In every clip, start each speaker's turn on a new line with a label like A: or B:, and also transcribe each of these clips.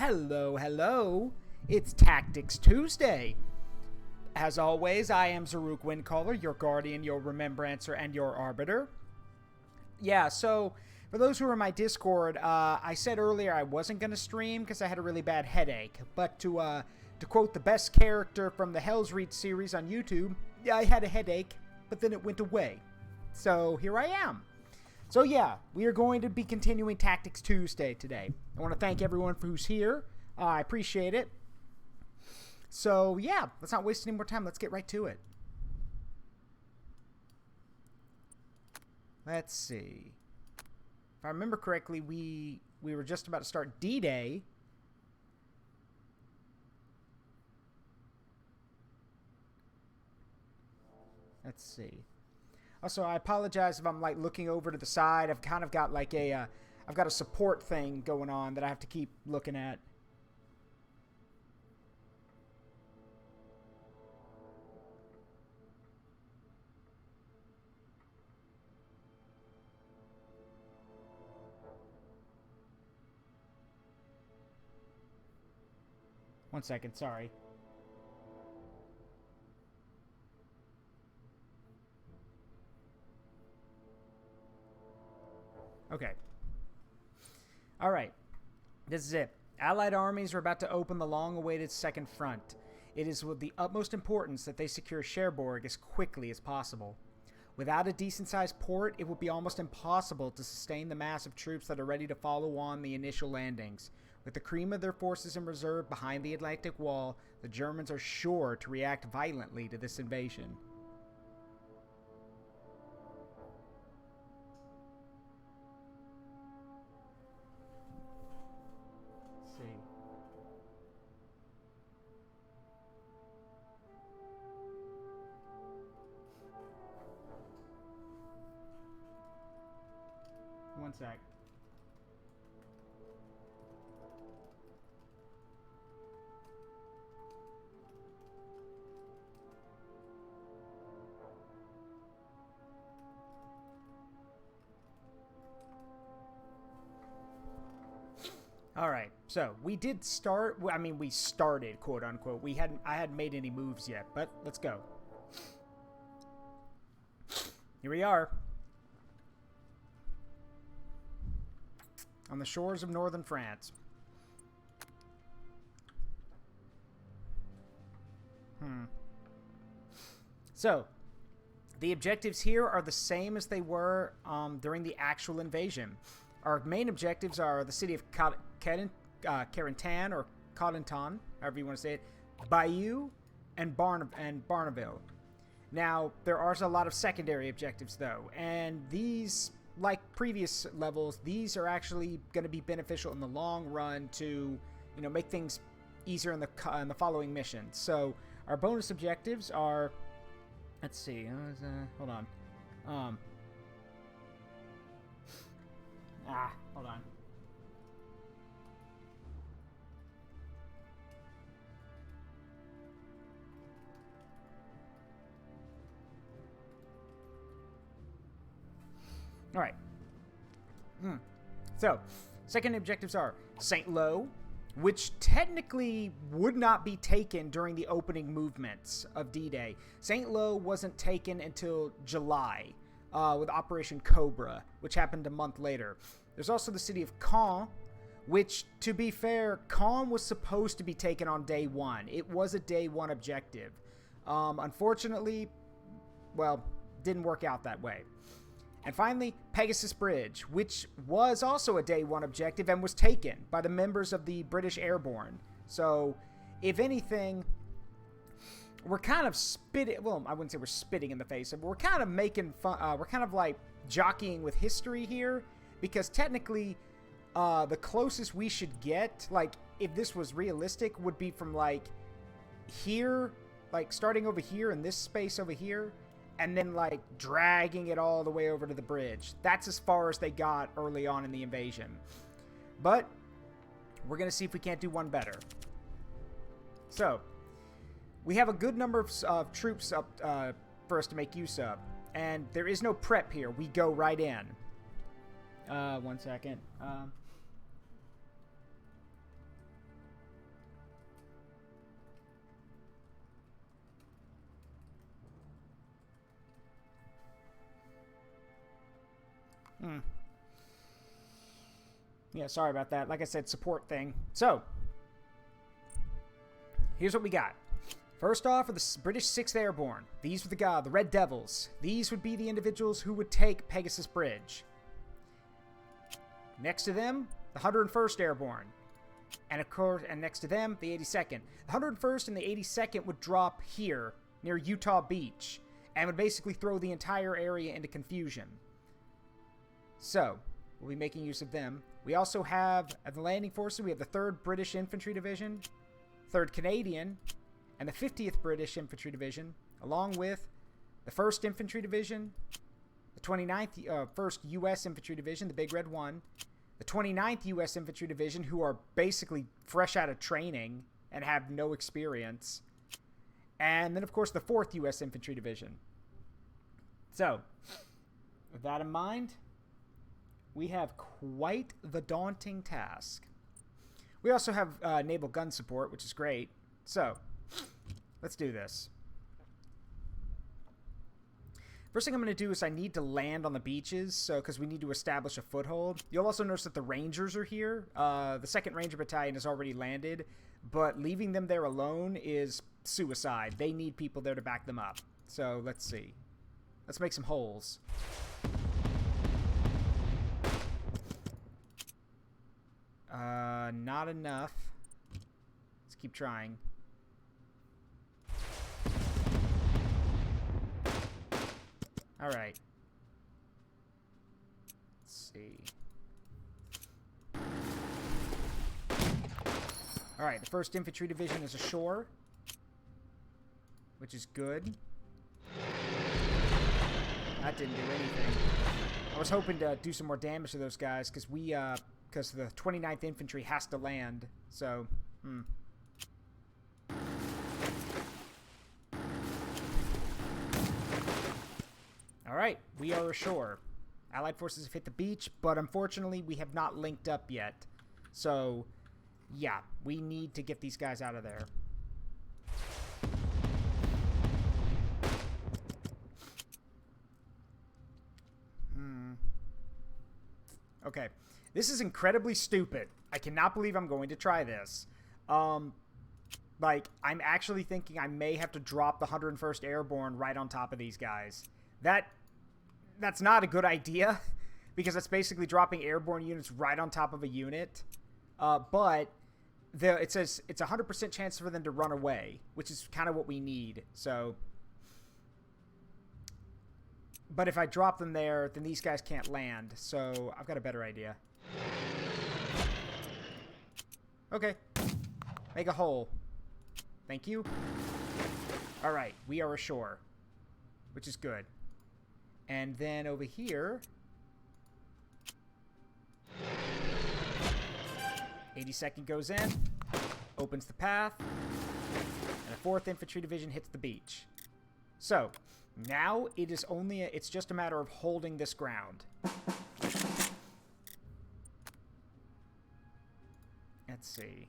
A: Hello, hello. It's Tactics Tuesday. As always, I am Zaruk Windcaller, your guardian, your remembrancer, and your arbiter. Yeah, so for those who are in my Discord, I said earlier I wasn't going to stream because I had a really bad headache. But to quote the best character from the Hell's Reach series on YouTube, yeah, I had a headache, but then it went away. So here I am. So yeah, we are going to be continuing Tactics Tuesday today. I want to thank everyone who's here. I appreciate it. So yeah, let's not waste any more time. Let's get right to it. Let's see. If I remember correctly, we were just about to start D-Day. Let's see. Also, I apologize if I'm like looking over to the side. I've kind of got like a, I've got a support thing going on that I have to keep looking at. One second, sorry. Okay. Alright. This is it. Allied armies are about to open the long-awaited Second Front. It is with the utmost importance that they secure Cherbourg as quickly as possible. Without a decent-sized port, it would be almost impossible to sustain the mass of troops that are ready to follow on the initial landings. With the cream of their forces in reserve behind the Atlantic Wall, the Germans are sure to react violently to this invasion. Let's see. One sec. All right, so we did start. I mean, we started, quote unquote. I hadn't made any moves yet, but let's go. Here we are. On the shores of northern France. So, the objectives here are the same as they were during the actual invasion. Our main objectives are the city of Carentan, or Codenton, however you want to say it, Bayeux, and Barneville. Now, there are a lot of secondary objectives, though, and these, like previous levels, these are actually going to be beneficial in the long run to, make things easier in the following missions. So, our bonus objectives are, let's see, hold on. Hold on. All right. So, second objectives are St. Lo, which technically would not be taken during the opening movements of D-Day. St. Lo wasn't taken until July. With Operation Cobra, which happened a month later. There's also the city of Caen, which, to be fair, Caen was supposed to be taken on day one. It was a day one objective. Unfortunately, well, didn't work out that way. And finally, Pegasus Bridge, which was also a day one objective and was taken by the members of the British Airborne. So, if anything, we're kind of spitting, well, I wouldn't say we're spitting in the face, but we're kind of making fun, we're kind of like jockeying with history here, because technically, the closest we should get, like, if this was realistic, would be from, like, here, like, starting over here in this space over here, and then, like, dragging it all the way over to the bridge. That's as far as they got early on in the invasion. But, we're going to see if we can't do one better. So, we have a good number of troops up for us to make use of. And there is no prep here. We go right in. 1 second. Yeah, sorry about that. Like I said, support thing. So, here's what we got. First off are the British 6th Airborne. These were the Red Devils. These would be the individuals who would take Pegasus Bridge. Next to them, the 101st Airborne. And of course, and next to them, the 82nd. The 101st and the 82nd would drop here, near Utah Beach, and would basically throw the entire area into confusion. So, we'll be making use of them. We also have, at the landing forces, we have the 3rd British Infantry Division, 3rd Canadian, and the 50th British Infantry Division, along with the 1st Infantry Division, the 29th, 1st U.S. Infantry Division, the Big Red One, the 29th U.S. Infantry Division, who are basically fresh out of training and have no experience, and then, of course, the 4th U.S. Infantry Division. So, with that in mind, we have quite the daunting task. We also have naval gun support, which is great. So, let's do this. First thing I'm going to do is I need to land on the beaches, because we need to establish a foothold. You'll also notice that the Rangers are here. The 2nd Ranger Battalion has already landed, but leaving them there alone is suicide. They need people there to back them up. So, let's see. Let's make some holes. Not enough. Let's keep trying. Alright. Let's see. Alright, the 1st Infantry Division is ashore, which is good. That didn't do anything. I was hoping to do some more damage to those guys, because the 29th Infantry has to land, so, Alright, we are ashore. Allied forces have hit the beach, but unfortunately we have not linked up yet. So, yeah, we need to get these guys out of there. Okay, this is incredibly stupid. I cannot believe I'm going to try this. Like, I'm actually thinking I may have to drop the 101st Airborne right on top of these guys. That's not a good idea, because that's basically dropping airborne units right on top of a unit. But it says it's a 100% chance for them to run away, which is kind of what we need. So, but if I drop them there, then these guys can't land. So I've got a better idea. Okay. Make a hole. Thank you. All right, we are ashore, which is good. And then over here, 82nd goes in, opens the path, and the 4th Infantry Division hits the beach. So, now it's just a matter of holding this ground. Let's see.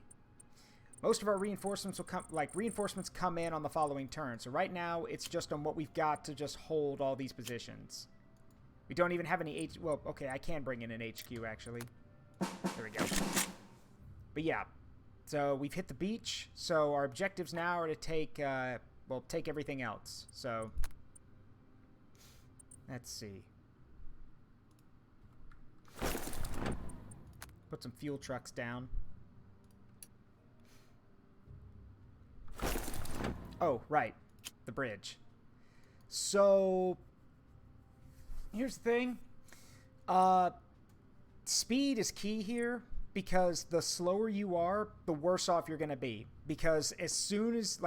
A: Most of our reinforcements will reinforcements come in on the following turn. So right now, it's just on what we've got to just hold all these positions. We don't even have any well, okay, I can bring in an HQ, actually. There we go. But yeah, so we've hit the beach. So our objectives now are to take, take everything else. So, let's see. Put some fuel trucks down. Oh, right. The bridge. So, here's the thing. Speed is key here, because the slower you are, the worse off you're going to be. Because as soon as,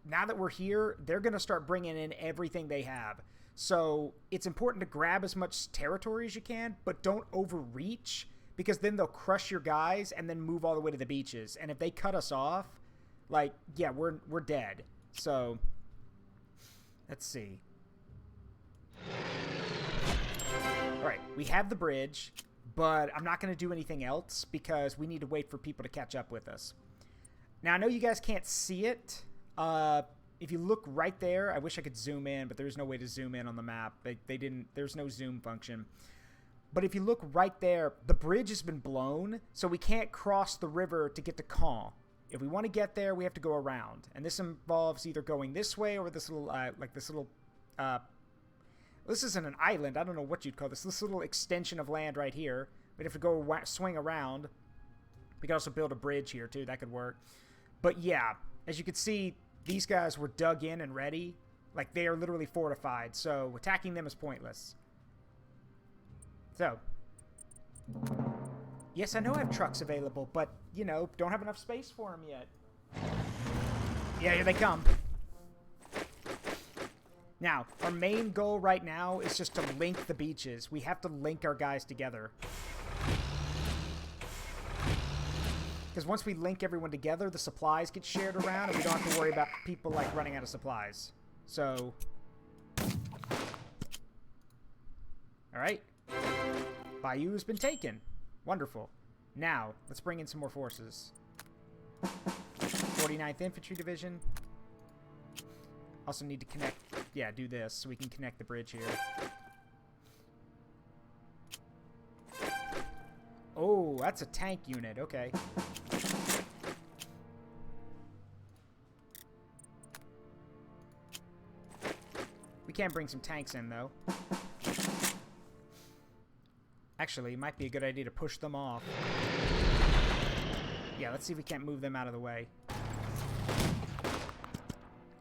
A: now that we're here, they're going to start bringing in everything they have. So, it's important to grab as much territory as you can, but don't overreach, because then they'll crush your guys and then move all the way to the beaches. And if they cut us off, yeah, we're dead. So, let's see. Alright, we have the bridge, but I'm not going to do anything else because we need to wait for people to catch up with us. Now, I know you guys can't see it. If you look right there, I wish I could zoom in, but there's no way to zoom in on the map. They didn't, there's no zoom function. But if you look right there, the bridge has been blown, so we can't cross the river to get to Caen. If we want to get there, we have to go around. And this involves either going this way or this little, this isn't an island. I don't know what you'd call this. This little extension of land right here. We'd have to go swing around. We could also build a bridge here, too. That could work. But yeah, as you can see, these guys were dug in and ready. Like, they are literally fortified. So attacking them is pointless. So, yes, I know I have trucks available, but, you know, don't have enough space for them yet. Yeah, here they come. Now, our main goal right now is just to link the beaches. We have to link our guys together. Because once we link everyone together, the supplies get shared around, and we don't have to worry about people, like, running out of supplies. So, alright. Bayou has been taken. Wonderful. Now, let's bring in some more forces. 49th Infantry Division. Also need to connect... Yeah, do this so we can connect the bridge here. Oh, that's a tank unit. Okay. We can bring some tanks in, though. Actually, it might be a good idea to push them off. Yeah, let's see if we can't move them out of the way.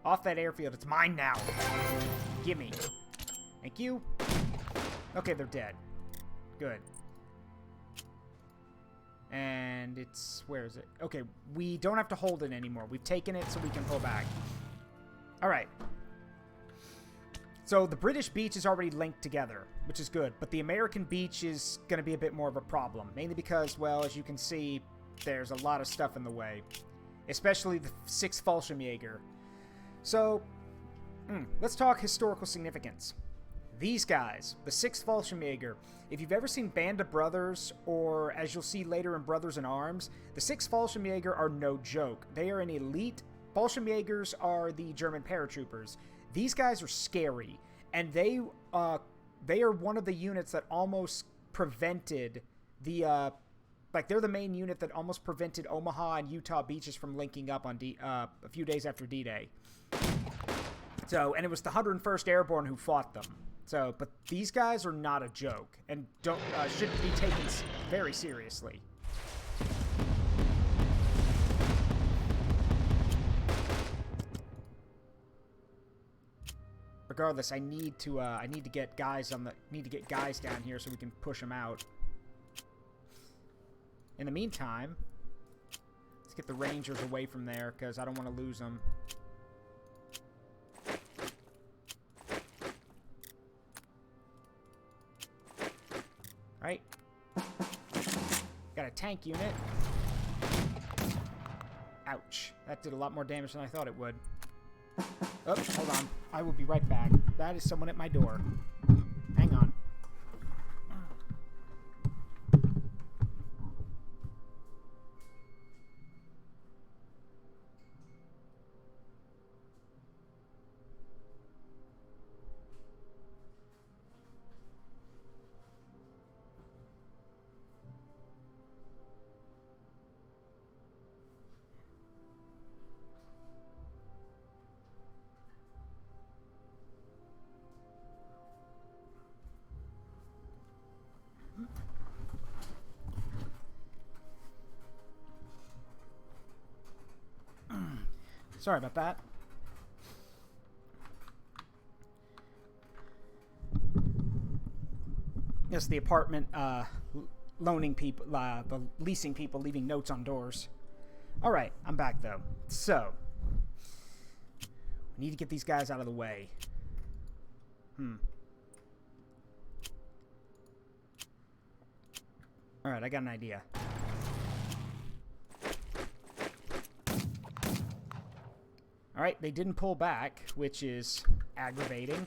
A: Off that airfield. It's mine now. Gimme. Thank you. Okay, they're dead. Good. And it's... Where is it? Okay, we don't have to hold it anymore. We've taken it so we can pull back. Alright. So the British beach is already linked together, which is good. But the American beach is going to be a bit more of a problem. Mainly because, well, as you can see, there's a lot of stuff in the way. Especially the 6th Fallschirmjäger. So, let's talk historical significance. These guys, the 6th Fallschirmjäger, if you've ever seen Band of Brothers, or as you'll see later in Brothers in Arms, the 6th Fallschirmjäger are no joke. They are an elite. Fallschirmjägers are the German paratroopers. These guys are scary, and they are one of the units that almost prevented the, they're the main unit that almost prevented Omaha and Utah beaches from linking up on a few days after D-Day. So, and it was the 101st Airborne who fought them. So, but these guys are not a joke, and shouldn't be taken very seriously. Regardless, I need to get guys down here so we can push them out. In the meantime, let's get the Rangers away from there because I don't want to lose them. Alright. Got a tank unit. Ouch. That did a lot more damage than I thought it would. Oh, hold on. I will be right back. That is someone at my door. Hang on. Sorry about that. Yes, the apartment loaning people, the leasing people leaving notes on doors. All right, I'm back though. So, we need to get these guys out of the way. All right, I got an idea. Alright, they didn't pull back, which is aggravating.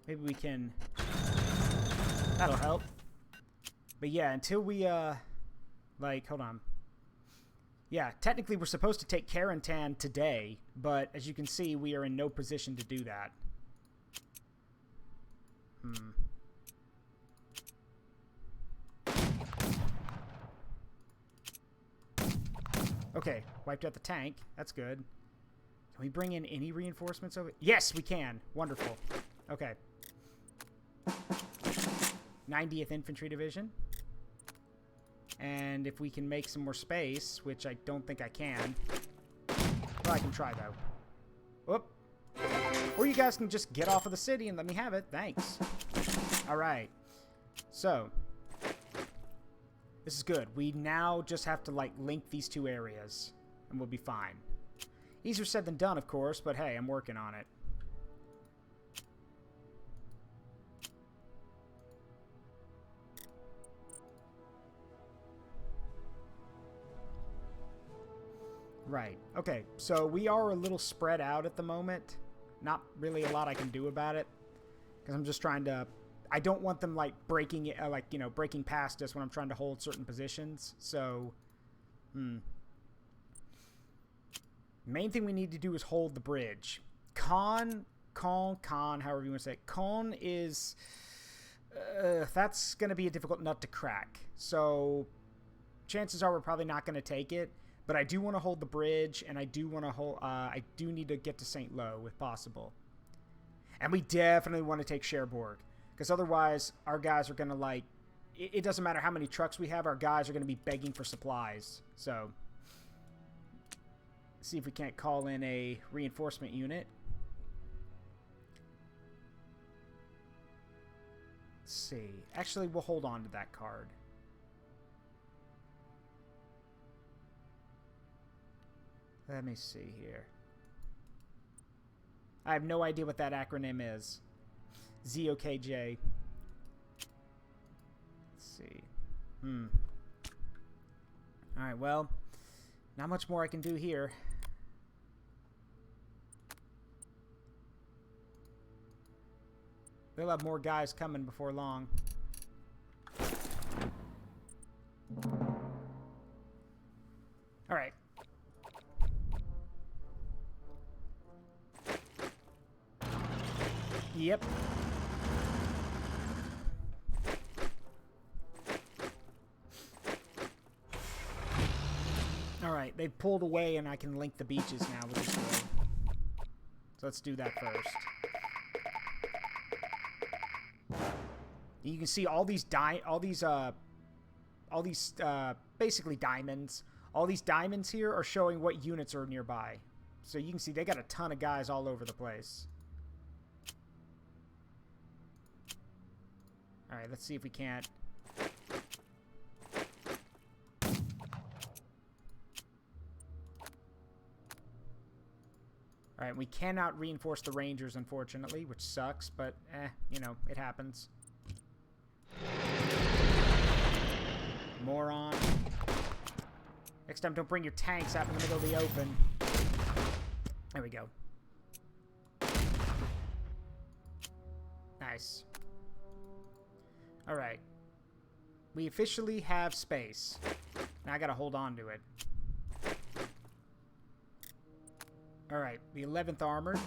A: Maybe we can... That'll help. But yeah, until we, like, hold on. Yeah, technically we're supposed to take Carentan today, but as you can see, we are in no position to do that. Okay, wiped out the tank. That's good. Can we bring in any reinforcements over? Yes, we can. Wonderful. Okay. 90th Infantry Division. And if we can make some more space, which I don't think I can. Well, I can try, though. Whoop. Or you guys can just get off of the city and let me have it. Thanks. Alright. So. This is good. We now just have to, like, link these two areas. And we'll be fine. Easier said than done, of course, but hey, I'm working on it. Right. Okay, so we are a little spread out at the moment. Not really a lot I can do about it. Because I'm just trying to... I don't want them, like, breaking it, like, you know, breaking past us when I'm trying to hold certain positions. So, main thing we need to do is hold the bridge. Con, however you want to say it. Con is... that's going to be a difficult nut to crack. So, chances are we're probably not going to take it. But I do want to hold the bridge, and I do want to hold... I do need to get to St. Lo, if possible. And we definitely want to take Cherbourg. Because otherwise, our guys are going to, like... It doesn't matter how many trucks we have, our guys are going to be begging for supplies. So, see if we can't call in a reinforcement unit. Let's see. Actually, we'll hold on to that card. Let me see here. I have no idea what that acronym is. ZOKJ. Let's see. Alright, well, not much more I can do here. They'll have more guys coming before long. Alright. Yep. Alright, they've pulled away and I can link the beaches now, which is good. So let's do that first. You can see all these basically diamonds. All these diamonds here are showing what units are nearby. So you can see they got a ton of guys all over the place. Alright, let's see if we can't. Alright, we cannot reinforce the Rangers, unfortunately, which sucks, but, you know, it happens. Moron. Next time, don't bring your tanks out in the middle of the open. There we go. Nice. Alright. We officially have space. Now I gotta hold on to it. Alright, the 11th Armored.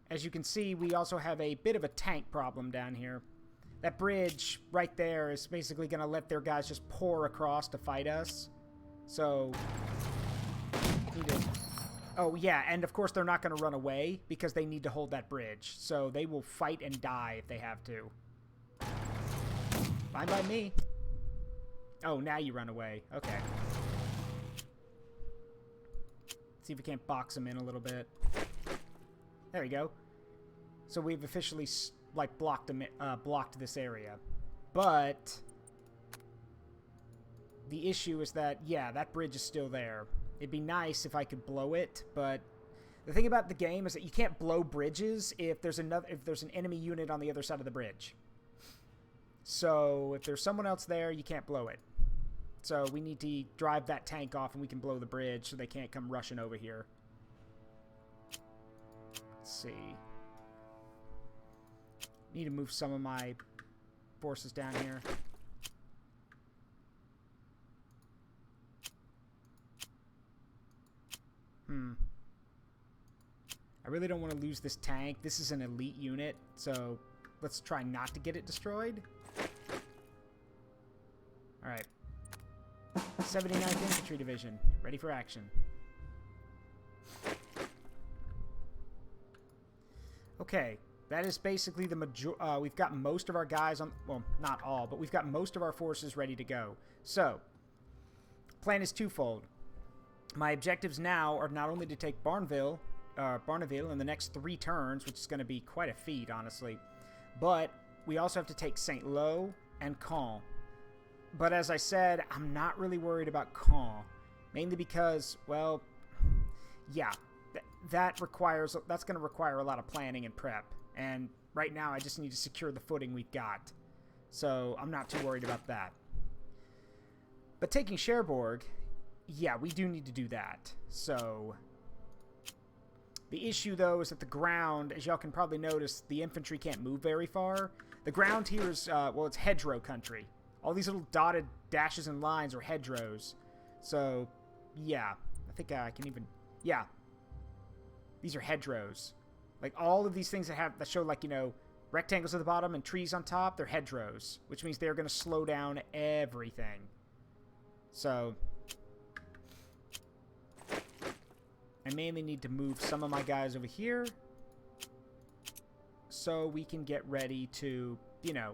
A: As you can see, we also have a bit of a tank problem down here. That bridge right there is basically going to let their guys just pour across to fight us. So, oh yeah, and of course they're not going to run away because they need to hold that bridge. So they will fight and die if they have to. Fine by me. Oh, now you run away. Okay. See if we can't box them in a little bit. There we go. So we've officially, like, blocked this area. But the issue is that, yeah, that bridge is still there. It'd be nice if I could blow it, but the thing about the game is that you can't blow bridges if there's an enemy unit on the other side of the bridge. So if there's someone else there, you can't blow it. So we need to drive that tank off and we can blow the bridge so they can't come rushing over here. Let's see. Need to move some of my forces down here. I really don't want to lose this tank. This is an elite unit, so let's try not to get it destroyed. Alright. 79th Infantry Division, ready for action. Okay, that is basically the we've got most of our guys on, well, not all, but we've got most of our forces ready to go. So, plan is twofold. My objectives now are not only to take Barneville in the next 3 turns, which is going to be quite a feat, honestly, but we also have to take St. Lo and Caen. But as I said, I'm not really worried about Caen, mainly because, well, yeah, that's going to require a lot of planning and prep, and right now I just need to secure the footing we've got, so I'm not too worried about that. But taking Cherbourg, yeah, we do need to do that. So the issue, though, is that the ground, as y'all can probably notice, the infantry can't move very far. The ground here is, well, it's hedgerow country. All these little dotted dashes and lines are hedgerows. So, yeah, I think I can even, yeah, these are hedgerows. Like, all of these things that show, like, you know, rectangles at the bottom and trees on top, they're hedgerows, which means they're going to slow down everything. So I mainly need to move some of my guys over here so we can get ready to, you know,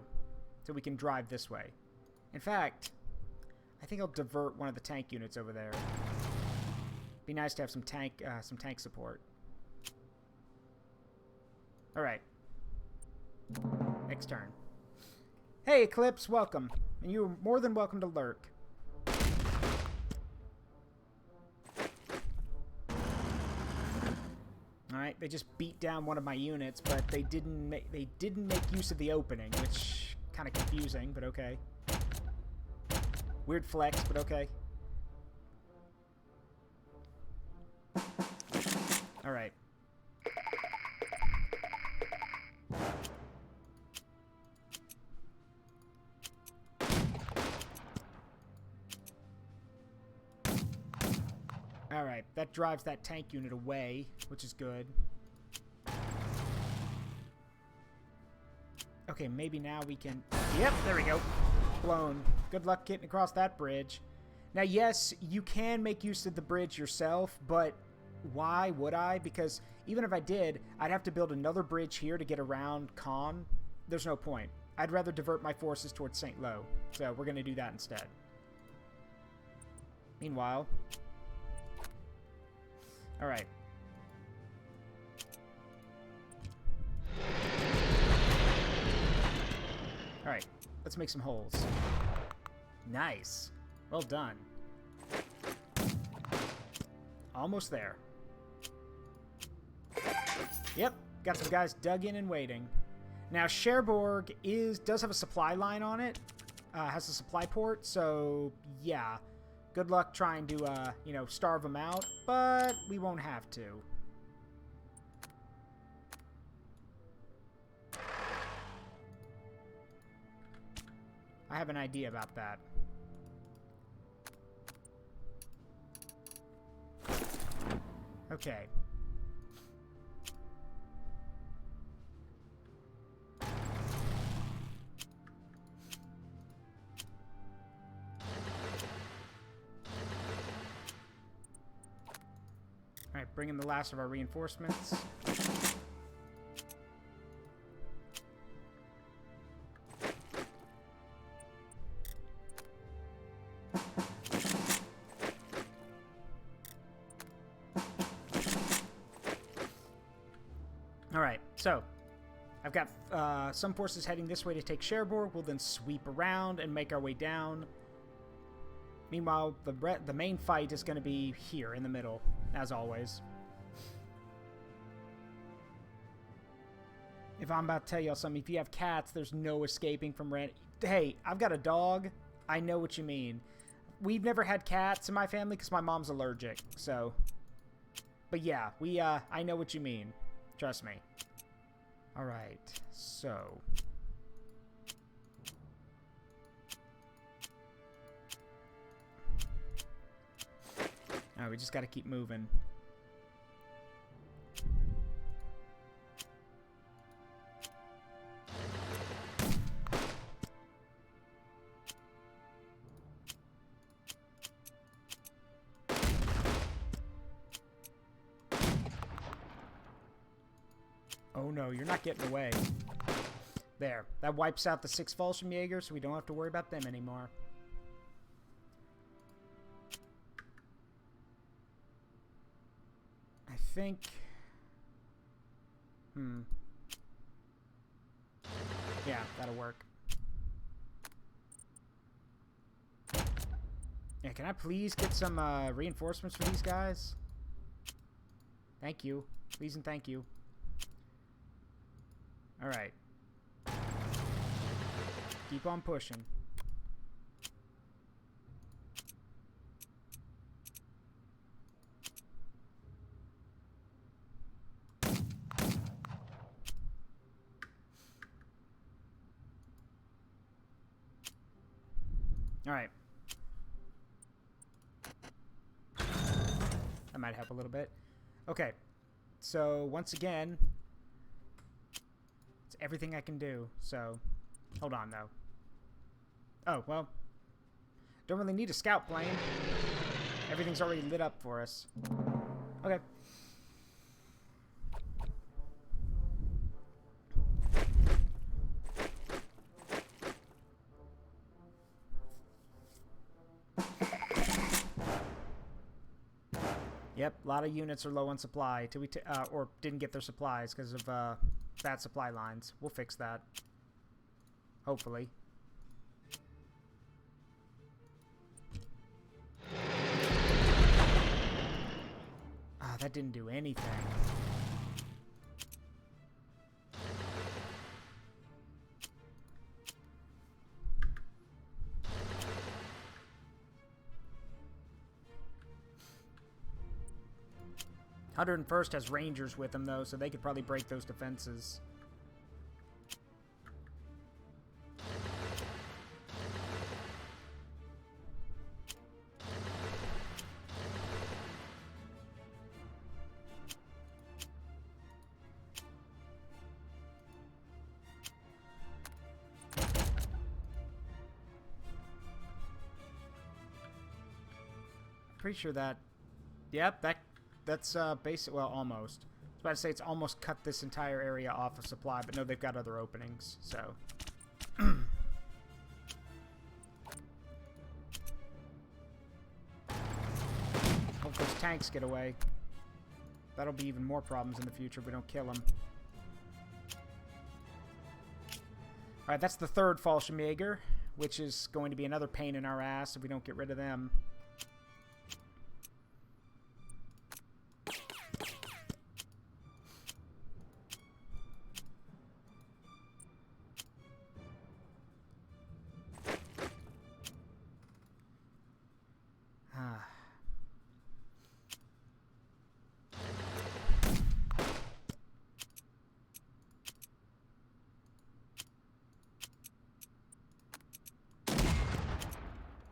A: so we can drive this way. In fact, I think I'll divert one of the tank units over there. Be nice to have some tank support. All right. Next turn. Hey, Eclipse, welcome. And you're more than welcome to lurk. Alright, they just beat down one of my units, but they didn't make use of the opening, which kind of confusing, but okay. Weird flex, but okay. Alright. Alright, that drives that tank unit away, which is good. Okay, maybe now we can... Yep, there we go. Blown. Good luck getting across that bridge. Now, yes, you can make use of the bridge yourself, but why would I? Because even if I did, I'd have to build another bridge here to get around Caen. There's no point. I'd rather divert my forces towards St. Lo. So we're going to do that instead. Meanwhile... Alright. Alright, let's make some holes. Nice. Well done. Almost there. Yep, got some guys dug in and waiting. Now, Cherbourg does have a supply line on it. Has a supply port, so yeah. Good luck trying to, you know, starve them out, but we won't have to. I have an idea about that. Okay. Alright, bring in the last of our reinforcements. Alright, so I've got some forces heading this way to take Cherbourg. We'll then sweep around and make our way down. Meanwhile, the main fight is going to be here in the middle, as always. If I'm about to tell y'all something, if you have cats, there's no escaping from rent. Hey, I've got a dog. I know what you mean. We've never had cats in my family because my mom's allergic, so. But yeah, I know what you mean. Trust me. Alright, so... Alright, we just gotta keep moving. Oh no, you're not getting away. There. That wipes out the 6 Fallschirmjäger, so we don't have to worry about them anymore. I think... Yeah, that'll work. Yeah, can I please get some reinforcements for these guys? Thank you. Please and thank you. Alright. Keep on pushing. Alright. That might help a little bit. Okay. So, once again... it's everything I can do, so... hold on, though. Oh, well... don't really need a scout plane. Everything's already lit up for us. Okay. Yep, a lot of units are low on supply till we or didn't get their supplies because of bad supply lines. We'll fix that. Hopefully. Ah, that didn't do anything. #101st has Rangers with them, though, so they could probably break those defenses. Pretty sure that... yep, that's basic. Well, almost. I was about to say it's almost cut this entire area off of supply, but no, they've got other openings, so. Hope those tanks get away. That'll be even more problems in the future if we don't kill them. Alright, that's the 3rd Fallschirmjäger, which is going to be another pain in our ass if we don't get rid of them.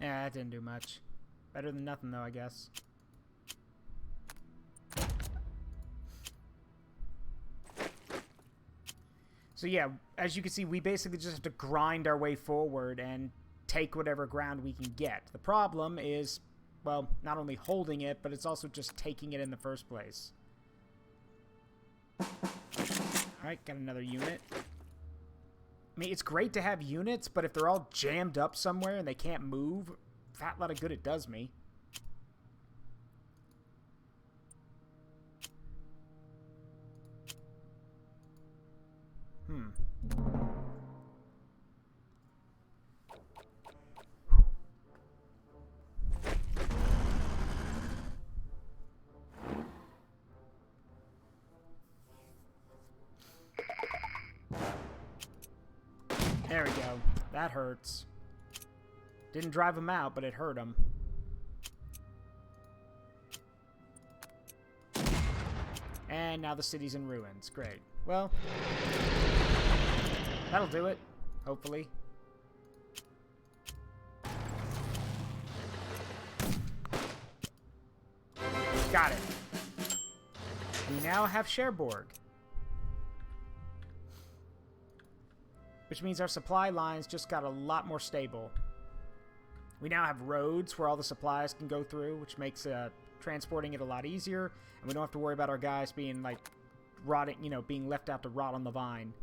A: Yeah, that didn't do much. Better than nothing, though, I guess. So yeah, as you can see, we basically just have to grind our way forward and take whatever ground we can get. The problem is, well, not only holding it, but it's also just taking it in the first place. Alright, got another unit. I mean, it's great to have units, but if they're all jammed up somewhere and they can't move, fat lot of good it does me. There we go. That hurts. Didn't drive him out, but it hurt him. And now the city's in ruins. Great. well, that'll do it, hopefully. Got it. We now have Cherbourg, which means our supply lines just got a lot more stable. We now have roads where all the supplies can go through, which makes transporting it a lot easier, and we don't have to worry about our guys being, like, rotting, you know, being left out to rot on the vine.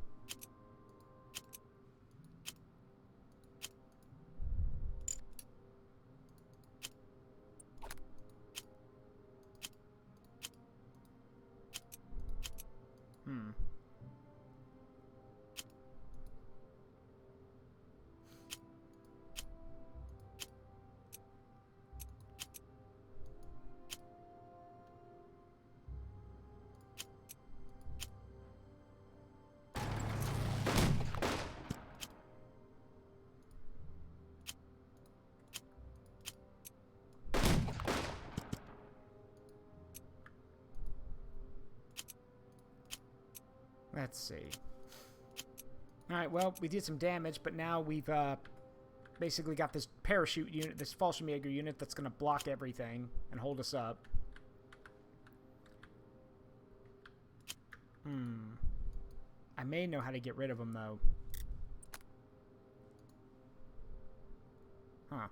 A: Let's see. Alright, well, we did some damage, but now we've basically got this parachute unit, this Fallschirmjäger unit that's going to block everything and hold us up. I may know how to get rid of them, though. Huh.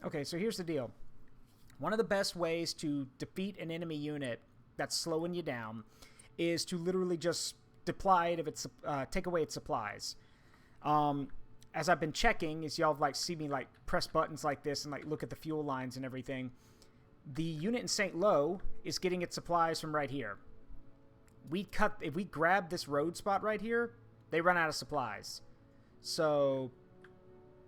A: Okay, so here's the deal. One of the best ways to defeat an enemy unit that's slowing you down is to literally just deplete of its, take away its supplies. As I've been checking, as y'all like see me like press buttons like this and like look at the fuel lines and everything, the unit in St. Lo is getting its supplies from right here. If we grab this road spot right here, they run out of supplies. So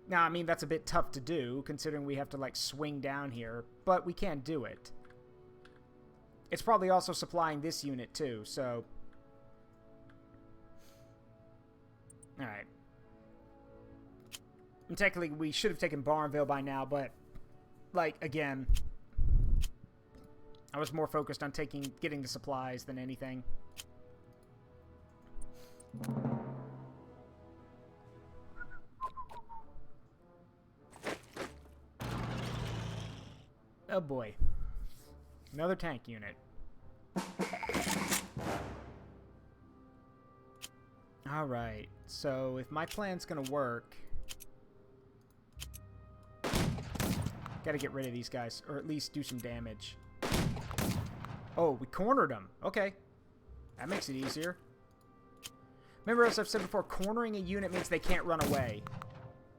A: now, I mean, that's a bit tough to do, considering we have to, like, swing down here, but we can do it. It's probably also supplying this unit, too, so... Alright. And technically, we should have taken Barnville by now, but, like, again, I was more focused on getting the supplies than anything. Oh boy. Another tank unit. Alright, so if my plan's gonna work... Gotta get rid of these guys, or at least do some damage. Oh, we cornered them. Okay. That makes it easier. Remember, as I've said before, cornering a unit means they can't run away.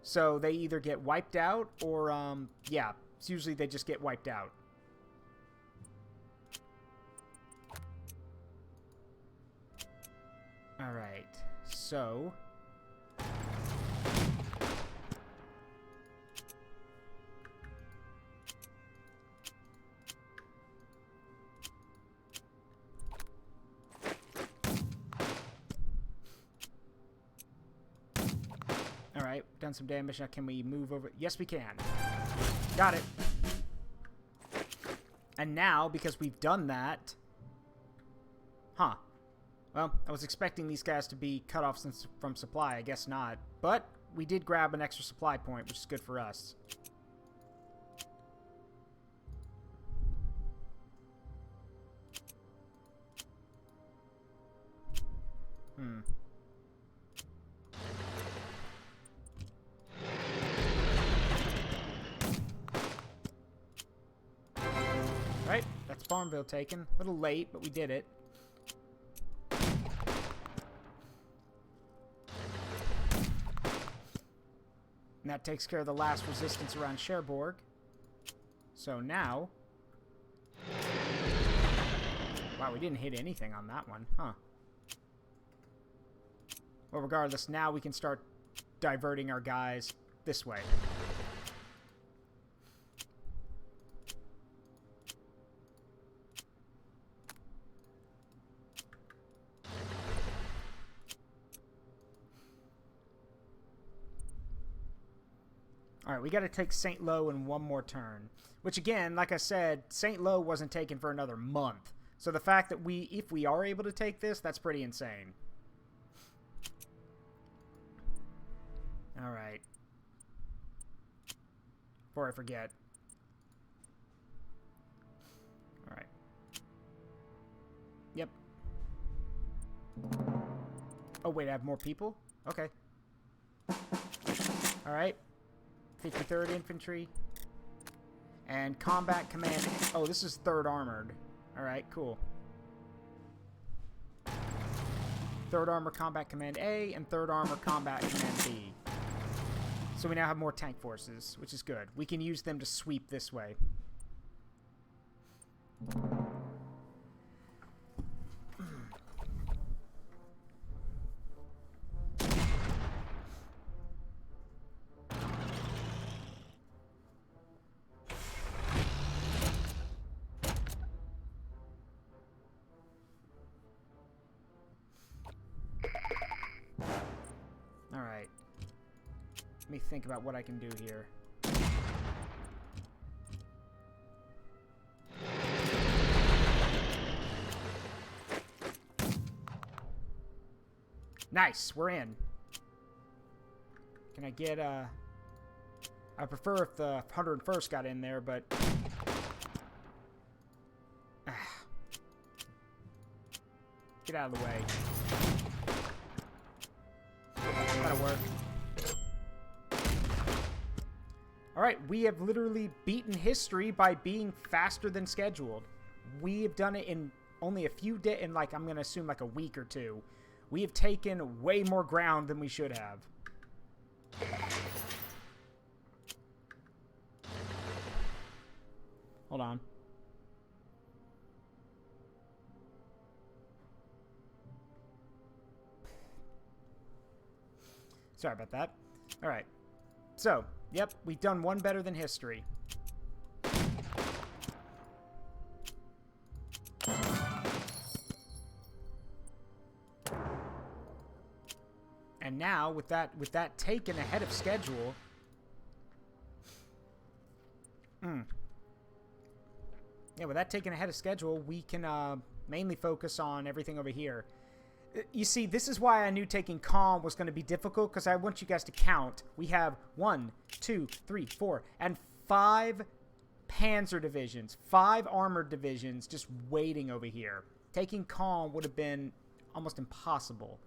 A: So they either get wiped out, or, yeah... Usually they just get wiped out. Alright, so... Alright, done some damage. Now can we move over? Yes, we can. Got it. And now, because we've done that... Huh. Well, I was expecting these guys to be cut off from supply. I guess not. But we did grab an extra supply point, which is good for us. Right, that's Farmville taken. A little late, but we did it. And that takes care of the last resistance around Cherbourg. So now... Wow, we didn't hit anything on that one, huh? Well, regardless, now we can start diverting our guys this way. Alright, we got to take St. Lo in one more turn. Which, again, like I said, St. Lo wasn't taken for another month. So the fact that if we are able to take this, that's pretty insane. Alright. Before I forget. Alright. Yep. Oh, wait, I have more people? Okay. Alright. 53rd Infantry. And Combat Command... Oh, this is 3rd Armored. Alright, cool. 3rd Armor Combat Command A and 3rd Armor Combat Command B. So we now have more tank forces, which is good. We can use them to sweep this way. Alright. Let me think about what I can do here. Nice, we're in. Can I get, I prefer if the 101st got in there, but... Get out of the way. That'll work. Alright, we have literally beaten history by being faster than scheduled. We have done it in only a few days, in like, I'm going to assume like a week or two. We have taken way more ground than we should have. Hold on. Sorry about that. Alright. So, yep, we've done one better than history. And now, with that taken ahead of schedule... Yeah, with that taken ahead of schedule, we can mainly focus on everything over here. You see, this is why I knew taking Calm was going to be difficult, because I want you guys to count. We have 1, 2, 3, 4, and 5 Panzer divisions, 5 armored divisions just waiting over here. Taking Calm would have been almost impossible.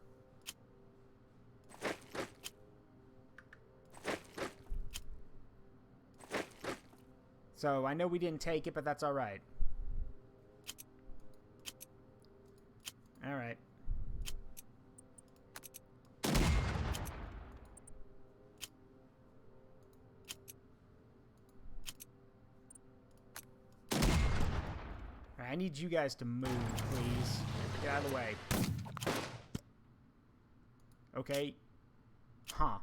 A: So, I know we didn't take it, but that's alright. Alright. I need you guys to move, please. Get out of the way. Okay. Huh.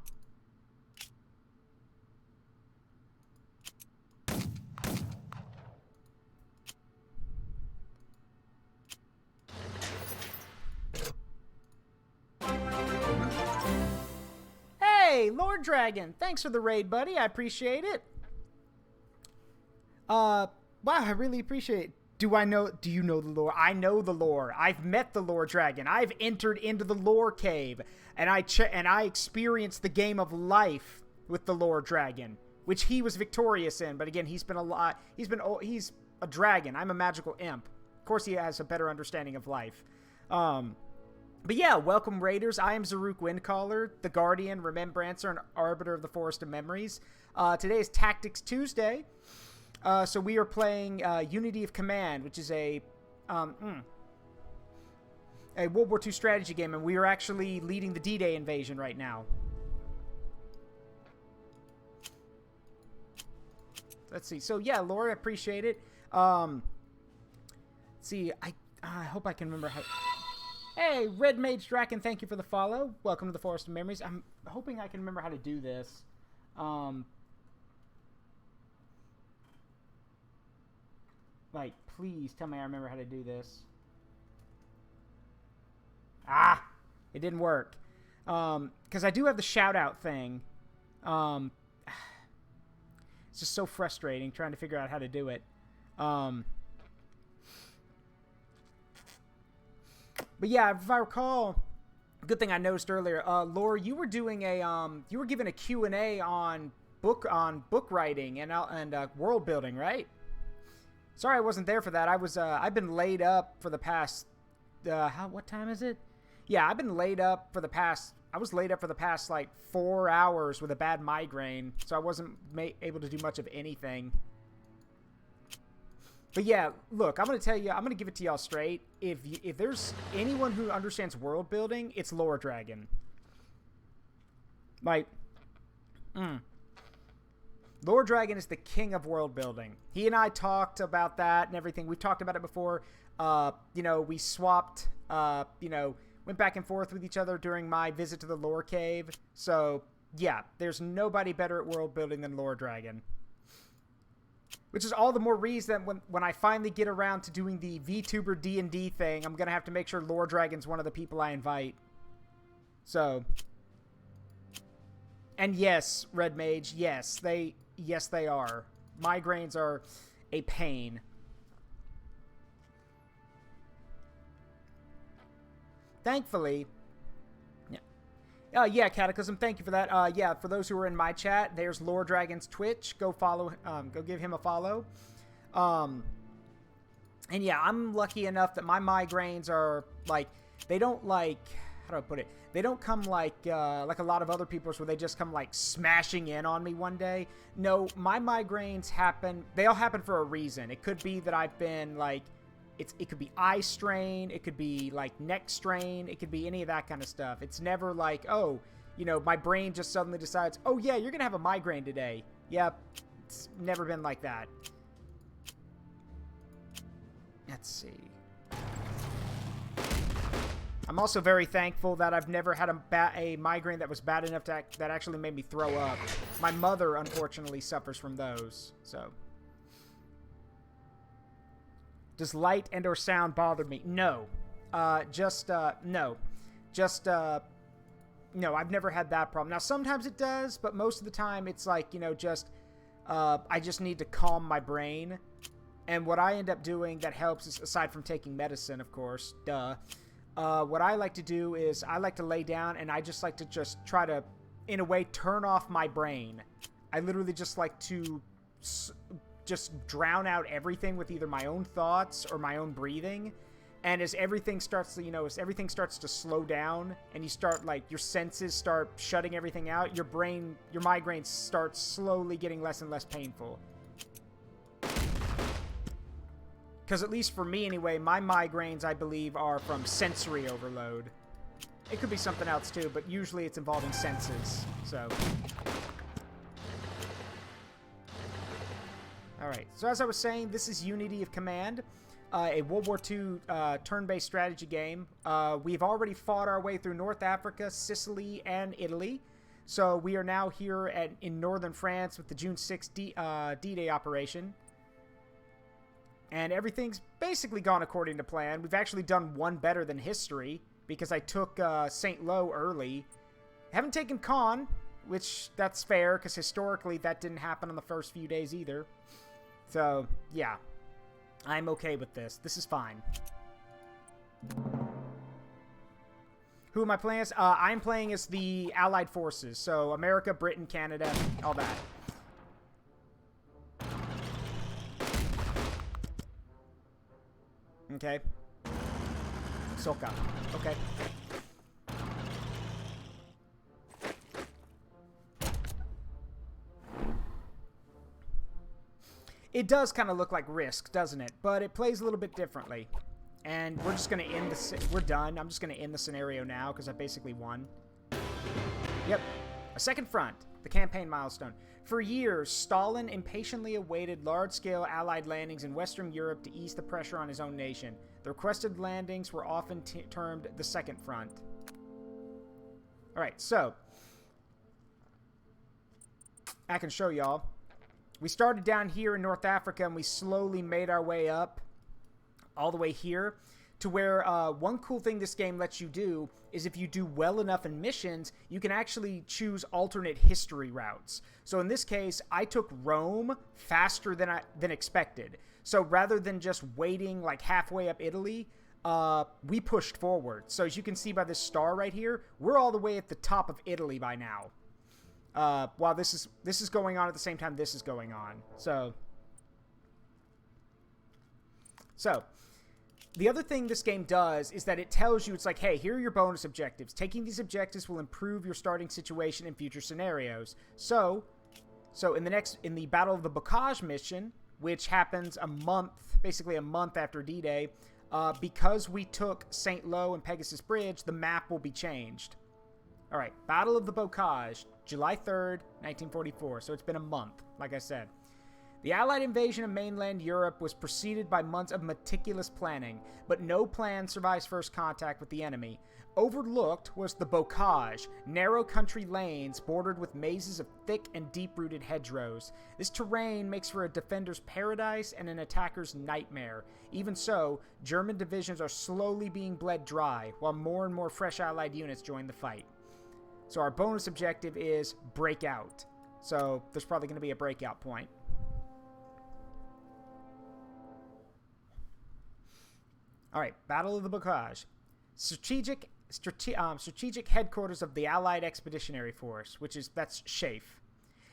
A: Hey, Lord Dragon! Thanks for the raid, buddy. I appreciate it. Wow, I really appreciate it. Do you know the lore? I know the lore. I've met the Lord Dragon. I've entered into the lore cave, and I experienced the game of life with the Lord Dragon, which he was victorious in. But again, he's a dragon. I'm a magical imp. Of course, he has a better understanding of life. But yeah, welcome Raiders. I am Zaruk Windcaller, the Guardian, Remembrancer, and Arbiter of the Forest of Memories. Today is Tactics Tuesday. So we are playing Unity of Command, which is a World War II strategy game, and we are actually leading the D-Day invasion right now. Let's see. So yeah, Laura, I appreciate it. Let's see, I hope I can remember how. Hey, Red Mage Draken, thank you for the follow. Welcome to the Forest of Memories. I'm hoping I can remember how to do this. Like, please tell me I remember how to do this. Ah! It didn't work. Because I do have the shout-out thing. It's just so frustrating trying to figure out how to do it. But yeah, if I recall, good thing I noticed earlier, Laura, you were doing you were giving a Q&A on book writing and world building, right? Sorry I wasn't there for that. I've been laid up for the past, what time is it? Yeah, I've been laid up for the past, like 4 hours with a bad migraine, so I wasn't able to do much of anything. But yeah, look, I'm going to tell you, I'm going to give it to y'all straight. If there's anyone who understands world building, it's Lore Dragon. Like, Lore Dragon is the king of world building. He and I talked about that and everything. We've talked about it before. We swapped, went back and forth with each other during my visit to the Lore Cave. So, yeah, there's nobody better at world building than Lore Dragon. Which is all the more reason when I finally get around to doing the VTuber D&D thing, I'm going to have to make sure Lore Dragon's one of the people I invite. So. And yes, Red Mage, yes, they are. Migraines are a pain. Thankfully. Yeah, Cataclysm, thank you for that. Yeah, for those who are in my chat, there's Lore Dragon's Twitch. Go follow, go give him a follow. And yeah, I'm lucky enough that my migraines are, like, they don't, like, how do I put it? They don't come like a lot of other people's where they just come, like, smashing in on me one day. No, my migraines happen, they all happen for a reason. It could be that I've been, like, it could be eye strain, it could be like neck strain, it could be any of that kind of stuff. It's never like, oh, my brain just suddenly decides, oh yeah, you're gonna have a migraine today. Yep, it's never been like that. Let's see. I'm also very thankful that I've never had a migraine that was bad enough that actually made me throw up. My mother, unfortunately, suffers from those, so. Does light and or sound bother me? No. No. No, I've never had that problem. Now, sometimes it does, but most of the time it's like, I just need to calm my brain. And what I end up doing that helps is, aside from taking medicine, of course, what I like to do is I like to lay down and I just like to try to, in a way, turn off my brain. I literally just like to just drown out everything with either my own thoughts or my own breathing. And as everything starts to slow down and you start, like, your senses start shutting everything out, your migraines start slowly getting less and less painful. Because at least for me anyway, my migraines, I believe, are from sensory overload. It could be something else too, but usually it's involving senses, so. Alright, so as I was saying, this is Unity of Command, a World War II turn-based strategy game. We've already fought our way through North Africa, Sicily, and Italy. So we are now here in northern France with the June 6th D-Day operation. And everything's basically gone according to plan. We've actually done one better than history, because I took St. Lo early. Haven't taken Caen, which that's fair, because historically that didn't happen on the first few days either. So, yeah. I'm okay with this. This is fine. Who am I playing as? I'm playing as the Allied forces. So, America, Britain, Canada, all that. Okay. Soka. Okay. It does kind of look like Risk, doesn't it? But it plays a little bit differently. And we're just going to end we're done. I'm just going to end the scenario now because I basically won. Yep. A second front, the campaign milestone. For years, Stalin impatiently awaited large-scale Allied landings in Western Europe to ease the pressure on his own nation. The requested landings were often termed the Second Front. Alright, so I can show y'all. We started down here in North Africa, and we slowly made our way up all the way here to where one cool thing this game lets you do is if you do well enough in missions, you can actually choose alternate history routes. So in this case, I took Rome faster than expected. So rather than just waiting like halfway up Italy, we pushed forward. So as you can see by this star right here, we're all the way at the top of Italy by now. While this is going on at the same time this is going on. So the other thing this game does is that it tells you, it's like, hey, here are your bonus objectives. Taking these objectives will improve your starting situation in future scenarios. So in the Battle of the Bocage mission, which happens basically a month after D-Day, because we took St. Lo and Pegasus Bridge, the map will be changed. All right, Battle of the Bocage, July 3rd, 1944. So it's been a month, like I said. The Allied invasion of mainland Europe was preceded by months of meticulous planning, but no plan survives first contact with the enemy. Overlooked was the Bocage, narrow country lanes bordered with mazes of thick and deep-rooted hedgerows. This terrain makes for a defender's paradise and an attacker's nightmare. Even so, German divisions are slowly being bled dry, while more and more fresh Allied units join the fight. So our bonus objective is Breakout. So there's probably going to be a breakout point. All right, Battle of the Bocage. Strategic headquarters of the Allied Expeditionary Force, that's Schaeff.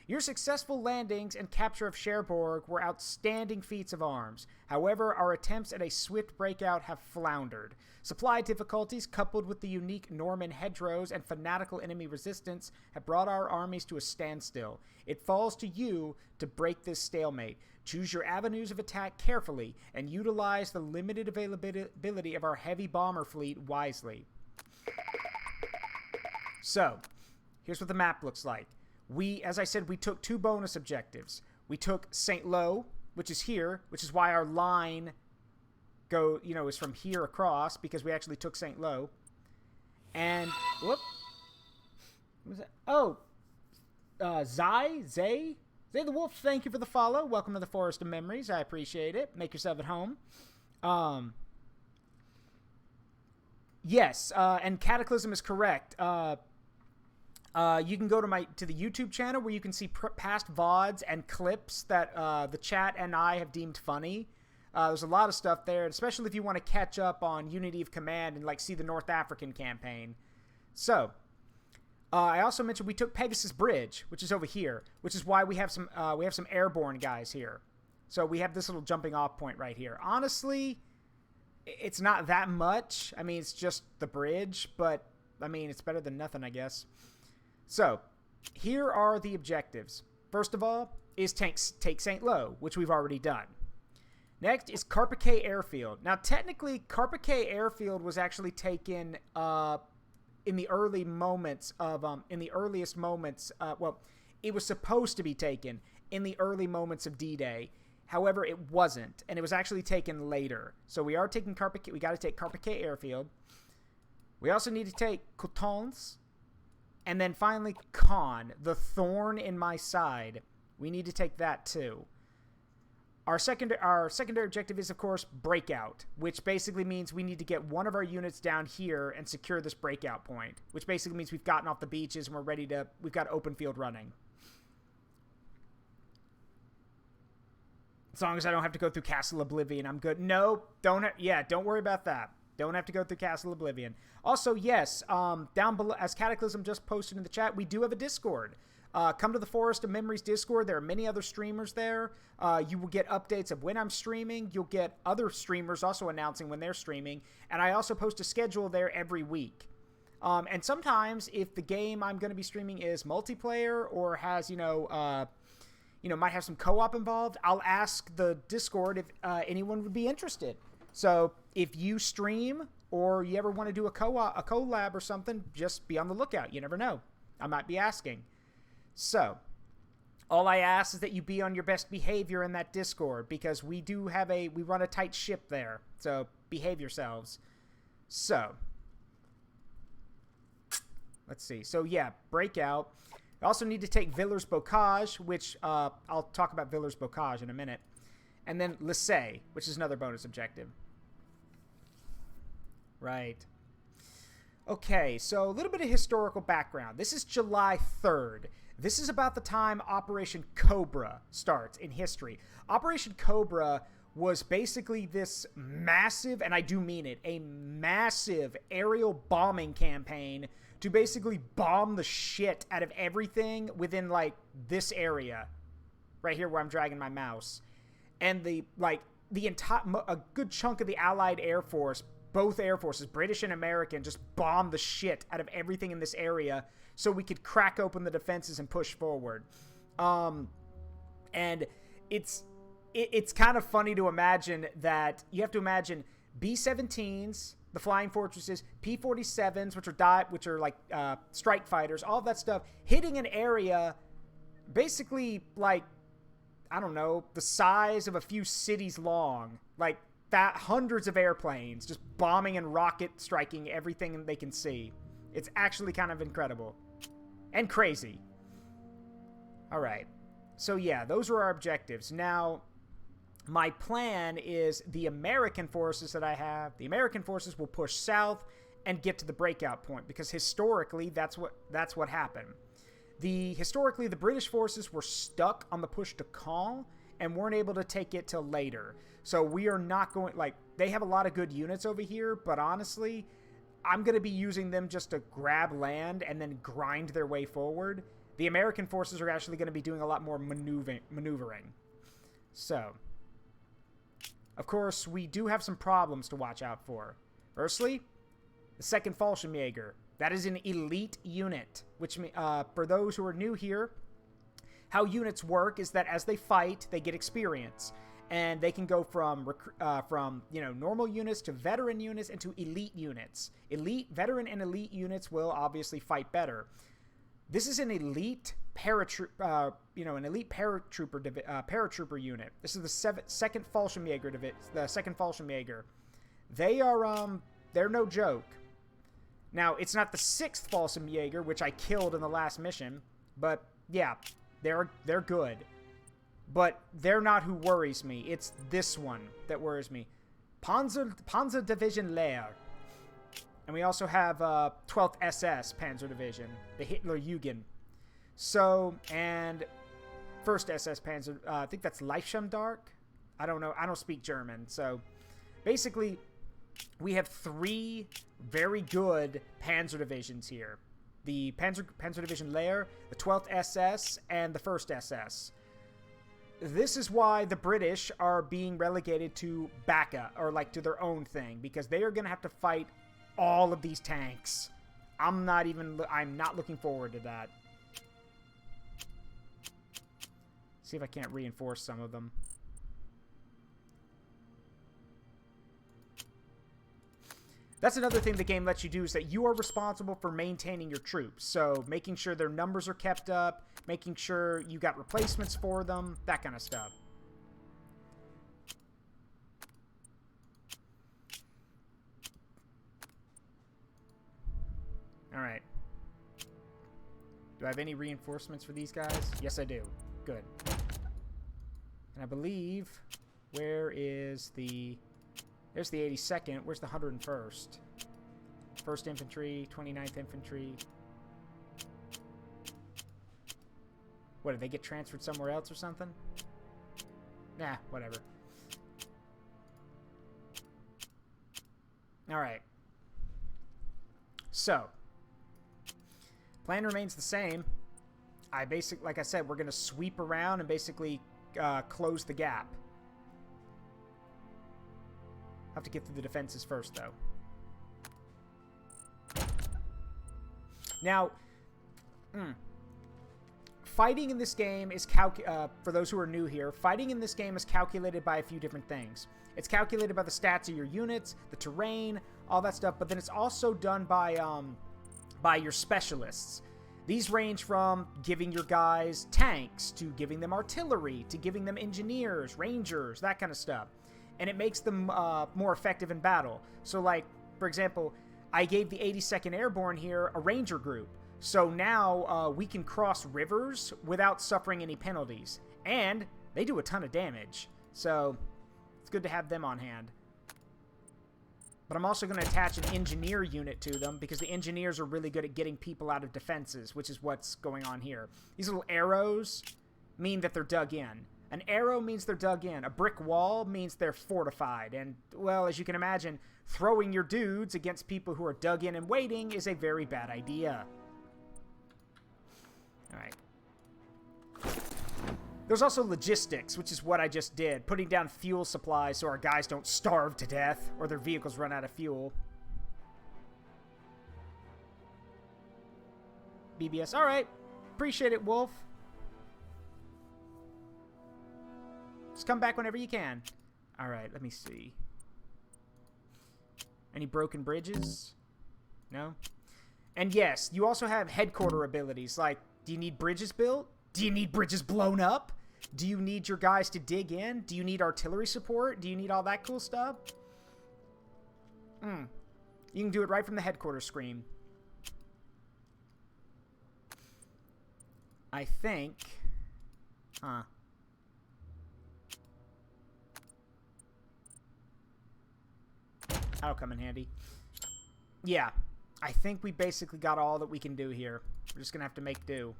A: Your successful landings and capture of Cherbourg were outstanding feats of arms. However, our attempts at a swift breakout have floundered. Supply difficulties, coupled with the unique Norman hedgerows and fanatical enemy resistance, have brought our armies to a standstill. It falls to you to break this stalemate. Choose your avenues of attack carefully and utilize the limited availability of our heavy bomber fleet wisely. So, here's what the map looks like. As I said, we took two bonus objectives. We took St. Lo, which is here, which is why our line is from here across, because we actually took St. Lo. And, whoop. What was that? Oh, Zay the Wolf, thank you for the follow. Welcome to the Forest of Memories. I appreciate it. Make yourself at home. Yes, and Cataclysm is correct. You can go to the YouTube channel where you can see past VODs and clips that the chat and I have deemed funny. There's a lot of stuff there, especially if you want to catch up on Unity of Command and see the North African campaign. So, I also mentioned we took Pegasus Bridge, which is over here, which is why we have some airborne guys here. So we have this little jumping off point right here. Honestly, it's not that much. I mean, it's just the bridge, but I mean, it's better than nothing, I guess. So, here are the objectives. First of all is take St. Lo, which we've already done. Next is Carpiquet Airfield. Now, technically, Carpiquet Airfield was actually taken in the earliest moments. It was supposed to be taken in the early moments of D-Day. However, it wasn't, and it was actually taken later. So we are taking Carpiquet. We got to take Carpiquet Airfield. We also need to take Coutances. And then finally, Caen, the thorn in my side. We need to take that too. Our secondary objective is, of course, Breakout, which basically means we need to get one of our units down here and secure this breakout point, which basically means we've gotten off the beaches and we've got open field running. As long as I don't have to go through Castle Oblivion, I'm good. No, don't worry about that. Don't have to go through Castle Oblivion. Also, yes, down below, as Cataclysm just posted in the chat, we do have a Discord. Come to the Forest of Memories Discord. There are many other streamers there. You will get updates of when I'm streaming. You'll get other streamers also announcing when they're streaming. And I also post a schedule there every week. And sometimes if the game I'm going to be streaming is multiplayer or has, might have some co-op involved, I'll ask the Discord if anyone would be interested. So if you stream or you ever want to do a collab or something, just be on the lookout. You never know. I might be asking. So, all I ask is that you be on your best behavior in that Discord, because we run a tight ship there. So, behave yourselves. So, let's see. So, yeah, Breakout. I also need to take Villers Bocage, which I'll talk about Villers Bocage in a minute. And then Lycée, which is another bonus objective. Right. Okay, so a little bit of historical background. This is July 3rd. This is about the time Operation Cobra starts in history. Operation Cobra was basically this massive, and I do mean it, a massive aerial bombing campaign to basically bomb the shit out of everything within, like, this area. Right here where I'm dragging my mouse. And a good chunk of the Allied Air Force, both Air Forces, British and American, just bombed the shit out of everything in this area so we could crack open the defenses and push forward. And it's kind of funny to imagine that you have to imagine B-17s, the flying fortresses, P-47s, which are like strike fighters, all of that stuff, hitting an area basically like, I don't know, the size of a few cities long, like that, hundreds of airplanes just bombing and rocket striking everything they can see. It's actually kind of incredible and crazy. All right. So yeah, those were our objectives. Now, my plan is the American forces that I have, the American forces will push south and get to the breakout point, because historically that's what happened. Historically, the British forces were stuck on the push to Caen and weren't able to take it till later. So we are not going, like, they have a lot of good units over here, but honestly, I'm going to be using them just to grab land and then grind their way forward. The American forces are actually going to be doing a lot more maneuvering. So, of course, we do have some problems to watch out for. Firstly, the 2nd Fallschirmjäger. That is an elite unit, which, for those who are new here, how units work is that as they fight, they get experience. And they can go from normal units to veteran units and to elite units. Veteran and elite units will obviously fight better. This is an elite paratrooper unit. This is the 2nd Fallschirmjäger. They're no joke. Now, it's not the 6th Fallschirmjäger, which I killed in the last mission, but yeah, they're good. But they're not who worries me. It's this one that worries me. Panzer Division Leer. And we also have 12th SS Panzer Division, the Hitlerjugend. So, and 1st SS Panzer, I think that's Leibschirmdark. I don't know. I don't speak German. So, basically, we have 3 very good Panzer Divisions here. The Panzer Division Leer, the 12th SS, and the 1st SS. This is why the British are being relegated to BACA, or like to their own thing, because they are going to have to fight all of these tanks. I'm not looking forward to that. See if I can't reinforce some of them. That's another thing the game lets you do, is that you are responsible for maintaining your troops. So making sure their numbers are kept up, making sure you got replacements for them, that kind of stuff. Alright. Do I have any reinforcements for these guys? Yes, I do. Good. And I believe, where is the... There's the 82nd. Where's the 101st? 1st Infantry, 29th Infantry. What, did they get transferred somewhere else or something? Nah, whatever. Alright. So, plan remains the same. Like I said, we're going to sweep around and basically close the gap. I have to get through the defenses first, though. Now, fighting in this game is for those who are new here, fighting in this game is calculated by a few different things. It's calculated by the stats of your units, the terrain, all that stuff, but then it's also done by your specialists. These range from giving your guys tanks, to giving them artillery, to giving them engineers, rangers, that kind of stuff. And it makes them more effective in battle. So, like, for example, I gave the 82nd Airborne here a ranger group. So now we can cross rivers without suffering any penalties. And they do a ton of damage. So it's good to have them on hand. But I'm also going to attach an engineer unit to them because the engineers are really good at getting people out of defenses, which is what's going on here. These little arrows mean that they're dug in. An arrow means they're dug in. A brick wall means they're fortified. And, well, as you can imagine, throwing your dudes against people who are dug in and waiting is a very bad idea. Alright. There's also logistics, which is what I just did. Putting down fuel supplies so our guys don't starve to death or their vehicles run out of fuel. BBS. Alright. Appreciate it, Wolf. Just come back whenever you can. Alright, let me see. Any broken bridges? No? And yes, you also have headquarter abilities. Like, do you need bridges built? Do you need bridges blown up? Do you need your guys to dig in? Do you need artillery support? Do you need all that cool stuff? You can do it right from the headquarters screen. I think... Huh. That'll come in handy. Yeah. I think we basically got all that we can do here. We're just gonna have to make do.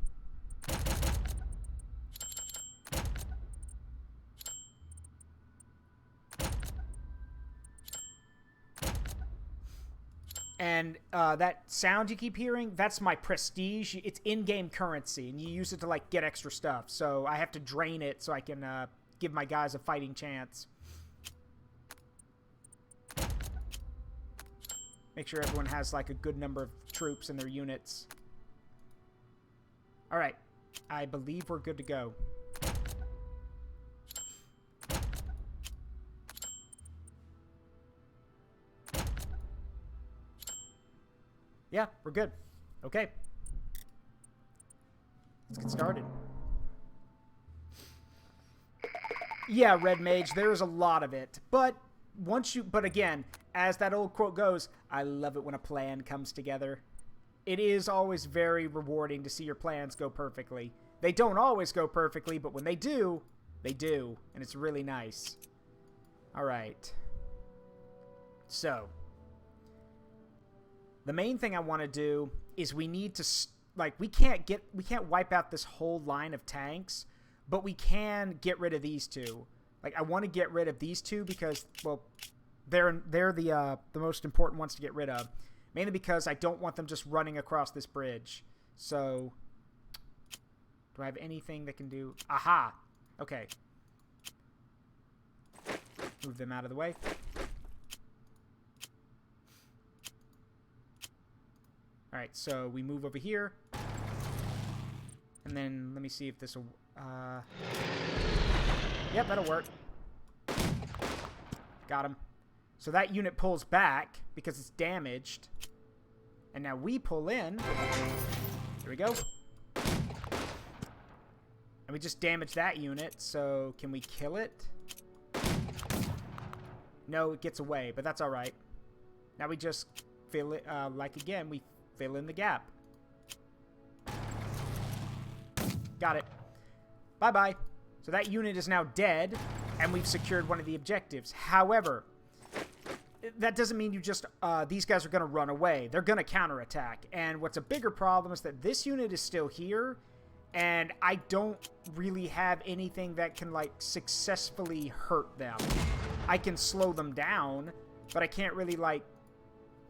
A: And that sound you keep hearing, that's my prestige. It's in-game currency, and you use it to, like, get extra stuff. So I have to drain it so I can give my guys a fighting chance. Make sure everyone has, like, a good number of troops in their units. Alright. I believe we're good to go. Yeah, we're good. Okay. Let's get started. Yeah, Red Mage, there's a lot of it. But again, as that old quote goes, I love it when a plan comes together. It is always very rewarding to see your plans go perfectly. They don't always go perfectly, but when they do, they do. And it's really nice. Alright. So... the main thing I want to do is we need to, like, we can't wipe out this whole line of tanks, but we can get rid of these two. Like, I want to get rid of these two because, well, they're the most important ones to get rid of. Mainly because I don't want them just running across this bridge. So, do I have anything that can do? Aha! Okay. Move them out of the way. Alright, so we move over here. And then, let me see if this will... Yep, that'll work. Got him. So that unit pulls back because it's damaged. And now we pull in. Here we go. And we just damaged that unit, so can we kill it? No, it gets away, but that's alright. Now we just fill it, like again, we fill in the gap. Got it. Bye-bye. So that unit is now dead, and we've secured one of the objectives. However, that doesn't mean you just, these guys are going to run away. They're going to counterattack. And what's a bigger problem is that this unit is still here, and I don't really have anything that can, like, successfully hurt them. I can slow them down, but I can't really, like,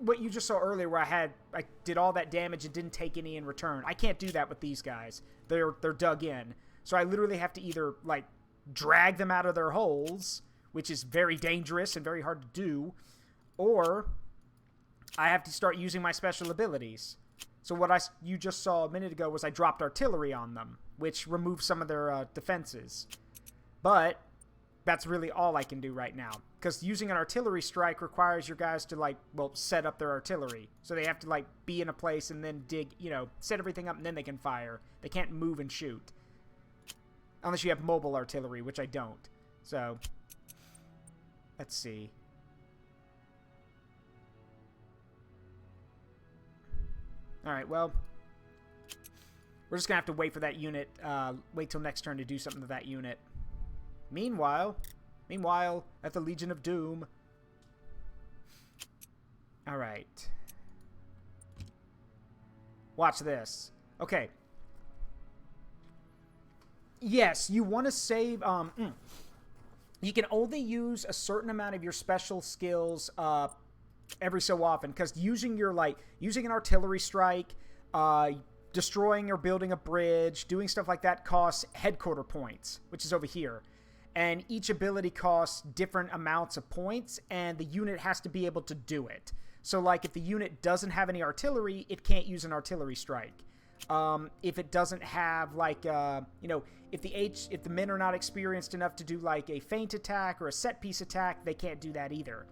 A: what you just saw earlier where I did all that damage and didn't take any in return. I can't do that with these guys. They're dug in. So I literally have to either, like, drag them out of their holes, which is very dangerous and very hard to do, or I have to start using my special abilities. So what you just saw a minute ago was I dropped artillery on them, which removed some of their defenses. But that's really all I can do right now. Because using an artillery strike requires your guys to, like, well, set up their artillery. So they have to, like, be in a place and then dig, you know, set everything up and then they can fire. They can't move and shoot. Unless you have mobile artillery, which I don't. So, let's see. Alright, well, we're just going to have to wait for that unit, wait till next turn to do something to that unit. Meanwhile, at the Legion of Doom. Alright. Watch this. Okay. Yes, you want to save, you can only use a certain amount of your special skills, every so often, because using an artillery strike, destroying or building a bridge, doing stuff like that costs headquarter points, which is over here. And each ability costs different amounts of points, and the unit has to be able to do it. So, like, if the unit doesn't have any artillery, it can't use an artillery strike. If it doesn't have, like, you know, if the men are not experienced enough to do, like, a feint attack or a set-piece attack, they can't do that either.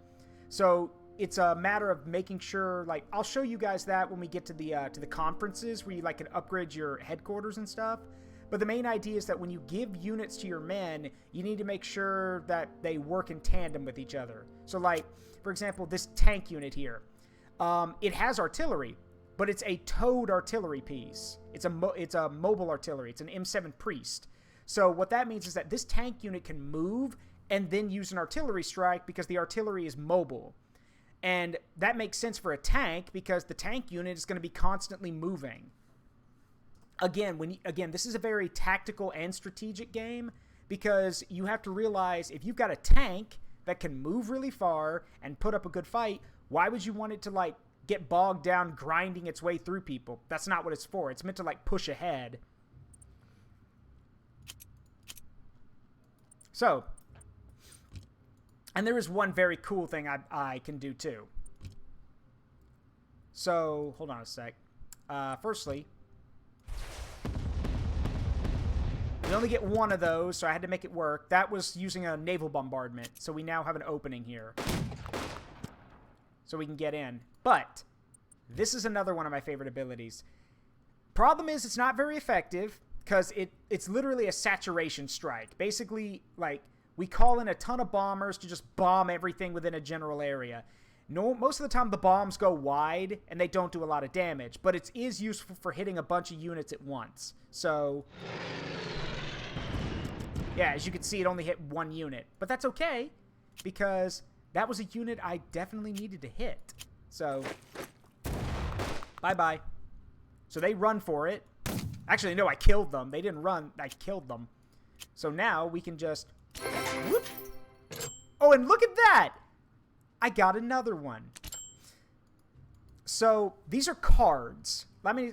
A: So, it's a matter of making sure, like, I'll show you guys that when we get to the conferences where you, like, can upgrade your headquarters and stuff. But the main idea is that when you give units to your men, you need to make sure that they work in tandem with each other. So, like, for example, this tank unit here, it has artillery, but it's a towed artillery piece. It's a mobile artillery. It's an M7 Priest. So what that means is that this tank unit can move and then use an artillery strike because the artillery is mobile. And that makes sense for a tank because the tank unit is going to be constantly moving. Again, this is a very tactical and strategic game because you have to realize if you've got a tank that can move really far and put up a good fight, why would you want it to, like, get bogged down grinding its way through people? That's not what it's for. It's meant to, like, push ahead. So, and there is one very cool thing I can do too. So, hold on a sec. Firstly, we only get one of those, so I had to make it work. That was using a Naval Bombardment, so we now have an opening here. So we can get in. But this is another one of my favorite abilities. Problem is, it's not very effective, because it's literally a saturation strike. Basically, like, we call in a ton of bombers to just bomb everything within a general area. No, most of the time the bombs go wide, and they don't do a lot of damage, but it is useful for hitting a bunch of units at once. So, yeah, as you can see, it only hit one unit. But that's okay, because that was a unit I definitely needed to hit. So, bye-bye. So they run for it. Actually, no, I killed them. They didn't run. I killed them. So now we can just... Whoop. Oh, and look at that! I got another one. So, these are cards.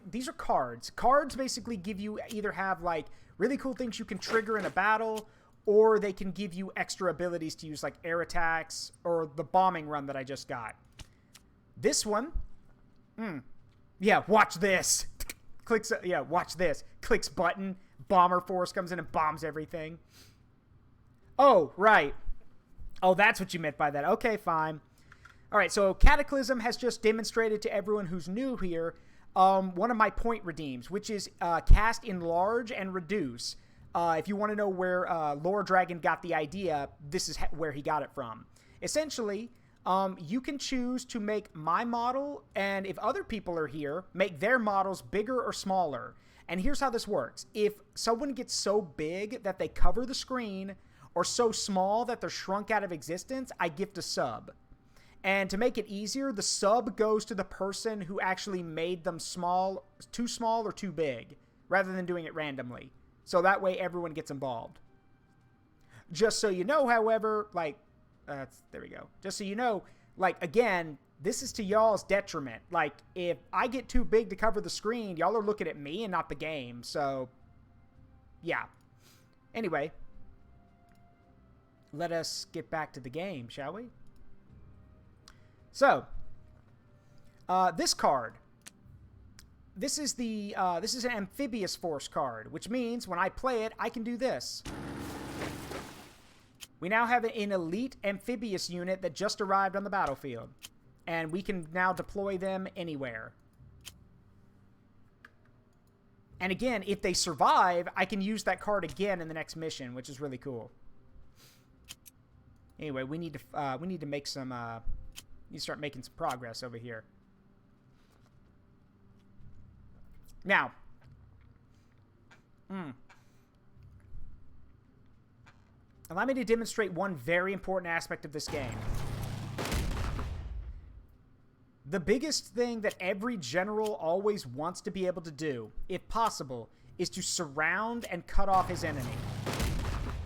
A: These are cards. Cards basically give you either have, like, really cool things you can trigger in a battle, or they can give you extra abilities to use, like, air attacks, or the bombing run that I just got. This one... Yeah, watch this. Clicks, yeah, watch this. Clicks button. Bomber force comes in and bombs everything. Oh, right. Oh, that's what you meant by that. Okay, fine. All right, so Cataclysm has just demonstrated to everyone who's new here one of my point redeems, which is cast enlarge and reduce. If you want to know where Lore Dragon got the idea, this is where he got it from. Essentially, you can choose to make my model, and if other people are here, make their models bigger or smaller. And here's how this works. If someone gets so big that they cover the screen, or so small that they're shrunk out of existence, I gift a sub. And to make it easier, the sub goes to the person who actually made them too small or too big, rather than doing it randomly. So that way everyone gets involved. Just so you know, however, like, there we go. Just so you know, like, again, this is to y'all's detriment. Like, if I get too big to cover the screen, y'all are looking at me and not the game. So, yeah. Anyway, let us get back to the game, shall we? So, this card. This is an amphibious force card, which means when I play it, I can do this. We now have an elite amphibious unit that just arrived on the battlefield. And we can now deploy them anywhere. And again, if they survive, I can use that card again in the next mission, which is really cool. Anyway, we need to make some need to start making some progress over here. Now, allow me to demonstrate one very important aspect of this game. The biggest thing that every general always wants to be able to do, if possible, is to surround and cut off his enemy.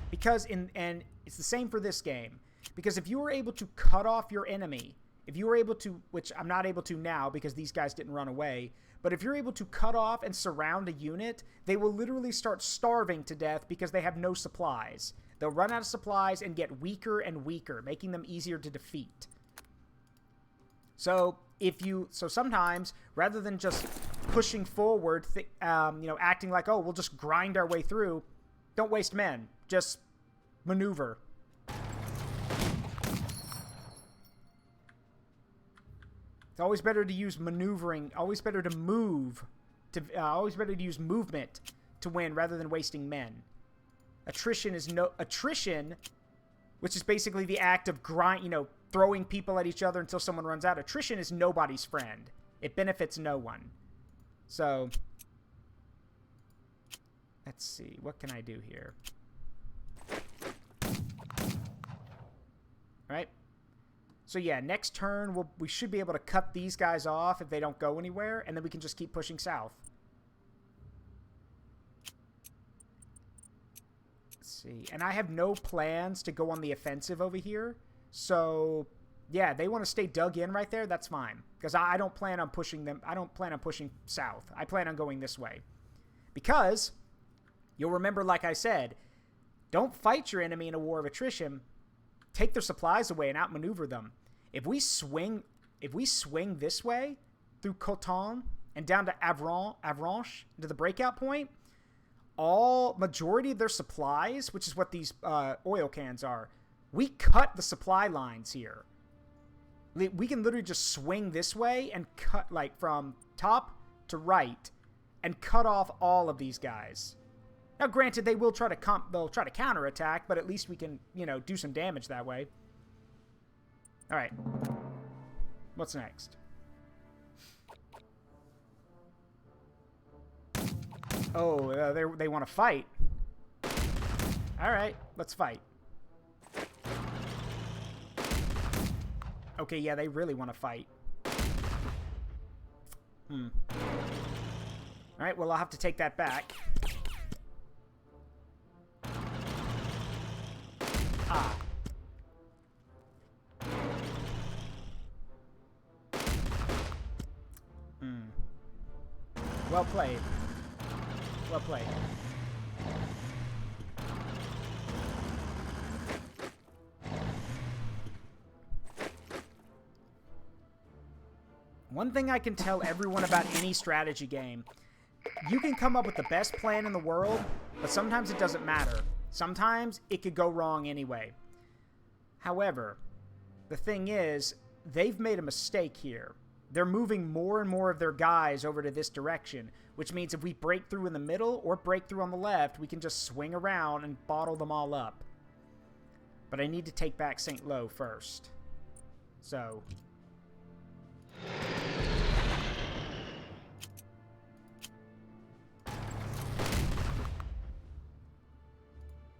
A: Because, and it's the same for this game, because if you were able to cut off your enemy, if you were able to, which I'm not able to now because these guys didn't run away, but if you're able to cut off and surround a unit, they will literally start starving to death because they have no supplies. They'll run out of supplies and get weaker and weaker, making them easier to defeat. So sometimes, rather than just pushing forward, acting like, oh, we'll just grind our way through, don't waste men. Just maneuver. It's always better to use maneuvering. Always better to move. Always better to use movement to win rather than wasting men. Attrition, which is basically the act of throwing people at each other until someone runs out. Attrition is nobody's friend. It benefits no one. So, let's see. What can I do here? All right. So yeah, next turn we should be able to cut these guys off if they don't go anywhere, and then we can just keep pushing south. Let's see. And I have no plans to go on the offensive over here. So, yeah, they want to stay dug in right there. That's fine. Because I don't plan on pushing them. I don't plan on pushing south. I plan on going this way. Because, you'll remember, like I said, don't fight your enemy in a war of attrition. Take their supplies away and outmaneuver them. If we swing this way, through Coton, and down to Avranches, to the breakout point, majority of their supplies, which is what these oil cans are, we cut the supply lines here. We can literally just swing this way and cut, like, from top to right and cut off all of these guys. Now, granted, they will try to they'll try to counterattack, but at least we can, do some damage that way. All right. What's next? Oh, they want to fight. All right, let's fight. Okay, yeah, they really want to fight. All right, well, I'll have to take that back. Ah. Well played. Well played. One thing I can tell everyone about any strategy game, you can come up with the best plan in the world, but sometimes it doesn't matter. Sometimes it could go wrong anyway. However, the thing is, they've made a mistake here. They're moving more and more of their guys over to this direction, which means if we break through in the middle or break through on the left, we can just swing around and bottle them all up. But I need to take back St. Lo first. So...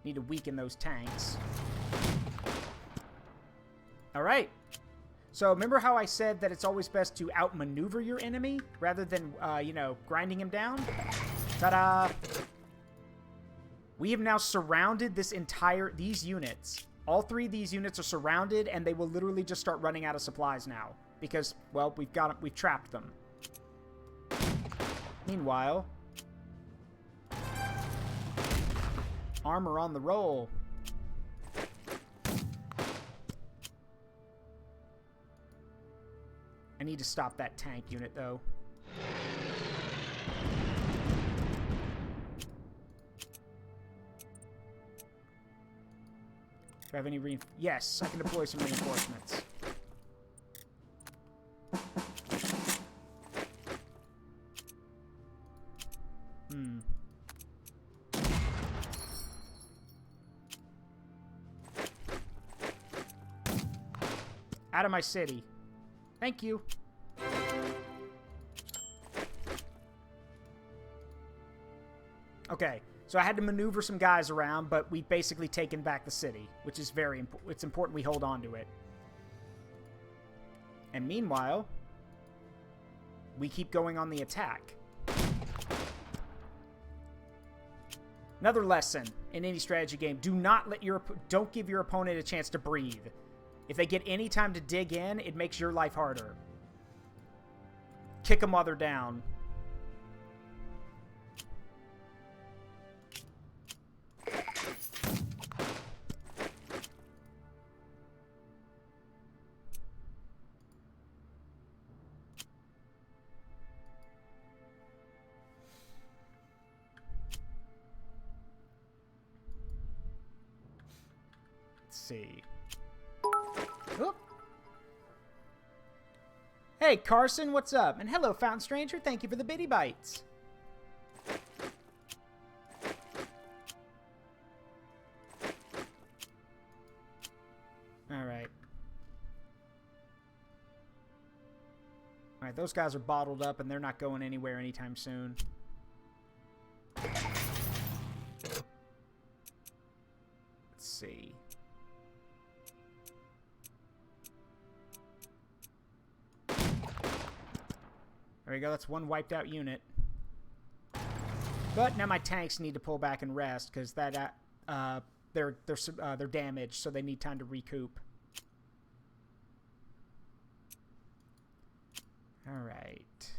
A: need to weaken those tanks. Alright. So remember how I said that it's always best to outmaneuver your enemy rather than, grinding him down? Ta-da! We have now surrounded these units. All three of these units are surrounded, and they will literally just start running out of supplies now. Because, well, we've trapped them. Meanwhile... armor on the roll. I need to stop that tank unit, though. I have any Yes, I can deploy some reinforcements. Out of my city. Thank you. Okay, so I had to maneuver some guys around, but we've basically taken back the city, which is very important. It's important we hold on to it. And meanwhile, we keep going on the attack. Another lesson in any strategy game: don't give your opponent a chance to breathe. If they get any time to dig in, it makes your life harder. Kick them while they're down. Let's see. Oop. Hey, Carson, what's up? And hello, Fountain Stranger. Thank you for the bitty bites. All right. All right, those guys are bottled up, and they're not going anywhere anytime soon. Let's see. There we go. That's one wiped out unit. But now my tanks need to pull back and rest because that they're damaged, so they need time to recoup. All right.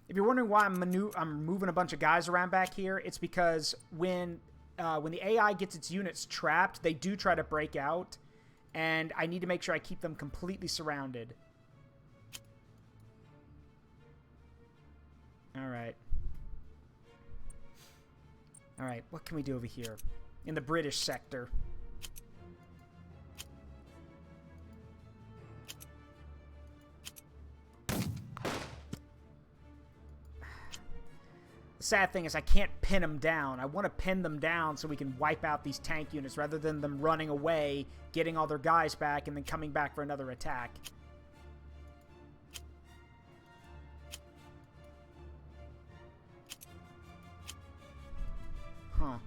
A: If you're wondering why I'm moving a bunch of guys around back here, it's because when the AI gets its units trapped, they do try to break out, and I need to make sure I keep them completely surrounded. Alright. Alright, what can we do over here? In the British sector. Sad thing is I can't pin them down. I want to pin them down so we can wipe out these tank units rather than them running away, getting all their guys back, and then coming back for another attack. Huh.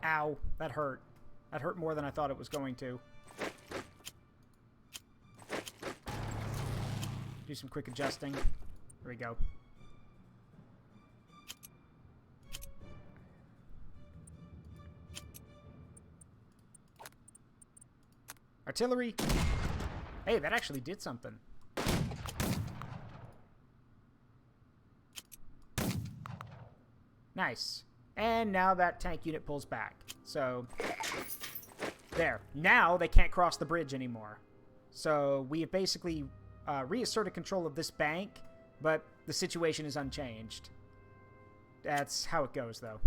A: Ow, that hurt. That hurt more than I thought it was going to. Do some quick adjusting. There we go. Artillery. Hey, that actually did something. Nice. And now that tank unit pulls back. So, there. Now they can't cross the bridge anymore. So, we have basically reasserted control of this bank, but the situation is unchanged. That's how it goes, though.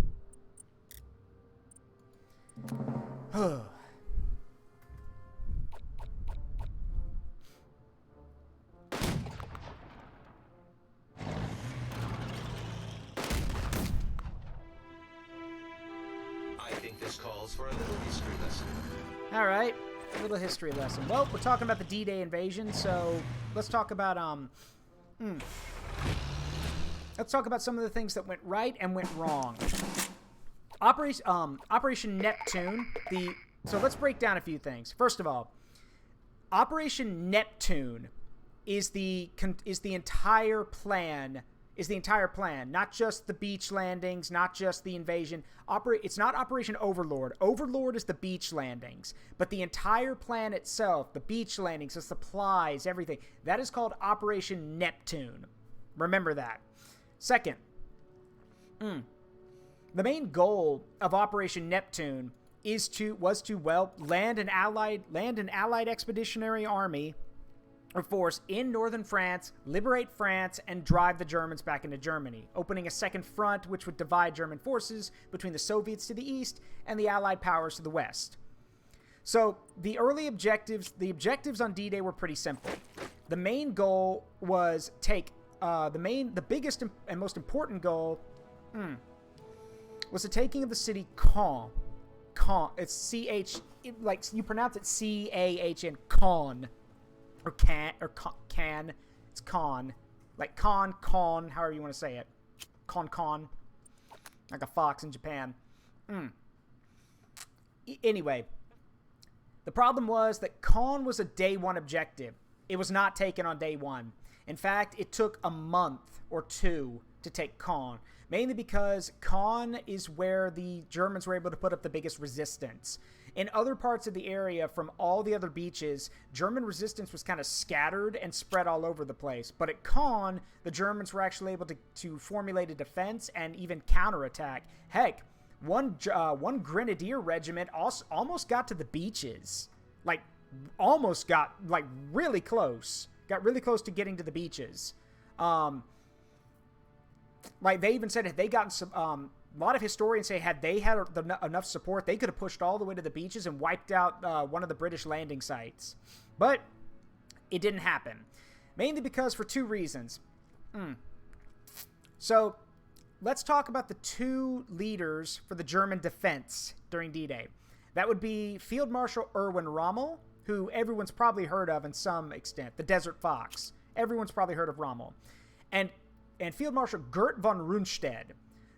B: Calls for a little history lesson.
A: All right, a little history lesson. Well, we're talking about the D-Day invasion, so let's talk about let's talk about some of the things that went right and went wrong. Operation Neptune. So let's break down a few things. First of all, Operation Neptune is the entire plan is the entire plan, not just the beach landings, not just the invasion. It's not Operation Overlord. Overlord is the beach landings, but the entire plan itself, the beach landings, the supplies, everything, that is called Operation Neptune. Remember that. Second, the main goal of Operation Neptune was to land an allied expeditionary army or force in northern France, liberate France, and drive the Germans back into Germany, opening a second front which would divide German forces between the Soviets to the east and the Allied powers to the west. So the early objectives on D-Day were pretty simple. The main goal was the biggest and most important goal was the taking of the city Caen. Caen. It's C-H, like you pronounce it C-A-H-N, Caen. Or can. It's con. Like con, however you want to say it. Con. Like a fox in Japan. Anyway, the problem was that Caen was a day one objective. It was not taken on day one. In fact, it took a month or two to take Caen, mainly because Caen is where the Germans were able to put up the biggest resistance. In other parts of the area, from all the other beaches, German resistance was kind of scattered and spread all over the place. But at Caen, the Germans were actually able to formulate a defense and even counterattack. Heck, one grenadier regiment almost got to the beaches. Almost got, really close. Got really close to getting to the beaches. They even said if they gotten some... a lot of historians say had they had enough support, they could have pushed all the way to the beaches and wiped out one of the British landing sites. But it didn't happen. Mainly because for two reasons. So let's talk about the two leaders for the German defense during D-Day. That would be Field Marshal Erwin Rommel, who everyone's probably heard of in some extent. The Desert Fox. Everyone's probably heard of Rommel. And Field Marshal Gert von Rundstedt.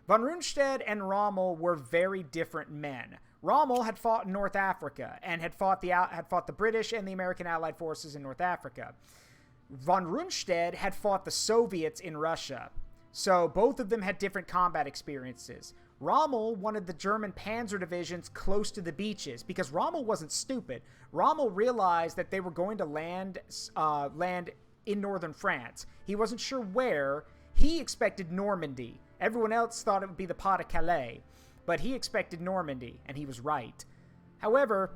A: Von Rundstedt and Rommel were very different men. Rommel had fought in North Africa and had fought the British and the American Allied forces in North Africa. Von Rundstedt had fought the Soviets in Russia. So both of them had different combat experiences. Rommel wanted the German panzer divisions close to the beaches because Rommel wasn't stupid. Rommel realized that they were going to land in northern France. He wasn't sure where. He expected Normandy. Everyone else thought it would be the Pas de Calais, but he expected Normandy, and he was right. However,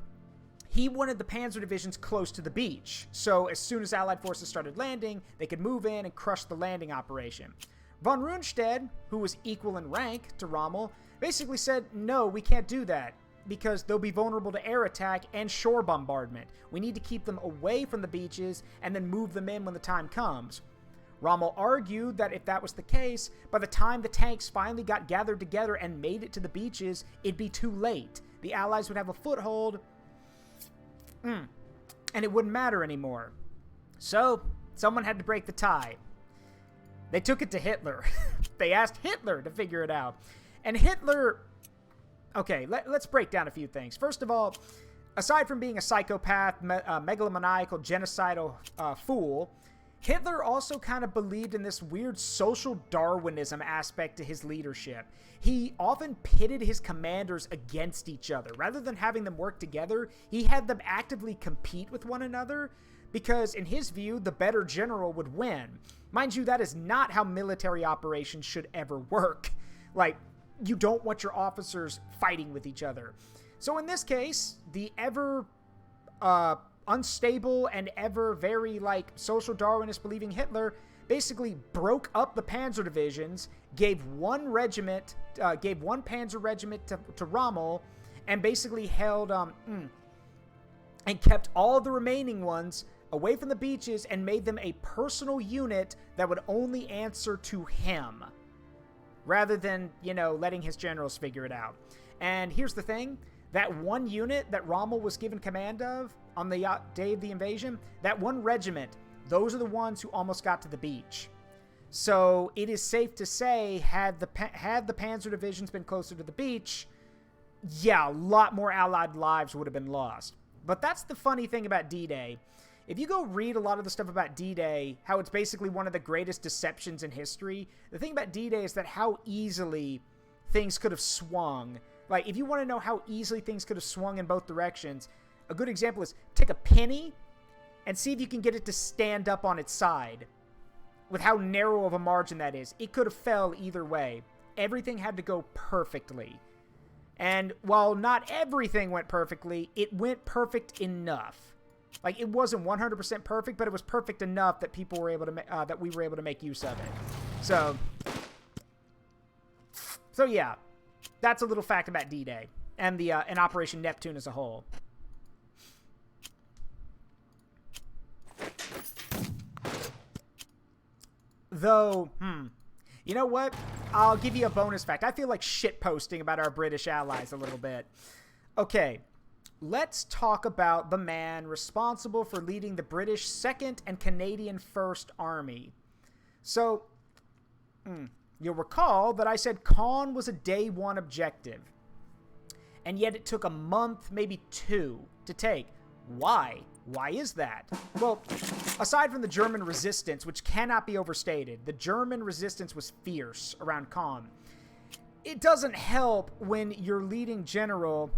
A: he wanted the panzer divisions close to the beach, so as soon as Allied forces started landing, they could move in and crush the landing operation. Von Rundstedt, who was equal in rank to Rommel, basically said, no, we can't do that, because they'll be vulnerable to air attack and shore bombardment. We need to keep them away from the beaches and then move them in when the time comes. Rommel argued that if that was the case, by the time the tanks finally got gathered together and made it to the beaches, it'd be too late. The Allies would have a foothold, and it wouldn't matter anymore. So, someone had to break the tie. They took it to Hitler. They asked Hitler to figure it out. And Hitler... Okay, let's break down a few things. First of all, aside from being a psychopath, megalomaniacal, genocidal fool... Hitler also kind of believed in this weird social Darwinism aspect to his leadership. He often pitted his commanders against each other. Rather than having them work together, he had them actively compete with one another because, in his view, the better general would win. Mind you, that is not how military operations should ever work. You don't want your officers fighting with each other. So in this case, the ever... unstable and ever very social Darwinist believing Hitler basically broke up the panzer divisions, gave one panzer regiment to Rommel, and basically held and kept all the remaining ones away from the beaches and made them a personal unit that would only answer to him, rather than letting his generals figure it out. And here's the thing. That one unit that Rommel was given command of on the day of the invasion, that one regiment, those are the ones who almost got to the beach. So it is safe to say, had the panzer divisions been closer to the beach, yeah, a lot more Allied lives would have been lost. But that's the funny thing about D-Day, if you go read a lot of the stuff about D-Day, how it's basically one of the greatest deceptions in history, the thing about D-Day is that how easily things could have swung. Like, if you want to know how easily things could have swung in both directions, a good example is take a penny and see if you can get it to stand up on its side. With how narrow of a margin that is, it could have fell either way. Everything had to go perfectly. And while not everything went perfectly, it went perfect enough. Like, it wasn't 100% perfect, but it was perfect enough that people were able to that we were able to make use of it. So yeah, that's a little fact about D-Day and the and Operation Neptune as a whole. Though, you know what? I'll give you a bonus fact. I feel like shitposting about our British allies a little bit. Okay, let's talk about the man responsible for leading the British 2nd and Canadian 1st Army. So, you'll recall that I said Caen was a day one objective. And yet it took a month, maybe 2, to take. Why? Why is that? Well, aside from the German resistance, which cannot be overstated, the German resistance was fierce around Caen. It doesn't help when your leading general...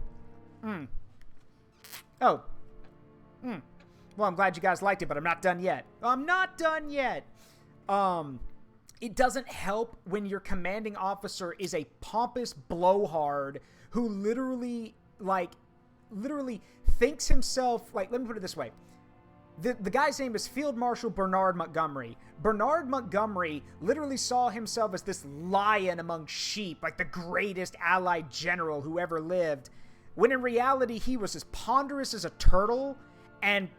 A: Well, I'm glad you guys liked it, but I'm not done yet. I'm not done yet! It doesn't help when your commanding officer is a pompous blowhard who literally thinks himself, like, let me put it this way. The guy's name is Field Marshal Bernard Montgomery. Bernard Montgomery literally saw himself as this lion among sheep, like the greatest Allied general who ever lived, when in reality he was as ponderous as a turtle and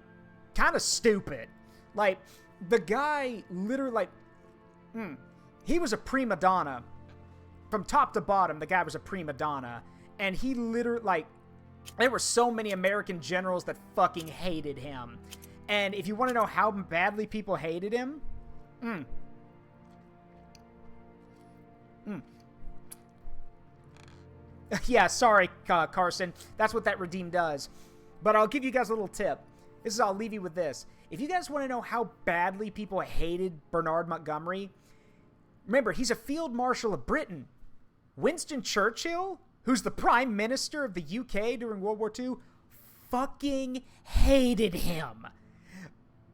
A: kind of stupid. Like, the guy literally, he was a prima donna. From top to bottom, the guy was a prima donna. And he literally, there were so many American generals that fucking hated him. And if you want to know how badly people hated him, yeah, sorry, Carson. That's what that redeem does. But I'll give you guys a little tip. I'll leave you with this. If you guys want to know how badly people hated Bernard Montgomery, remember, he's a field marshal of Britain. Winston Churchill, who's the Prime Minister of the UK during World War II, fucking hated him.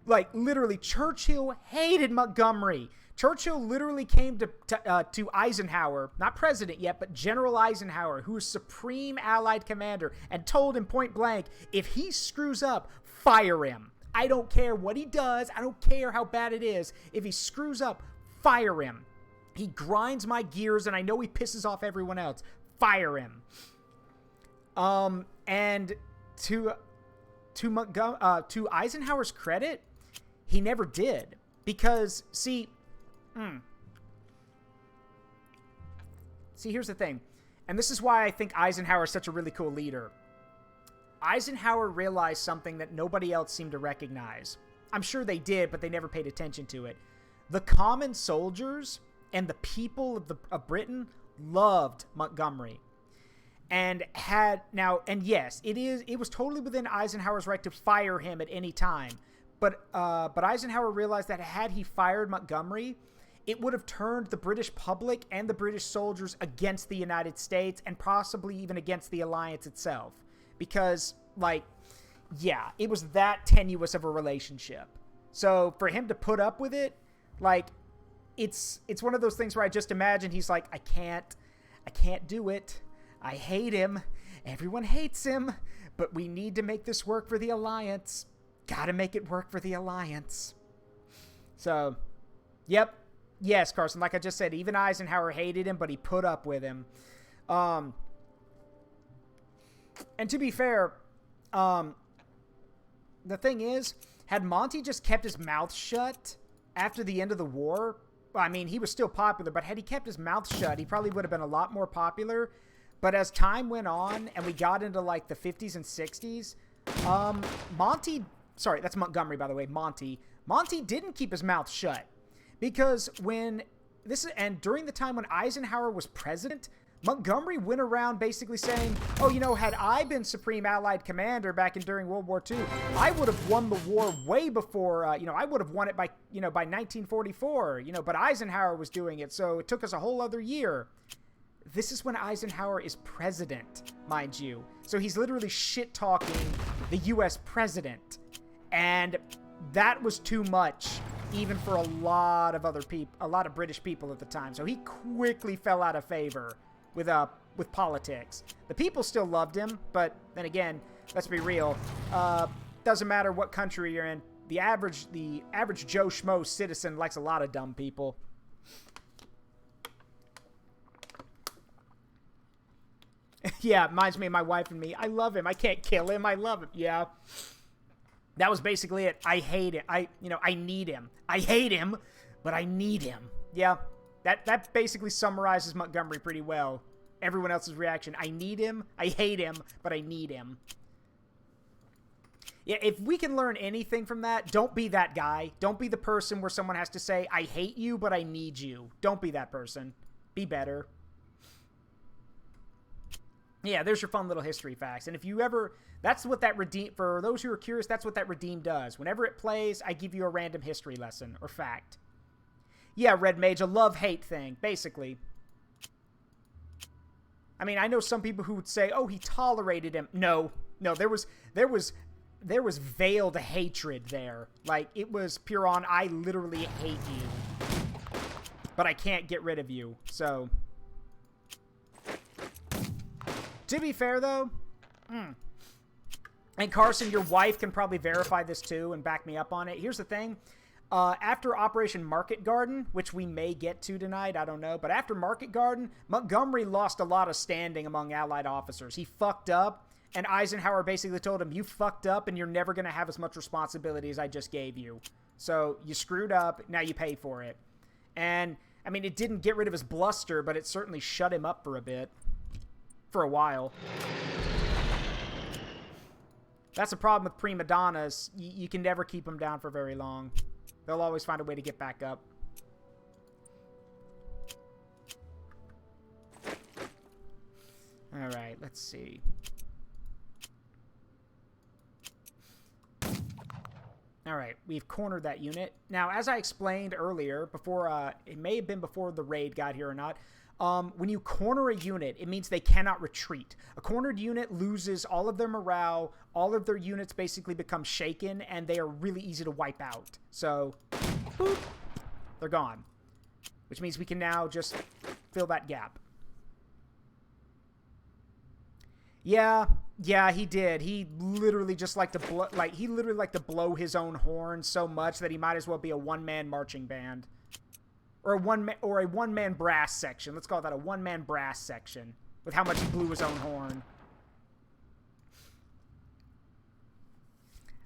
A: Like, literally, Churchill hated Montgomery. Churchill literally came to Eisenhower, not president yet, but General Eisenhower, who is supreme Allied commander, and told him point blank, if he screws up, fire him. I don't care what he does. I don't care how bad it is. If he screws up, fire him. He grinds my gears, and I know he pisses off everyone else. Fire him. And to Eisenhower's credit, he never did. Because, see, here's the thing. And this is why I think Eisenhower is such a really cool leader. Eisenhower realized something that nobody else seemed to recognize. I'm sure they did, but they never paid attention to it. The common soldiers and the people of Britain loved Montgomery. And yes, it was totally within Eisenhower's right to fire him at any time. But Eisenhower realized that had he fired Montgomery, it would have turned the British public and the British soldiers against the United States and possibly even against the alliance itself. Because, it was that tenuous of a relationship. So for him to put up with it, it's one of those things where I just imagine he's like, I can't do it. I hate him. Everyone hates him. But we need to make this work for the alliance. Gotta make it work for the alliance. So, yep. Yes, Carson, like I just said, even Eisenhower hated him, but he put up with him. And to be fair, the thing is, had Monty just kept his mouth shut after the end of the war, I mean, he was still popular, but had he kept his mouth shut, he probably would have been a lot more popular. But as time went on and we got into the 50s and 60s, sorry, that's Montgomery, by the way, Monty didn't keep his mouth shut. Because during the time when Eisenhower was president, Montgomery went around basically saying, oh, you know, had I been Supreme Allied Commander back during World War II, I would have won the war way before, you know, I would have won it by, you know, by 1944, you know, but Eisenhower was doing it, so it took us a whole other year. This is when Eisenhower is president, mind you. So he's literally shit-talking the U.S. president. And that was too much, even for a lot of other people, a lot of British people at the time. So he quickly fell out of favor with politics. The people still loved him, but then again, let's be real. Doesn't matter what country you're in. The average Joe Schmo citizen likes a lot of dumb people. Yeah, reminds me of my wife and me. I love him. I can't kill him. I love him. Yeah. That was basically it. I hate it. I need him. I hate him, but I need him. Yeah. That basically summarizes Montgomery pretty well. Everyone else's reaction. I need him. I hate him, but I need him. Yeah, if we can learn anything from that, don't be that guy. Don't be the person where someone has to say, I hate you, but I need you. Don't be that person. Be better. Yeah, there's your fun little history facts. And if you ever, that's what that redeem, for those who are curious, that's what that redeem does. Whenever it plays, I give you a random history lesson or fact. Yeah, Red Mage, a love-hate thing, basically. I mean, I know some people who would say, oh, he tolerated him. No, there was veiled hatred there. Like, it was pure on, I literally hate you. But I can't get rid of you, so... To be fair, though, and Carson, your wife can probably verify this too and back me up on it. Here's the thing. After Operation Market Garden, which we may get to tonight, I don't know, but after Market Garden, Montgomery lost a lot of standing among Allied officers. He fucked up, and Eisenhower basically told him, you fucked up, and you're never going to have as much responsibility as I just gave you. So you screwed up, now you pay for it. And, I mean, it didn't get rid of his bluster, but it certainly shut him up for a bit. For a while. That's a problem with prima donnas. You can never keep them down for very long. They'll always find a way to get back up. Alright, let's see. Alright, we've cornered that unit. Now, as I explained earlier, before, it may have been before the raid got here or not, when you corner a unit, it means they cannot retreat. A cornered unit loses all of their morale, all of their units basically become shaken, and they are really easy to wipe out. So, boop, they're gone. Which means we can now just fill that gap. Yeah, he did. He literally just liked to blow his own horn so much that he might as well be a one-man marching band. Or a one-man brass section. Let's call that a one-man brass section. With how much he blew his own horn.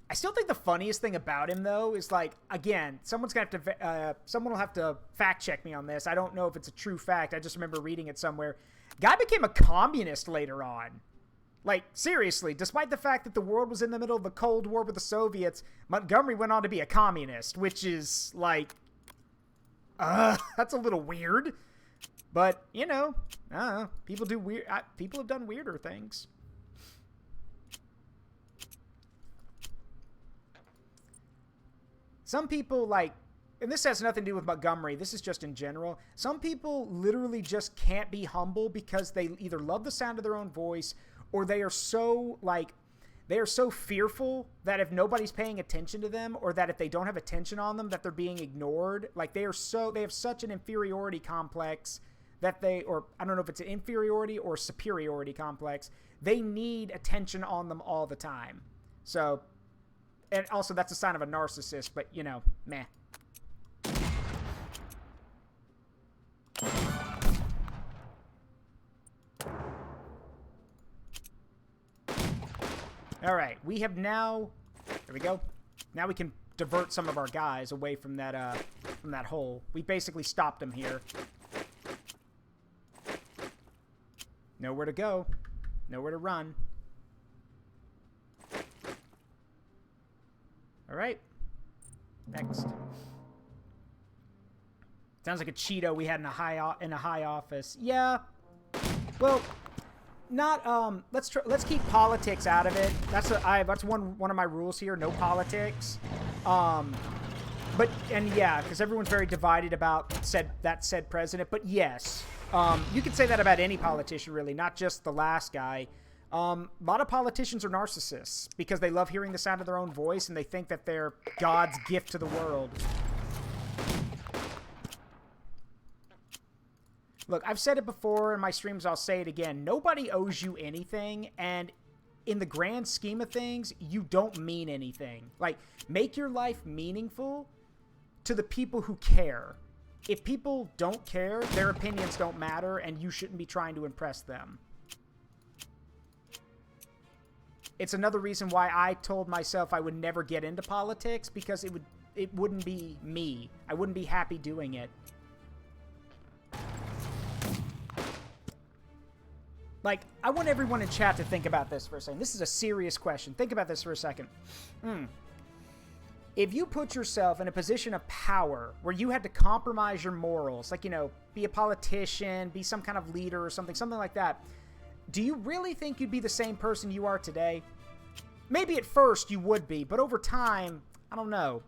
A: I still think the funniest thing about him, though, is like, again, someone will have to fact check me on this. I don't know if it's a true fact. I just remember reading it somewhere. Guy became a communist later on. Like, seriously, despite the fact that the world was in the middle of the Cold War with the Soviets, Montgomery went on to be a communist, which is, like... that's a little weird, but you know, people do weird. People have done weirder things. Some people like, and this has nothing to do with Montgomery. This is just in general. Some people literally just can't be humble because they either love the sound of their own voice or they are so like. They are so fearful that if nobody's paying attention to them or that if they don't have attention on them, that they're being ignored. Like they have such an inferiority complex that or I don't know if it's an inferiority or superiority complex. They need attention on them all the time. So, and also that's a sign of a narcissist, but you know, meh. All right, we have now, there we go. Now we can divert some of our guys away from that hole. We basically stopped them here. Nowhere to go. Nowhere to run. All right. Next. Sounds like a Cheeto we had in a high office. Yeah. Well, not let's keep politics out of it. That's one of my rules here. No politics. But yeah, because everyone's very divided about said president. But yes, you could say that about any politician, really, not just the last guy. A lot of politicians are narcissists because they love hearing the sound of their own voice and they think that they're God's gift to the world. Look, I've said it before in my streams, I'll say it again. Nobody owes you anything, and in the grand scheme of things, you don't mean anything. Like, make your life meaningful to the people who care. If people don't care, their opinions don't matter, and you shouldn't be trying to impress them. It's another reason why I told myself I would never get into politics, because it wouldn't be me. I wouldn't be happy doing it. Like, I want everyone in chat to think about this for a second. This is a serious question. Think about this for a second. If you put yourself in a position of power where you had to compromise your morals, like, you know, be a politician, be some kind of leader or something like that, do you really think you'd be the same person you are today? Maybe at first you would be, but over time, I don't know.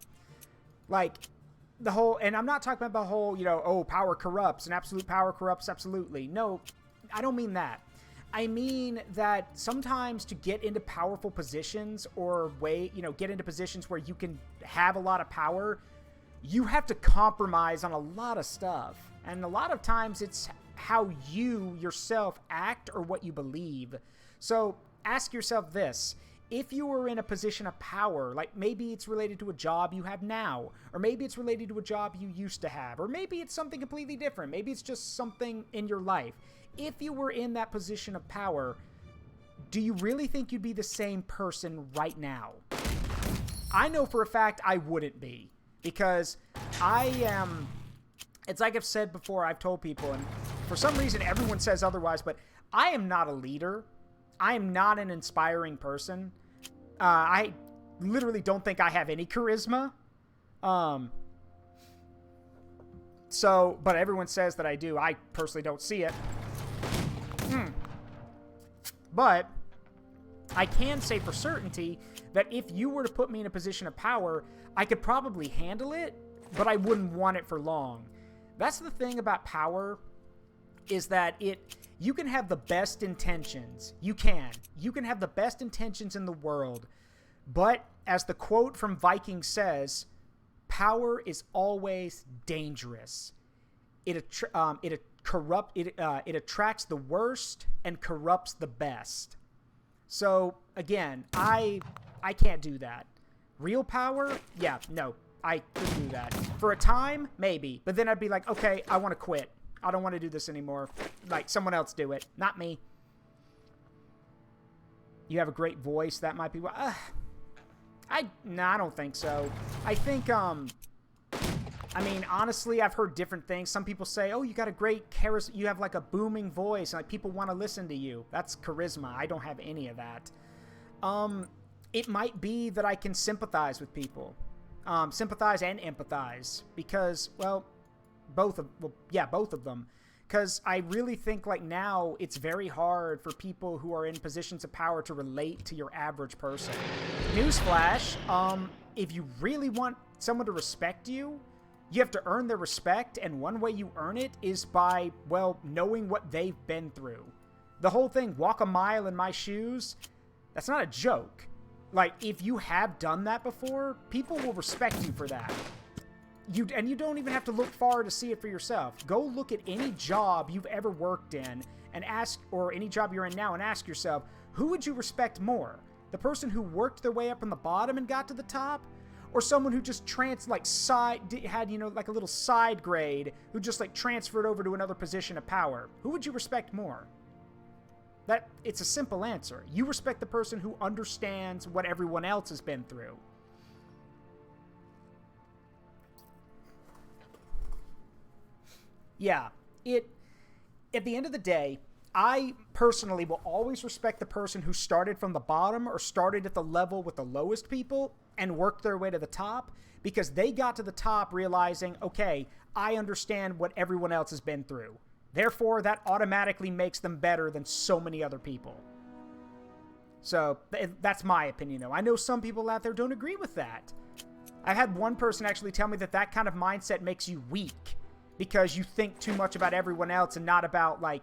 A: Like, the whole, and I'm not talking about the whole, you know, oh, power corrupts and absolute power corrupts absolutely. No, I don't mean that. I mean that sometimes to get into powerful positions or get into positions where you can have a lot of power, you have to compromise on a lot of stuff. And a lot of times it's how you yourself act or what you believe. So ask yourself this. If you were in a position of power, like maybe it's related to a job you have now, or maybe it's related to a job you used to have, or maybe it's something completely different. Maybe it's just something in your life. If you were in that position of power, do you really think you'd be the same person right now? I know for a fact I wouldn't be, because I am, it's like I've said before, I've told people, and for some reason everyone says otherwise, but I am not a leader. I am not an inspiring person. I literally don't think I have any charisma. But everyone says that I do. I personally don't see it. But I can say for certainty that if you were to put me in a position of power, I could probably handle it, but I wouldn't want it for long. That's the thing about power, is that you can have the best intentions. You can have the best intentions in the world, but as the quote from Viking says, power is always dangerous. It attracts the worst and corrupts the best. So again, I can't do that. Real power? Yeah, no, I could do that. For a time, maybe, but then I'd be like, okay, I want to quit. I don't want to do this anymore. Like, someone else do it, not me. You have a great voice. That might be what. I don't think so. I think, I mean, honestly, I've heard different things. Some people say, oh, you got a great charisma. You have like a booming voice. Like, people want to listen to you. That's charisma. I don't have any of that. It might be that I can sympathize with people. Sympathize and empathize. Because, well, both of them. Because I really think, like, now it's very hard for people who are in positions of power to relate to your average person. Newsflash, if you really want someone to respect you, you have to earn their respect, and one way you earn it is by, well, knowing what they've been through. The whole thing, walk a mile in my shoes, that's not a joke. Like, if you have done that before, people will respect you for that. You don't even have to look far to see it for yourself. Go look at any job you've ever worked in and ask, or any job you're in now, and ask yourself, who would you respect more? The person who worked their way up from the bottom and got to the top? Or someone who just had, you know, like a little side grade, who just like transferred over to another position of power? Who would you respect more? It's a simple answer. You respect the person who understands what everyone else has been through. Yeah, at the end of the day, I personally will always respect the person who started from the bottom or started at the level with the lowest people and worked their way to the top, because they got to the top realizing, okay, I understand what everyone else has been through. Therefore, that automatically makes them better than so many other people. So, that's my opinion, though. I know some people out there don't agree with that. I've had one person actually tell me that that kind of mindset makes you weak because you think too much about everyone else and not about, like,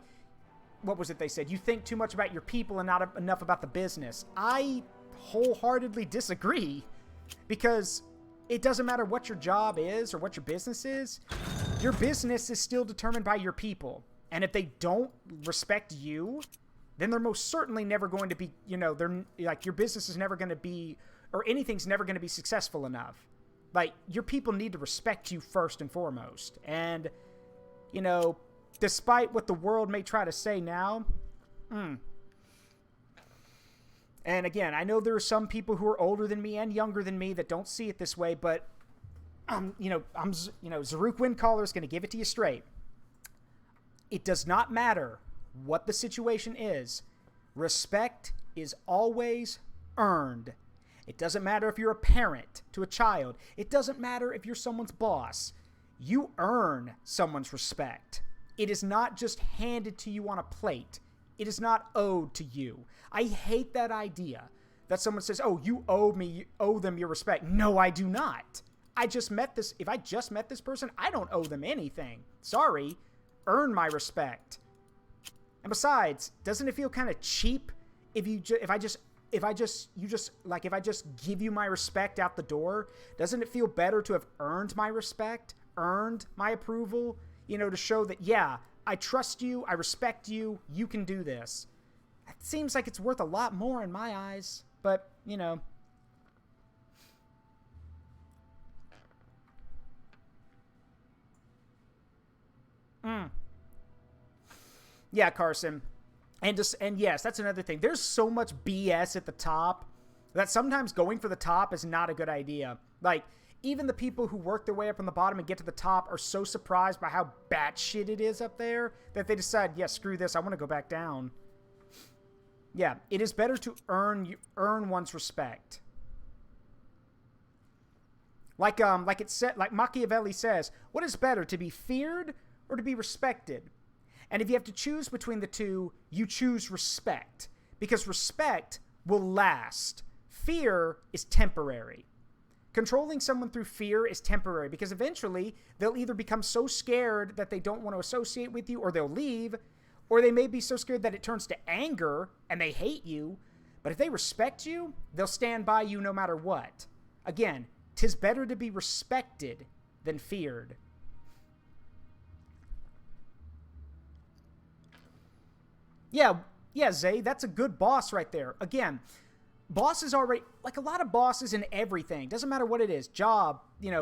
A: what was it they said? You think too much about your people and not enough about the business. I wholeheartedly disagree because it doesn't matter what your job is or what your business is. Your business is still determined by your people. And if they don't respect you, then they're most certainly never going to be, you know, they're like, your business is never going to be, or anything's never going to be successful enough. Like, your people need to respect you first and foremost. And, you know, despite what the world may try to say now, and again, I know there are some people who are older than me and younger than me that don't see it this way, but, Zaruk Windcaller is going to give it to you straight. It does not matter what the situation is. Respect is always earned. It doesn't matter if you're a parent to a child. It doesn't matter if you're someone's boss. You earn someone's respect. It is not just handed to you on a plate. It is not owed to you. I hate that idea that someone says, oh, you owe them your respect. No, I do not. If I just met this person, I don't owe them anything. Sorry. Earn my respect. And besides, doesn't it feel kind of cheap if I just give you my respect out the door? Doesn't it feel better to have earned my respect, earned my approval, to show that, yeah, I trust you, I respect you, you can do this. It seems like it's worth a lot more in my eyes, but, Yeah, Carson. And yes, that's another thing. There's so much BS at the top that sometimes going for the top is not a good idea. Like, even the people who work their way up from the bottom and get to the top are so surprised by how batshit it is up there that they decide, yeah, screw this, I want to go back down. Yeah, it is better to earn one's respect. Like Machiavelli says, what is better, to be feared or to be respected? And if you have to choose between the two, you choose respect. Because respect will last. Fear is temporary. Controlling someone through fear is temporary because eventually they'll either become so scared that they don't want to associate with you or they'll leave, or they may be so scared that it turns to anger and they hate you. But if they respect you, they'll stand by you no matter what. Again, 'tis better to be respected than feared. Yeah, Zay, that's a good boss right there. Again, bosses already, like a lot of bosses in everything, doesn't matter what it is, job,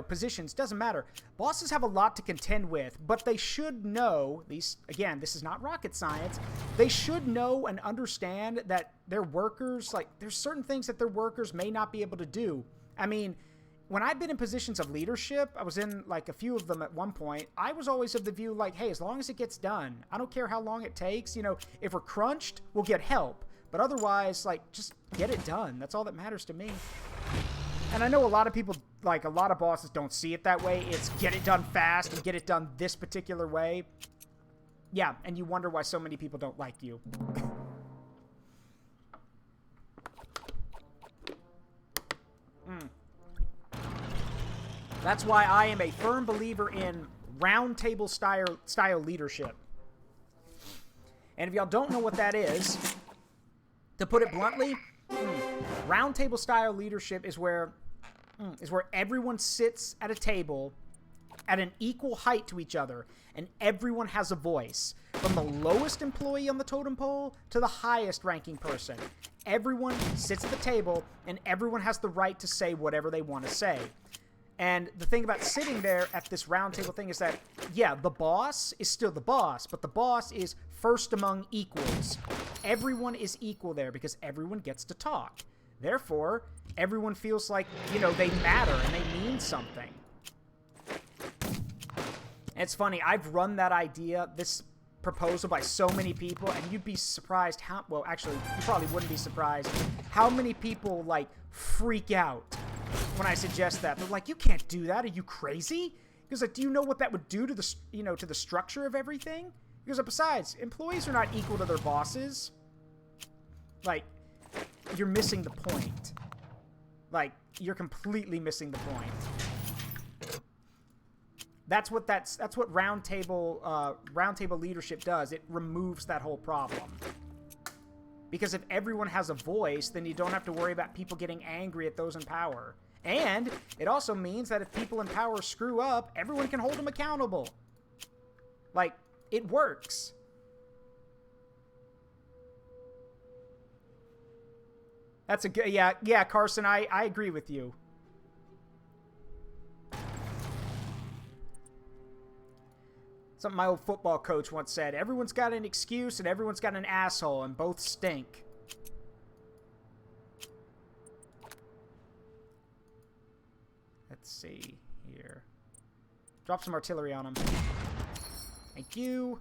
A: positions, doesn't matter. Bosses have a lot to contend with, but they should know, this is not rocket science, they should know and understand that their workers, there's certain things that their workers may not be able to do. I mean, when I've been in positions of leadership, I was in a few of them at one point, I was always of the view hey, as long as it gets done, I don't care how long it takes, if we're crunched, we'll get help. But otherwise, just get it done. That's all that matters to me. And I know a lot of people, a lot of bosses don't see it that way. It's get it done fast and get it done this particular way. Yeah, and you wonder why so many people don't like you. That's why I am a firm believer in roundtable style leadership. And if y'all don't know what that is, to put it bluntly, roundtable style leadership is where everyone sits at a table at an equal height to each other, and everyone has a voice, from the lowest employee on the totem pole to the highest ranking person. Everyone sits at the table, and everyone has the right to say whatever they want to say. And the thing about sitting there at this roundtable thing is that, yeah, the boss is still the boss, but the boss is first among equals. Everyone is equal there because everyone gets to talk. Therefore, everyone feels like, they matter and they mean something. And it's funny, I've run that idea, this proposal, by so many people, and you'd be surprised how, well, actually, you probably wouldn't be surprised how many people, freak out when I suggest that. They're like, you can't do that. Are you crazy? Because, do you know what that would do to the, to the structure of everything? Because besides, employees are not equal to their bosses. Like, you're missing the point. Like, you're completely missing the point. That's what roundtable leadership does. It removes that whole problem. Because if everyone has a voice, then you don't have to worry about people getting angry at those in power. And it also means that if people in power screw up, everyone can hold them accountable. Like, it works. That's a good... Yeah, Carson, I agree with you. Something my old football coach once said, everyone's got an excuse and everyone's got an asshole, and both stink. Let's see here. Drop some artillery on them. Thank you.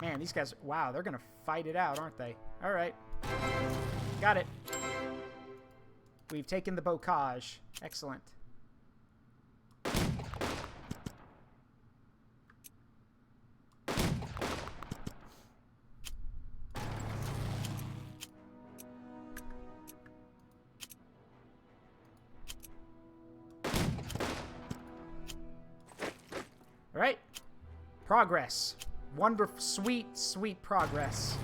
A: Man, these guys, wow, they're going to fight it out, aren't they? All right. Got it. We've taken the Bocage. Excellent. All right. Progress. Wonderful, sweet, sweet progress.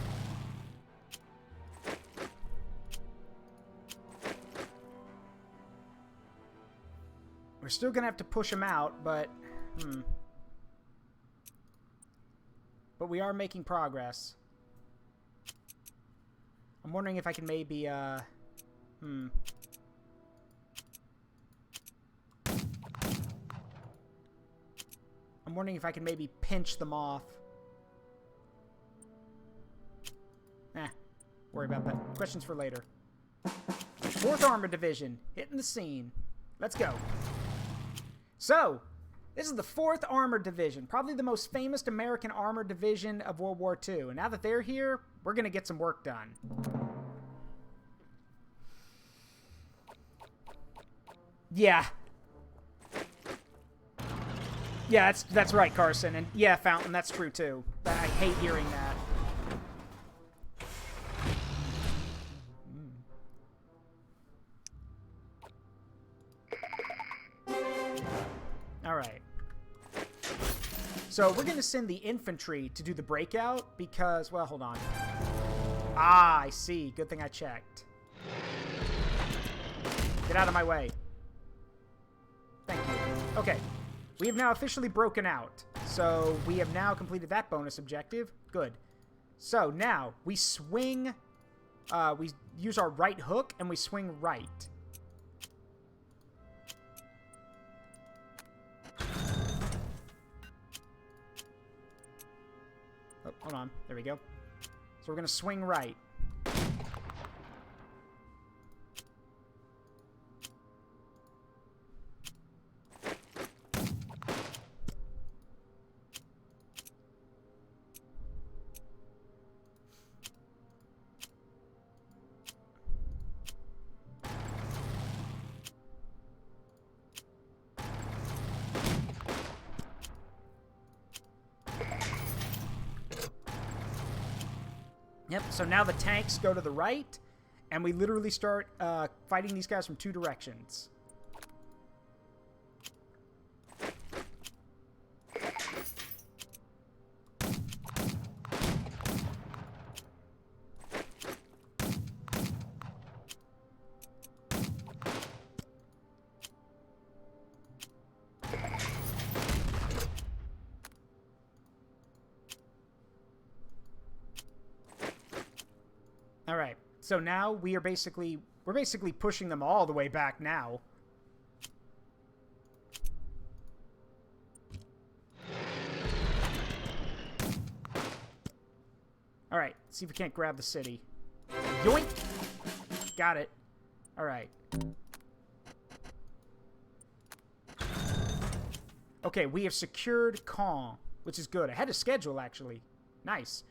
A: We're still gonna have to push them out, but but we are making progress. I'm wondering if I can maybe I'm wondering if I can maybe pinch them off. Worry about that. Questions for later. 4th Armored Division, hitting the scene. Let's go. So, this is the 4th Armored Division, probably the most famous American armored division of World War II. And now that they're here, we're going to get some work done. Yeah. Yeah, that's right, Carson. And yeah, Fountain, that's true too. I hate hearing that. Alright. So we're going to send the infantry to do the breakout because, well, hold on. Ah, I see. Good thing I checked. Get out of my way. Thank you. Okay. We have now officially broken out. So we have now completed that bonus objective. Good. So now we swing. We use our right hook and we swing right. Oh, hold on. There we go. So we're going to swing right. Yep, so now the tanks go to the right, and we literally start fighting these guys from 2 directions. All right, so now we're basically pushing them all the way back now. All right, see if we can't grab the city. Yoink! Got it. All right. Okay, we have secured Caen, which is good. Ahead of schedule, actually. Nice.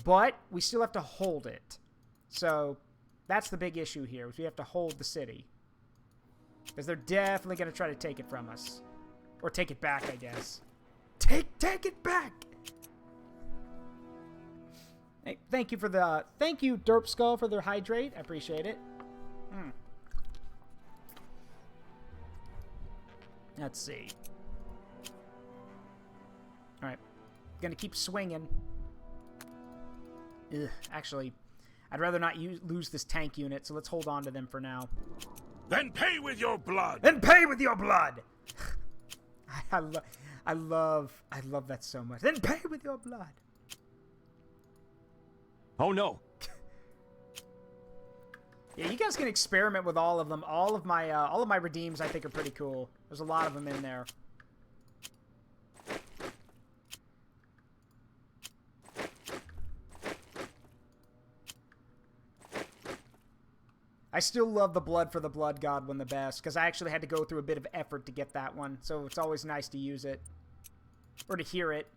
A: But we still have to hold it. So that's the big issue here, is we have to hold the city. Because they're definitely going to try to take it from us. Or take it back, I guess. Take it back! Hey, thank you, Derp Skull, for the hydrate. I appreciate it. Let's see. Alright. Gonna keep swinging. Ugh, actually, I'd rather not lose this tank unit, so let's hold on to them for now.
C: Then pay with your blood!
A: Then pay with your blood! I love that so much. Then pay with your blood!
C: Oh no.
A: Yeah, you guys can experiment with all of them. All of my redeems I think are pretty cool. There's a lot of them in there. I still love the Blood for the Blood God one the best, because I actually had to go through a bit of effort to get that one, so it's always nice to use it. Or to hear it.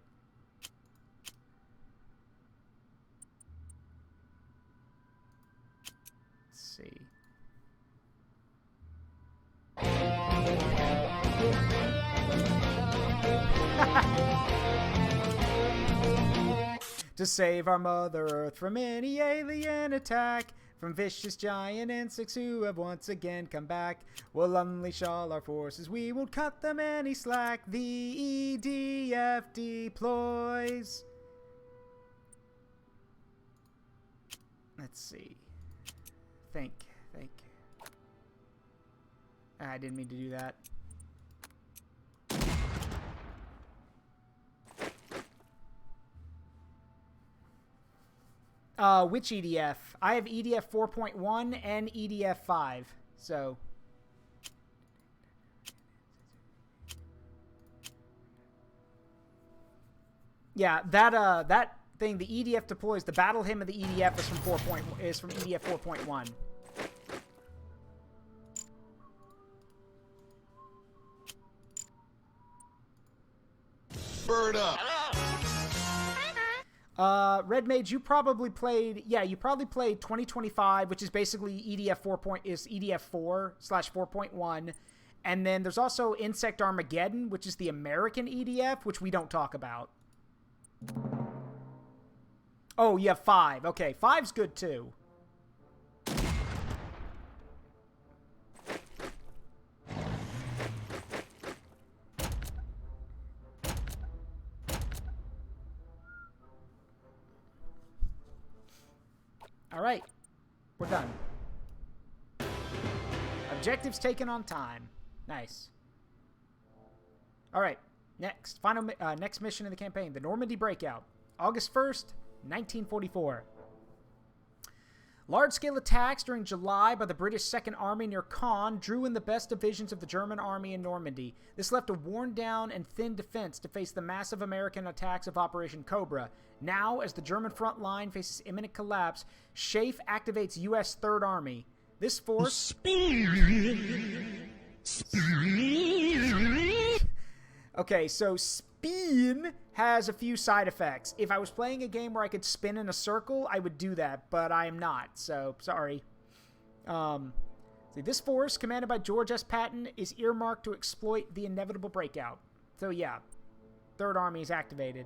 A: Let's see. To save our Mother Earth from any alien attack, from vicious giant insects who have once again come back, we'll unleash all our forces, we won't cut them any slack. The EDF deploys. Let's see. Think. I didn't mean to do that. Which EDF? I have EDF 4.1 and EDF 5. So. Yeah, that thing, the EDF deploys. The battle hymn of the EDF is from EDF 4.1.
B: Bird up.
A: Red Mage, you probably played 2025, which is basically EDF 4/4.1, and then there's also Insect Armageddon, which is the American EDF, which we don't talk about. Oh, yeah, 5. Okay, 5's good too. Alright, we're done. Objectives taken on time. Nice. Alright, next mission in the campaign, the Normandy Breakout. August 1st, 1944. Large-scale attacks during July by the British Second Army near Caen drew in the best divisions of the German army in Normandy. This left a worn-down and thin defense to face the massive American attacks of Operation Cobra. Now, as the German front line faces imminent collapse, Schaeff activates U.S. Third Army. This force... Okay, so spin has a few side effects. If I was playing a game where I could spin in a circle, I would do that, but I am not, so sorry. See, this force, commanded by George S. Patton, is earmarked to exploit the inevitable breakout. So yeah, Third Army is activated.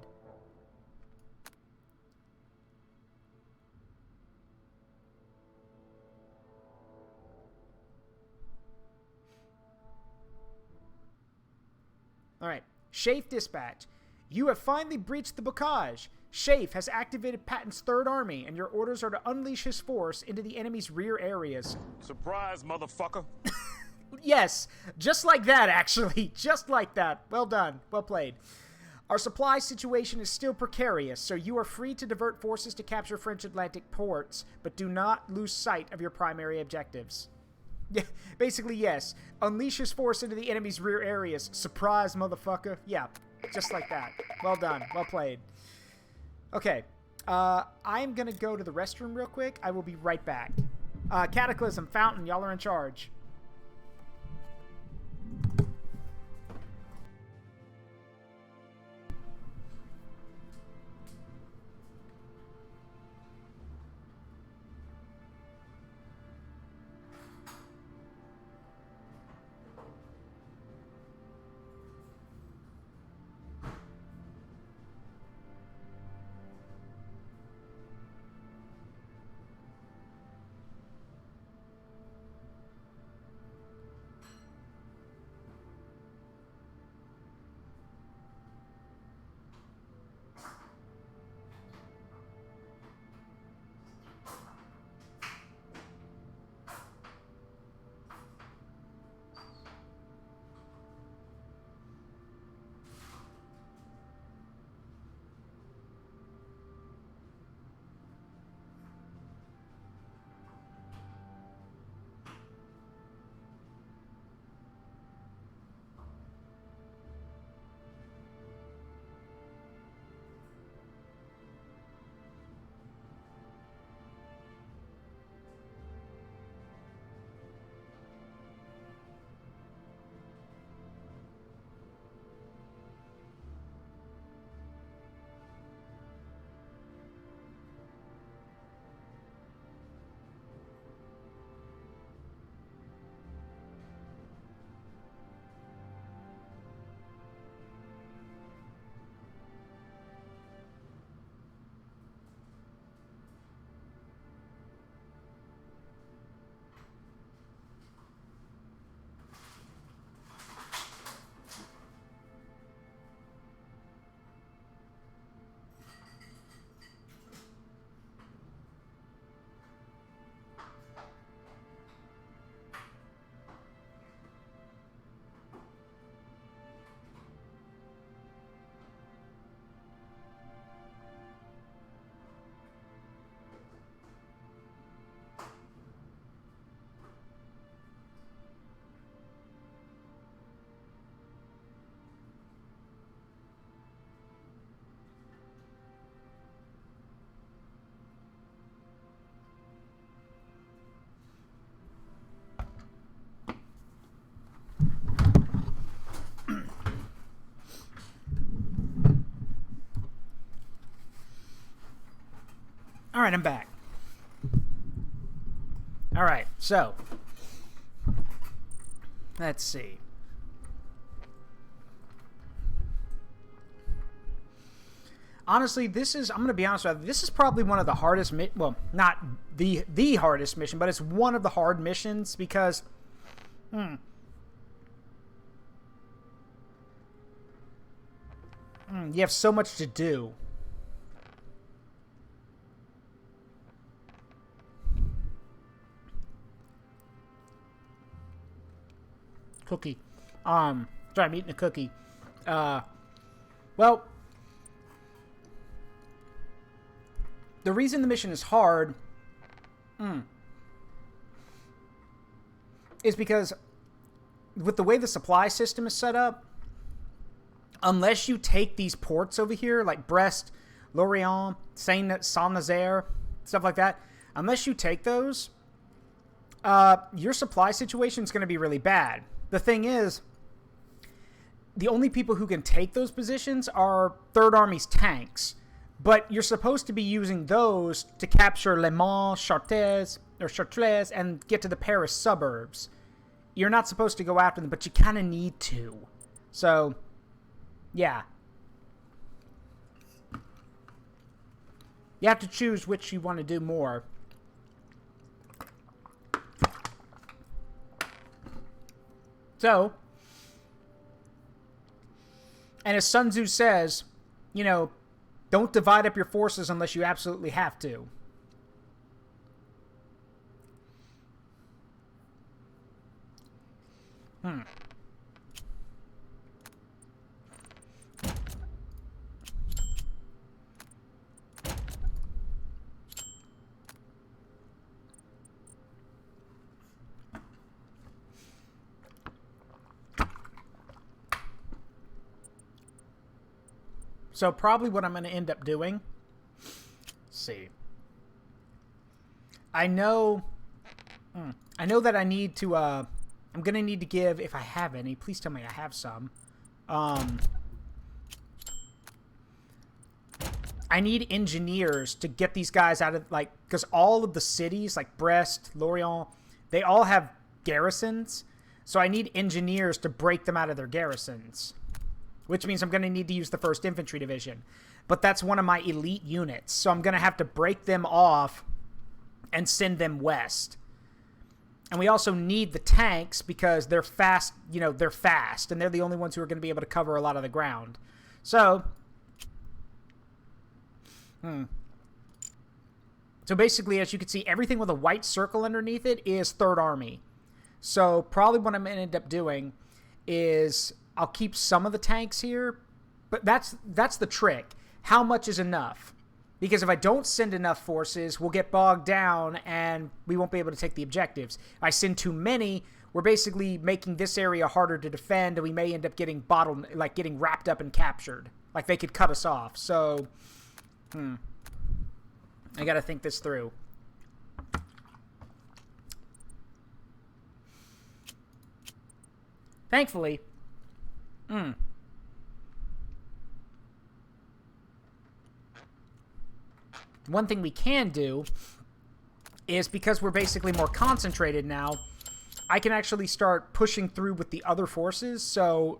A: Alright, Schaeff dispatch. You have finally breached the Bocage. Schaeff has activated Patton's Third Army, and your orders are to unleash his force into the enemy's rear areas.
C: Surprise, motherfucker.
A: Yes, just like that, actually. Just like that. Well done. Well played. Our supply situation is still precarious, so you are free to divert forces to capture French Atlantic ports, but do not lose sight of your primary objectives. Yeah, basically, yes. Unleash his force into the enemy's rear areas. Surprise, motherfucker. Yeah, just like that. Well done. Well played. Okay. I'm gonna go to the restroom real quick. I will be right back. Cataclysm, Fountain, y'all are in charge. Alright, I'm back. Alright, so. Let's see. Honestly, this is, I'm going to be honest with you, this is probably one of the hardest, well, not the hardest mission, but it's one of the hard missions because, you have so much to do. Cookie. Sorry, I'm eating a cookie. Well, the reason the mission is hard is because with the way the supply system is set up, unless you take these ports over here, like Brest, Lorient, Saint-Nazaire, stuff like that, unless you take those, your supply situation is going to be really bad. The thing is, the only people who can take those positions are Third Army's tanks. But you're supposed to be using those to capture Le Mans, Chartres, and get to the Paris suburbs. You're not supposed to go after them, but you kind of need to. So, yeah. You have to choose which you want to do more. So, and as Sun Tzu says, you know, don't divide up your forces unless you absolutely have to. So probably what I'm going to end up doing, let's see. I know that I need to, I'm going to need to give, if I have any, please tell me I have some. I need engineers to get these guys out of, like, because all of the cities, like Brest, Lorient, they all have garrisons. So I need engineers to break them out of their garrisons. Which means I'm going to need to use the 1st Infantry Division. But that's one of my elite units. So I'm going to have to break them off and send them west. And we also need the tanks because they're fast, you know, they're fast. And they're the only ones who are going to be able to cover a lot of the ground. So, So basically, as you can see, everything with a white circle underneath it is 3rd Army. So probably what I'm going to end up doing is I'll keep some of the tanks here, but that's the trick. How much is enough? Because if I don't send enough forces, we'll get bogged down and we won't be able to take the objectives. If I send too many, we're basically making this area harder to defend, and we may end up getting getting wrapped up and captured. Like they could cut us off. So, I got to think this through. Thankfully, one thing we can do is, because we're basically more concentrated now, I can actually start pushing through with the other forces. So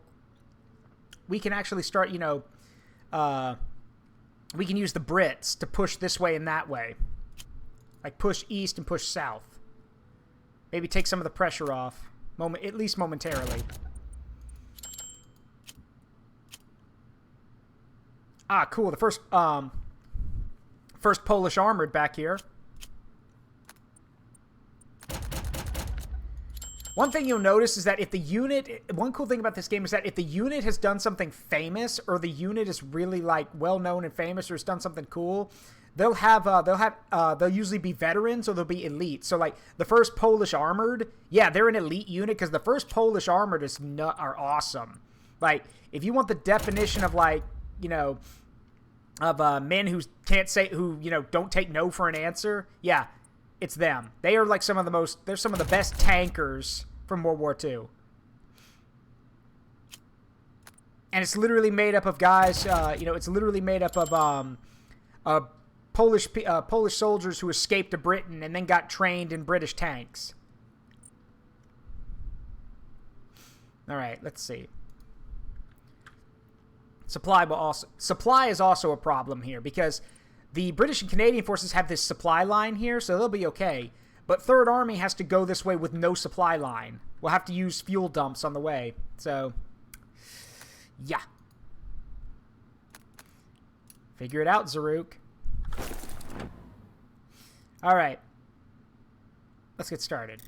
A: we can actually start, you know, we can use the Brits to push this way and that way. Like push east and push south. Maybe take some of the pressure off, at least momentarily. Ah, cool. The first Polish armored back here. One thing you'll notice is that if the unit, one cool thing about this game is that if the unit has done something famous, or the unit is really like well known and famous, or has done something cool, they'll usually be veterans, or they'll be elite. So like the first Polish armored, yeah, they're an elite unit because the first Polish armored are awesome. Like if you want the definition of like, you know, of men who can't say, who, you know, don't take no for an answer, yeah, it's them. They are like they're some of the best tankers from World War II. And it's literally made up of guys, you know, it's literally made up of Polish soldiers who escaped to Britain and then got trained in British tanks. All right, let's see. Supply is also a problem here because the British and Canadian forces have this supply line here, so they'll be okay. But Third Army has to go this way with no supply line. We'll have to use fuel dumps on the way. So, yeah. Figure it out, Zaruk. All right. Let's get started.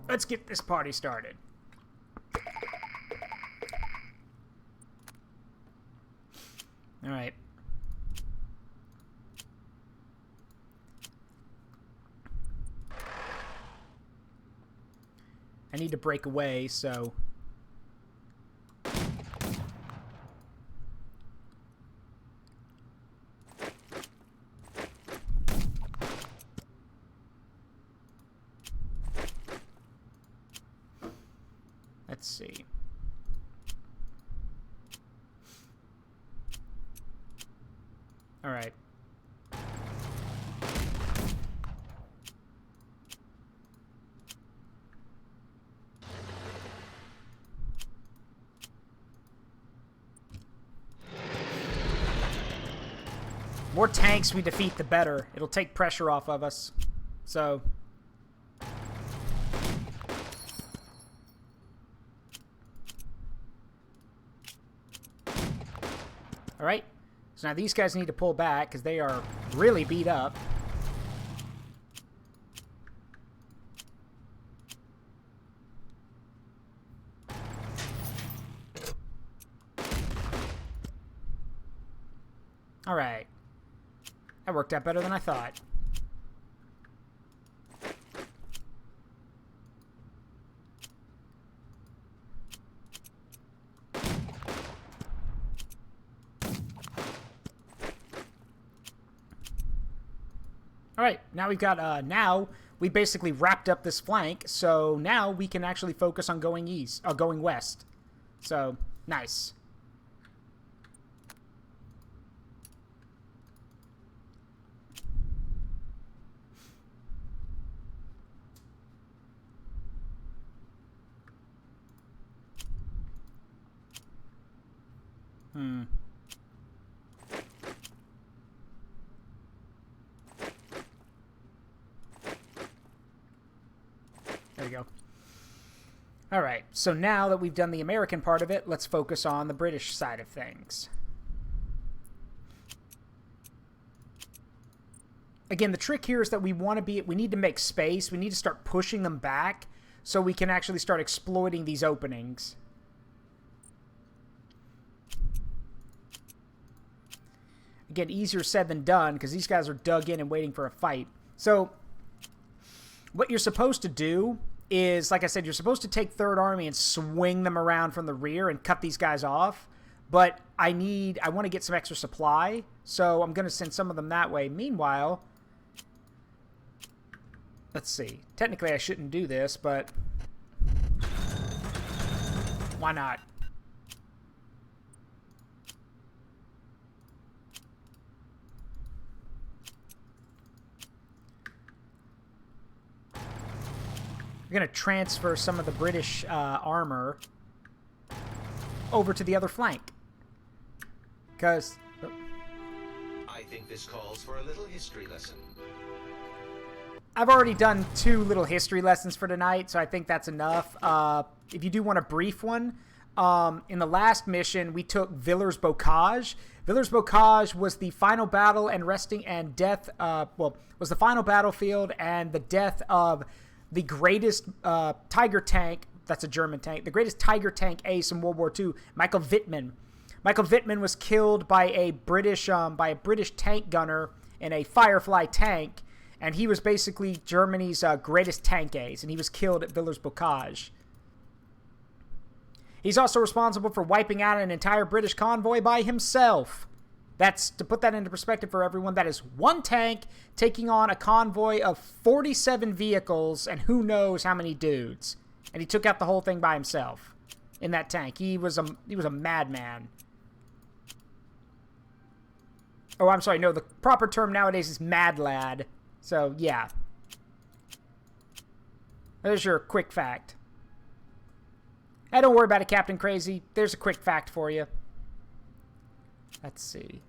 A: Let's get this party started. All right. I need to break away, so... Let's see. All right. More tanks we defeat, the better. It'll take pressure off of us. So... Alright. So now these guys need to pull back because they are really beat up. Alright. That worked out better than I thought. Alright, now we've got, now we basically wrapped up this flank, so now we can actually focus on going going west. So, nice. There we go. Alright, so now that we've done the American part of it, let's focus on the British side of things. Again, the trick here is that we need to make space. We need to start pushing them back so we can actually start exploiting these openings. Again, easier said than done because these guys are dug in and waiting for a fight. So, what you're supposed to do is, like I said, you're supposed to take Third Army and swing them around from the rear and cut these guys off. But I want to get some extra supply, so I'm going to send some of them that way. Meanwhile, let's see. Technically, I shouldn't do this, but why not? We're going to transfer some of the British armor over to the other flank. Because...
B: I think this calls for a little history lesson.
A: I've already done 2 little history lessons for tonight, so I think that's enough. If you do want a brief one, in the last mission, we took Villers Bocage. Villers Bocage was the final battle and death, was the final battlefield and the death of the greatest Tiger tank, that's a German tank, the greatest Tiger tank ace in World War II, Michael Wittmann. Michael Wittmann was killed by a British tank gunner in a Firefly tank, and he was basically Germany's greatest tank ace, and he was killed at Villers Bocage. He's also responsible for wiping out an entire British convoy by himself. That's, to put that into perspective for everyone, that is 1 tank taking on a convoy of 47 vehicles and who knows how many dudes. And he took out the whole thing by himself in that tank. He was a madman. Oh, I'm sorry. No, the proper term nowadays is mad lad. So, yeah. There's your quick fact. Hey, don't worry about it, Captain Crazy. There's a quick fact for you. Let's see.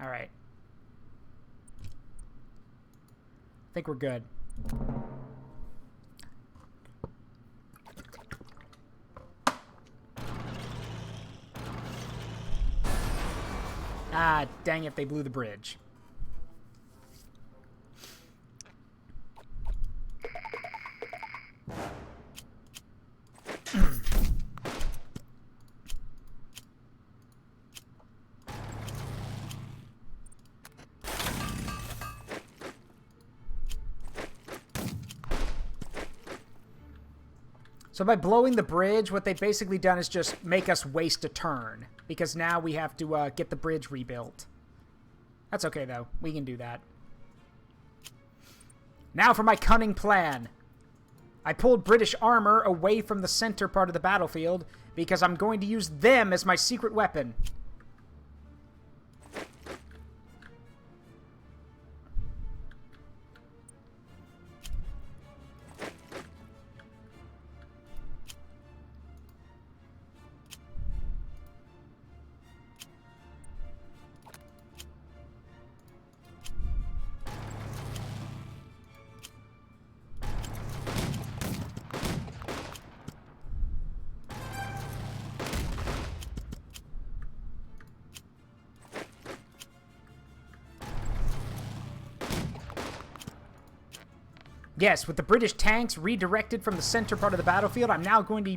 A: All right. I think we're good. Ah, dang it, they blew the bridge. So by blowing the bridge, what they've basically done is just make us waste a turn. Because now we have to get the bridge rebuilt. That's okay, though. We can do that. Now for my cunning plan. I pulled British armor away from the center part of the battlefield because I'm going to use them as my secret weapon. Yes, with the British tanks redirected from the center part of the battlefield, I'm now going to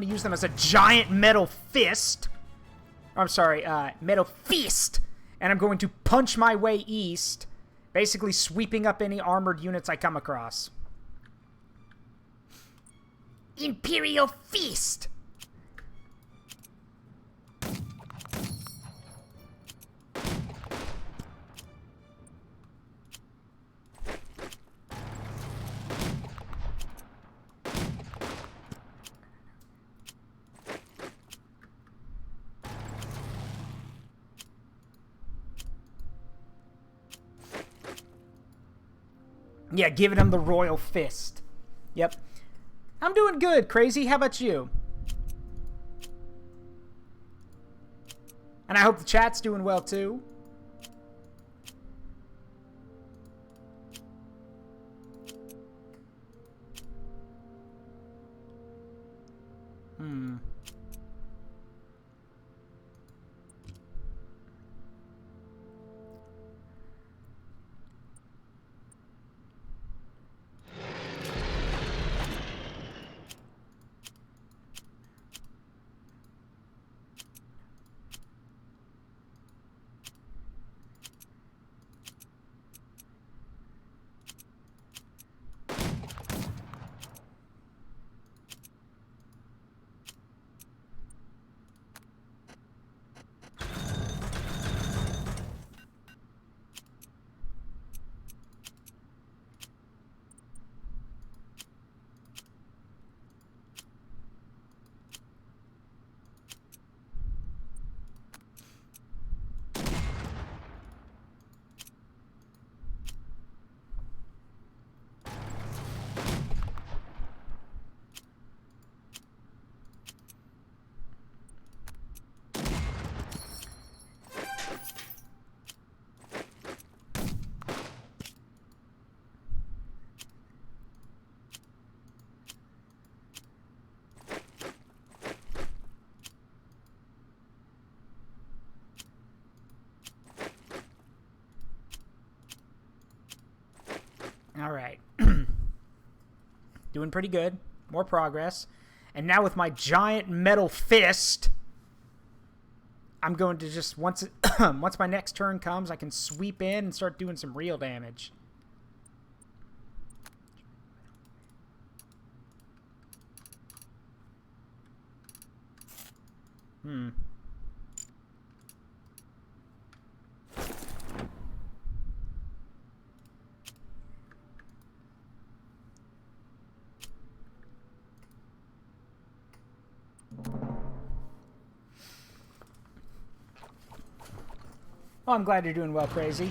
A: use them as a giant metal fist. I'm sorry, metal fist. And I'm going to punch my way east, basically sweeping up any armored units I come across. Imperial Feast! Yeah, giving him the royal fist. Yep. I'm doing good, Crazy. How about you? And I hope the chat's doing well, too. All right. Doing pretty good. More progress. And now with my giant metal fist, I'm going to just, once my next turn comes, I can sweep in and start doing some real damage. Oh, I'm glad you're doing well, Crazy.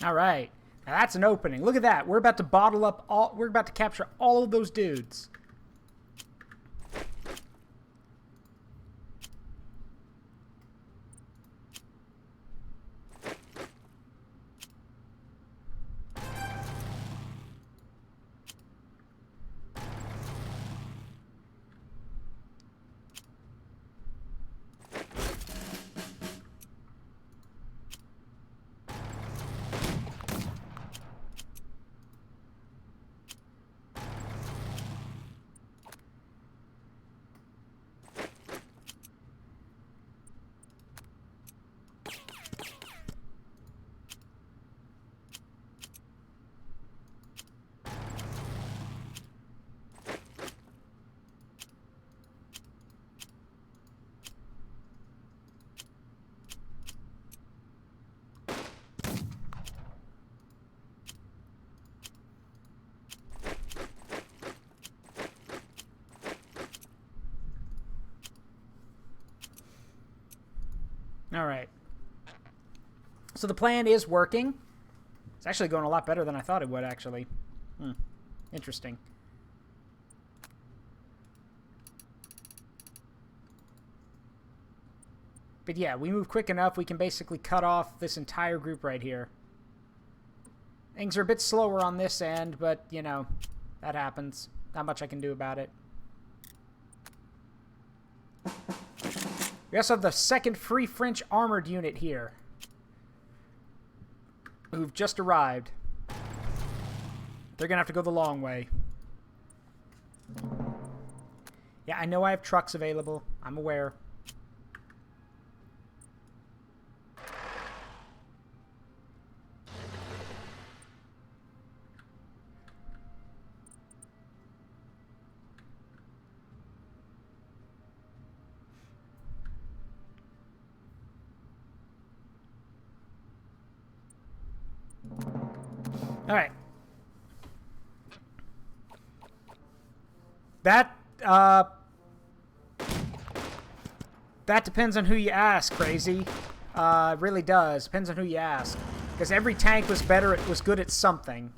A: All right. Now that's an opening. Look at that. We're about to bottle up all... We're about to capture all of those dudes. All right. So the plan is working. It's actually going a lot better than I thought it would, actually. Interesting. But yeah, we move quick enough, we can basically cut off this entire group right here. Things are a bit slower on this end, but, you know, that happens. Not much I can do about it. We also have the 2nd Free French Armored Unit here, who've just arrived. They're going to have to go the long way. Yeah, I know I have trucks available. I'm aware. All right. That depends on who you ask, Crazy. It really does. Depends on who you ask. Because every tank was better, it was good at something.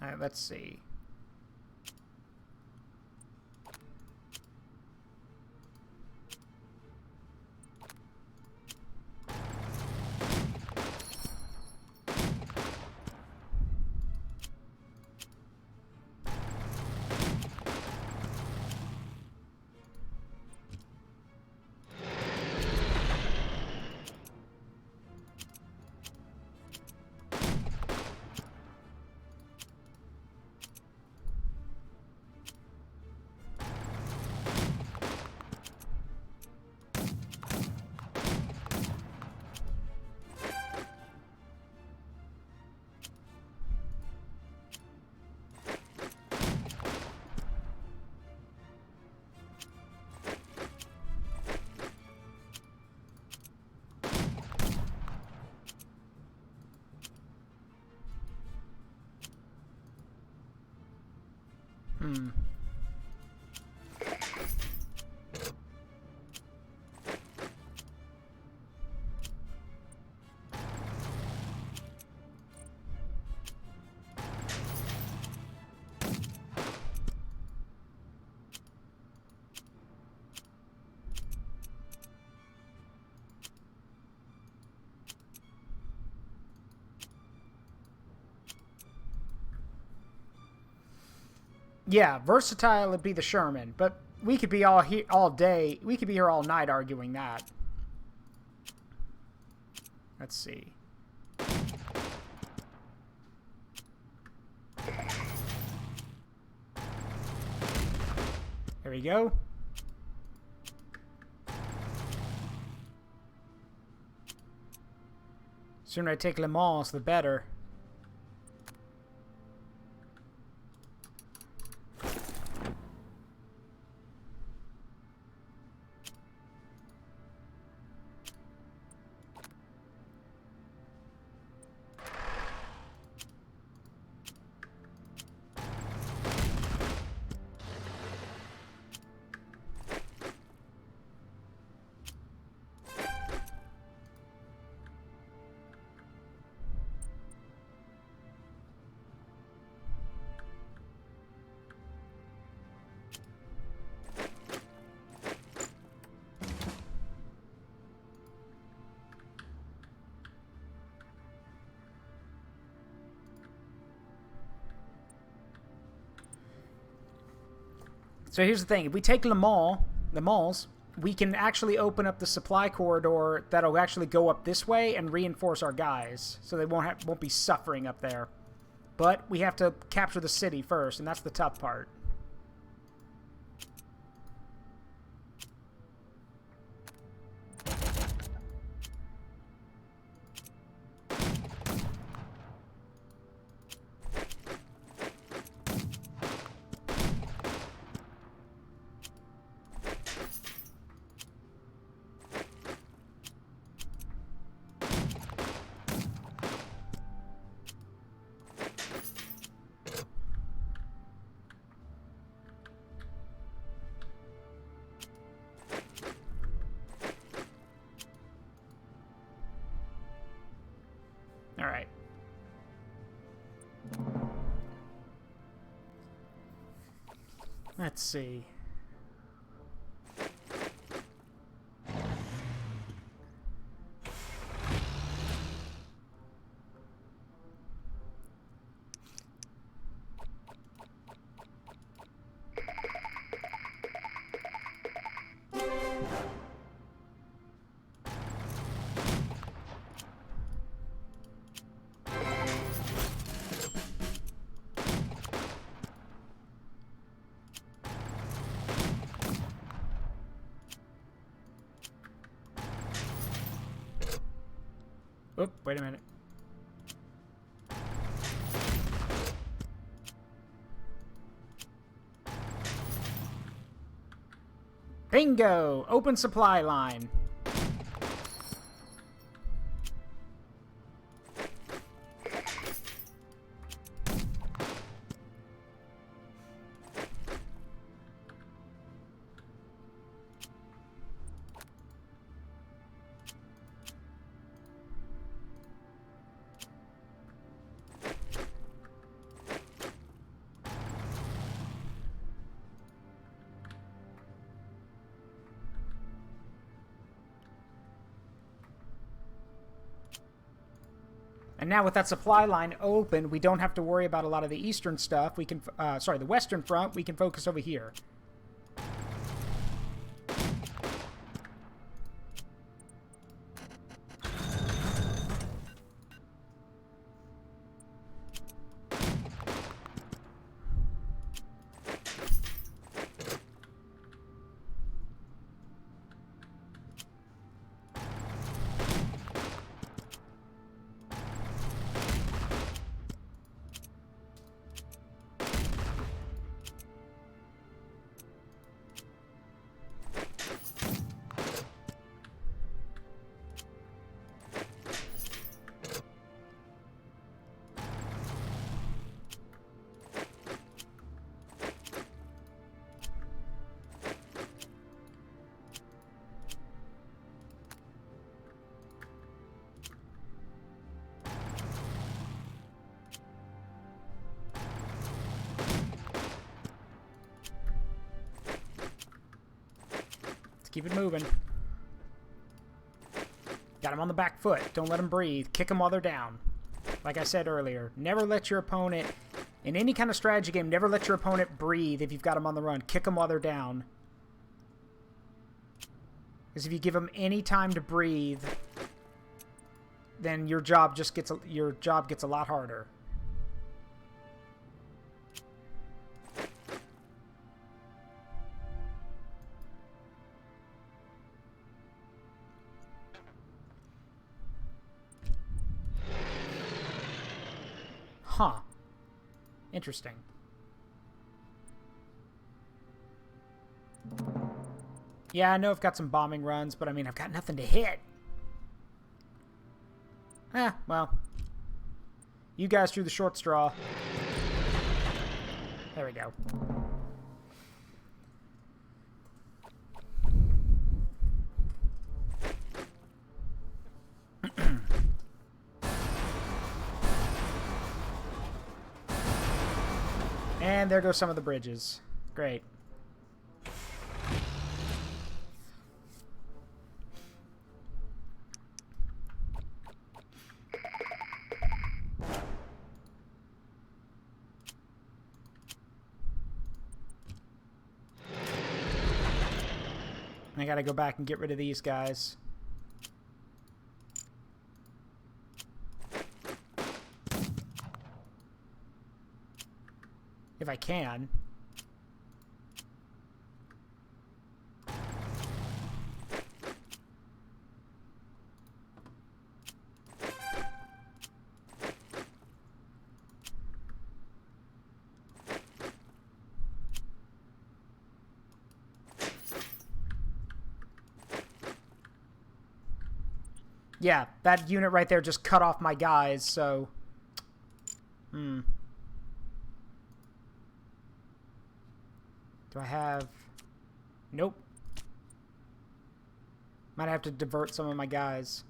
A: Alright, let's see. Yeah, versatile would be the Sherman, but we could be all here all day. We could be here all night arguing that. Let's see. There we go. Sooner I take Le Mans, the better. So here's the thing. If we take Le Mans, we can actually open up the supply corridor that'll actually go up this way and reinforce our guys, so they won't be suffering up there. But we have to capture the city first, and that's the tough part. All right. Let's see. Oop, wait a minute. Bingo! Open supply line. And now with that supply line open, we don't have to worry about a lot of the eastern stuff. We can, the western front, we can focus over here. Keep it moving. Got him on the back foot. Don't let him breathe. Kick him while they're down. Like I said earlier, never let your opponent, in any kind of strategy game, never let your opponent breathe if you've got them on the run. Kick them while they're down. Because if you give them any time to breathe, then your job gets a lot harder. Huh. Interesting. Yeah, I know I've got some bombing runs, but I mean, I've got nothing to hit. Well. You guys drew the short straw. There we go. And there go some of the bridges. Great. I gotta go back and get rid of these guys. If I can. Yeah, that unit right there just cut off my guys, so... Do I have... Nope. Might have to divert some of my guys.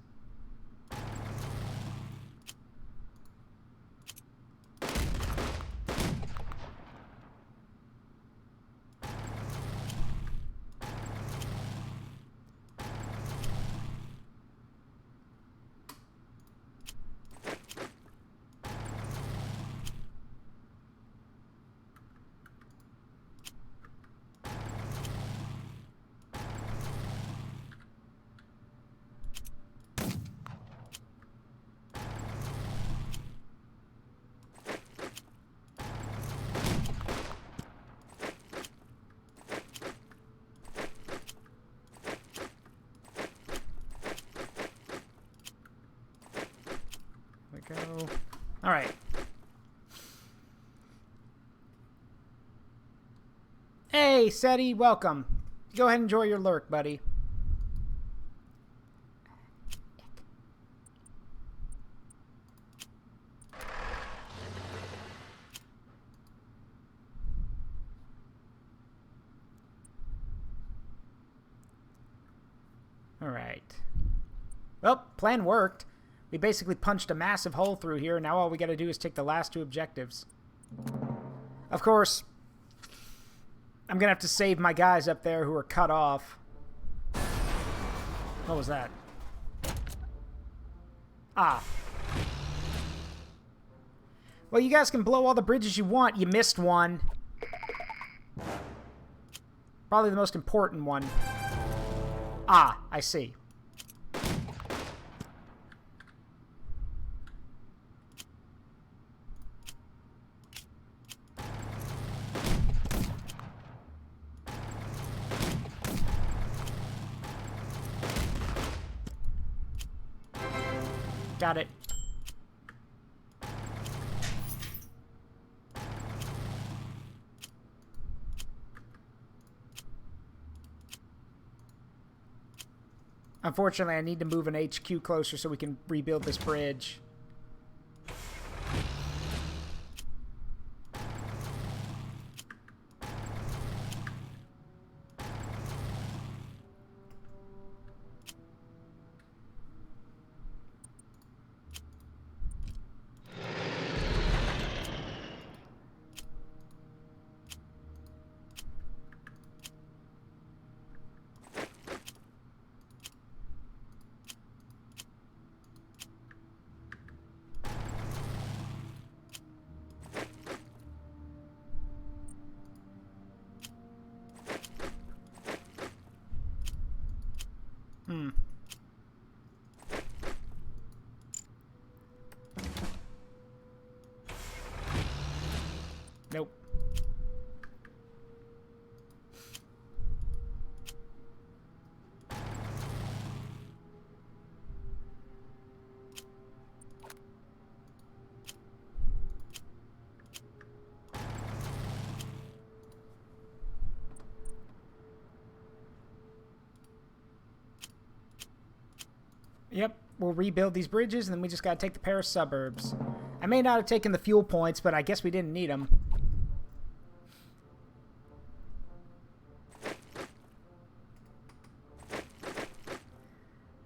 A: Go. All right. Hey, Seti, welcome. Go ahead and enjoy your lurk, buddy. All right. Well, plan worked. We basically punched a massive hole through here. Now all we got to do is take the last two objectives. Of course, I'm going to have to save my guys up there who are cut off. What was that? Ah. Well, you guys can blow all the bridges you want. You missed one. Probably the most important one. Ah, I see. Got it. Unfortunately, I need to move an HQ closer so we can rebuild this bridge. we'll rebuild these bridges, and then we just gotta take the Paris suburbs. I may not have taken the fuel points, but I guess we didn't need them.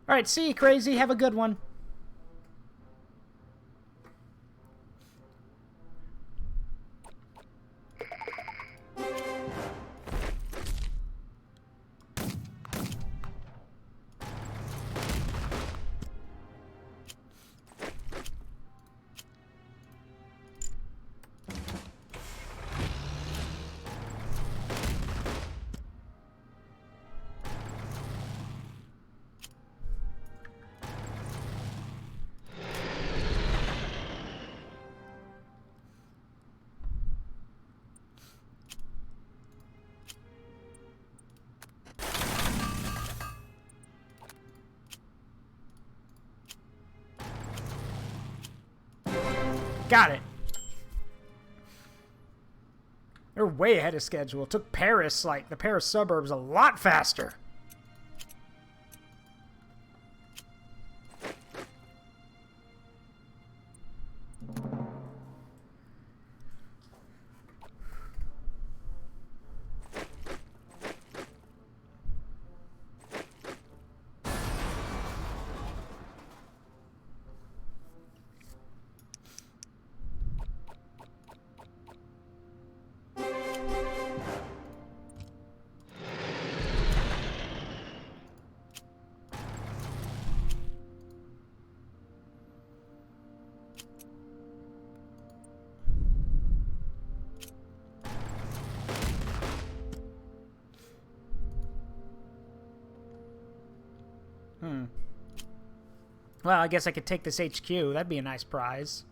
A: Alright, see you, Crazy. Have a good one. Got it. They're way ahead of schedule. It took Paris, like the Paris suburbs, a lot faster. Well, I guess I could take this HQ. That'd be a nice prize.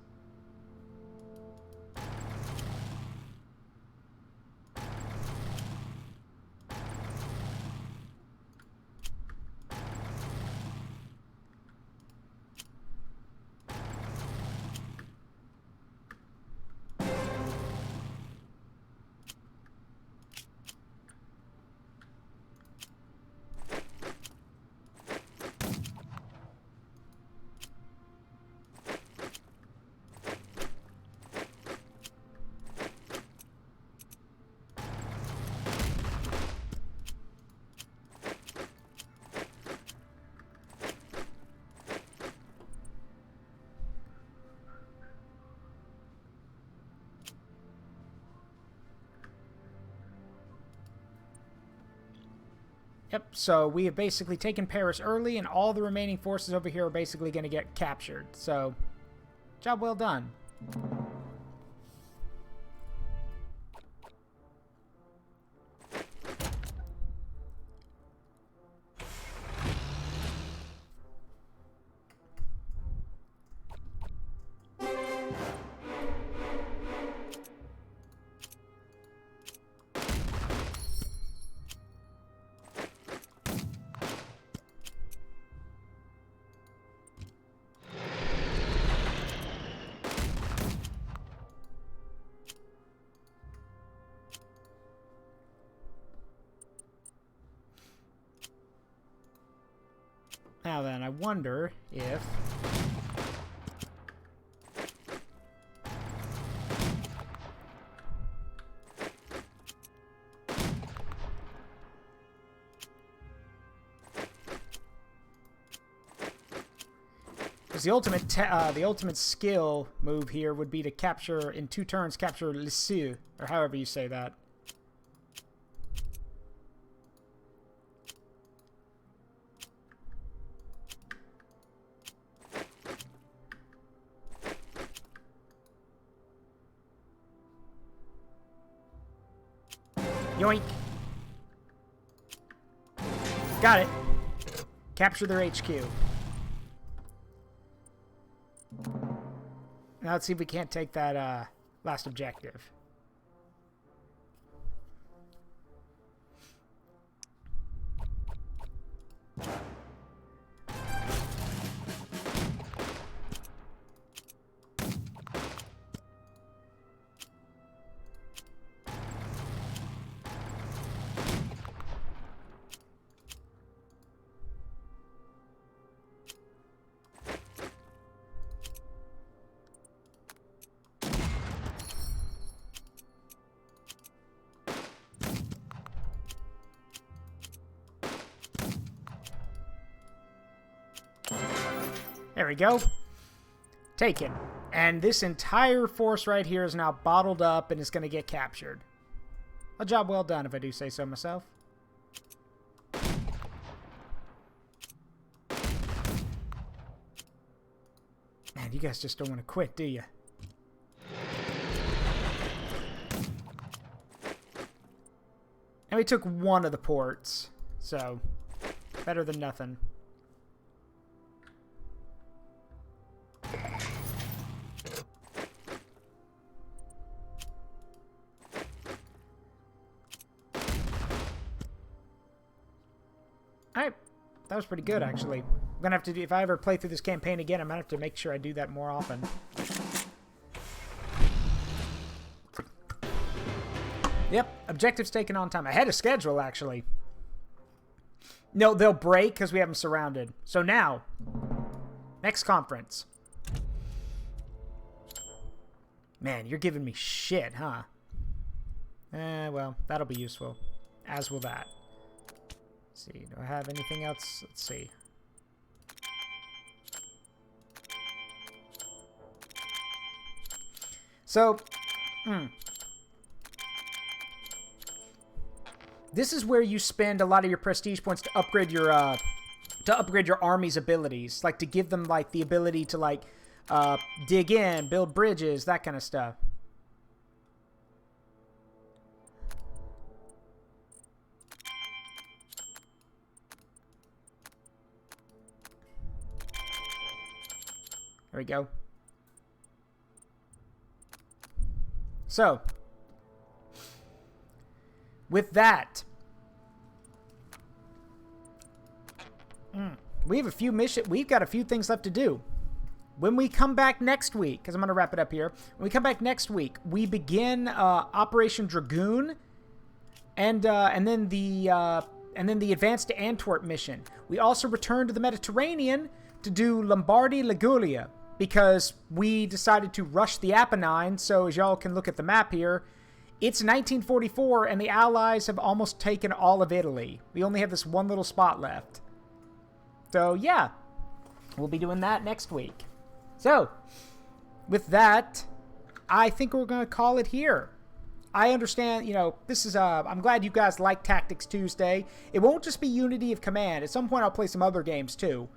A: Yep, so we have basically taken Paris early, and all the remaining forces over here are basically going to get captured. So, job well done. Now then, I wonder if... Because the ultimate skill move here would be to capture, in 2 turns, capture Lisieux, or however you say that. Yoink. Got it. Capture their HQ. Now let's see if we can't take that last objective. we go. Taken. And this entire force right here is now bottled up and is going to get captured. A job well done, if I do say so myself. Man, you guys just don't want to quit, do you? And we took one of the ports, so better than nothing. Alright, that was pretty good, actually. I'm gonna have to do, if I ever play through this campaign again, I'm gonna have to make sure I do that more often. Yep, objectives taken on time. Ahead of schedule, actually. No, they'll break because we have them surrounded. So now, next conference. Man, you're giving me shit, huh? Well, that'll be useful. As will that. Let's see, do I have anything else? Let's see. So, this is where you spend a lot of your prestige points to upgrade your army's abilities, like to give them like the ability to like dig in, build bridges, that kind of stuff. There we go. So, with that, we have a few missions. We've got a few things left to do. When we come back next week, because I'm going to wrap it up here. When we come back next week, we begin Operation Dragoon, and then the advance to Antwerp mission. We also return to the Mediterranean to do Lombardy, Liguria, because we decided to rush the Apennines. So as y'all can look at the map here, it's 1944, and the Allies have almost taken all of Italy. We only have this one little spot left. So, yeah. We'll be doing that next week. So, with that, I think we're going to call it here. I understand, you know, this is, I'm glad you guys like Tactics Tuesday. It won't just be Unity of Command. At some point, I'll play some other games, too.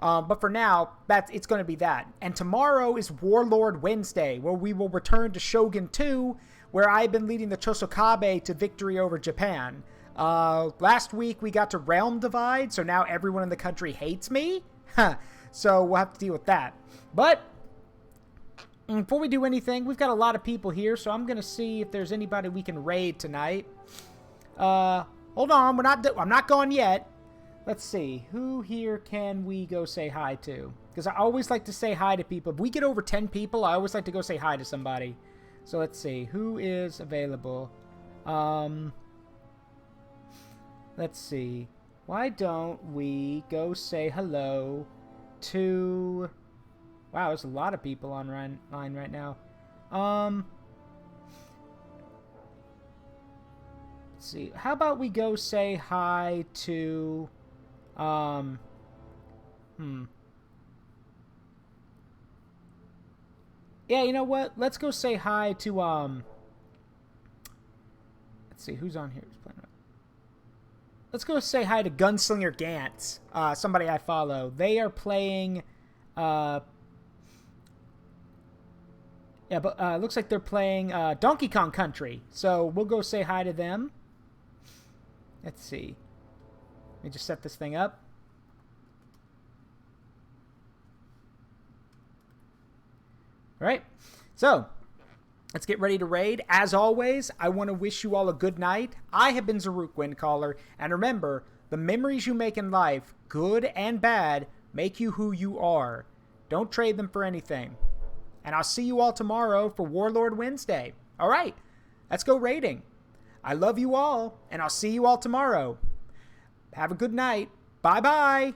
A: But for now, it's going to be that. And tomorrow is Warlord Wednesday, where we will return to Shogun 2, where I've been leading the Chosokabe to victory over Japan. Last week, we got to Realm Divide, so now everyone in the country hates me. So we'll have to deal with that. But before we do anything, we've got a lot of people here, so I'm going to see if there's anybody we can raid tonight. Hold on, I'm not gone yet. Let's see, who here can we go say hi to? Because I always like to say hi to people. If we get over 10 people, I always like to go say hi to somebody. So let's see, who is available? Let's see. Why don't we go say hello to... Wow, there's a lot of people online right now. Let's see. How about we go say hi to... Yeah, you know what? Let's go say hi to, let's see, who's on here? Who's playing? Let's go say hi to Gunslinger Gantz, somebody I follow. They are playing, yeah, but looks like they're playing Donkey Kong Country. So we'll go say hi to them. Let's see. Let me just set this thing up. All right, so let's get ready to raid. As always, I want to wish you all a good night. I have been Zaruk Windcaller, and remember, the memories you make in life, good and bad, make you who you are. Don't trade them for anything. And I'll see you all tomorrow for Warlord Wednesday. All right, let's go raiding. I love you all, and I'll see you all tomorrow. Have a good night. Bye-bye.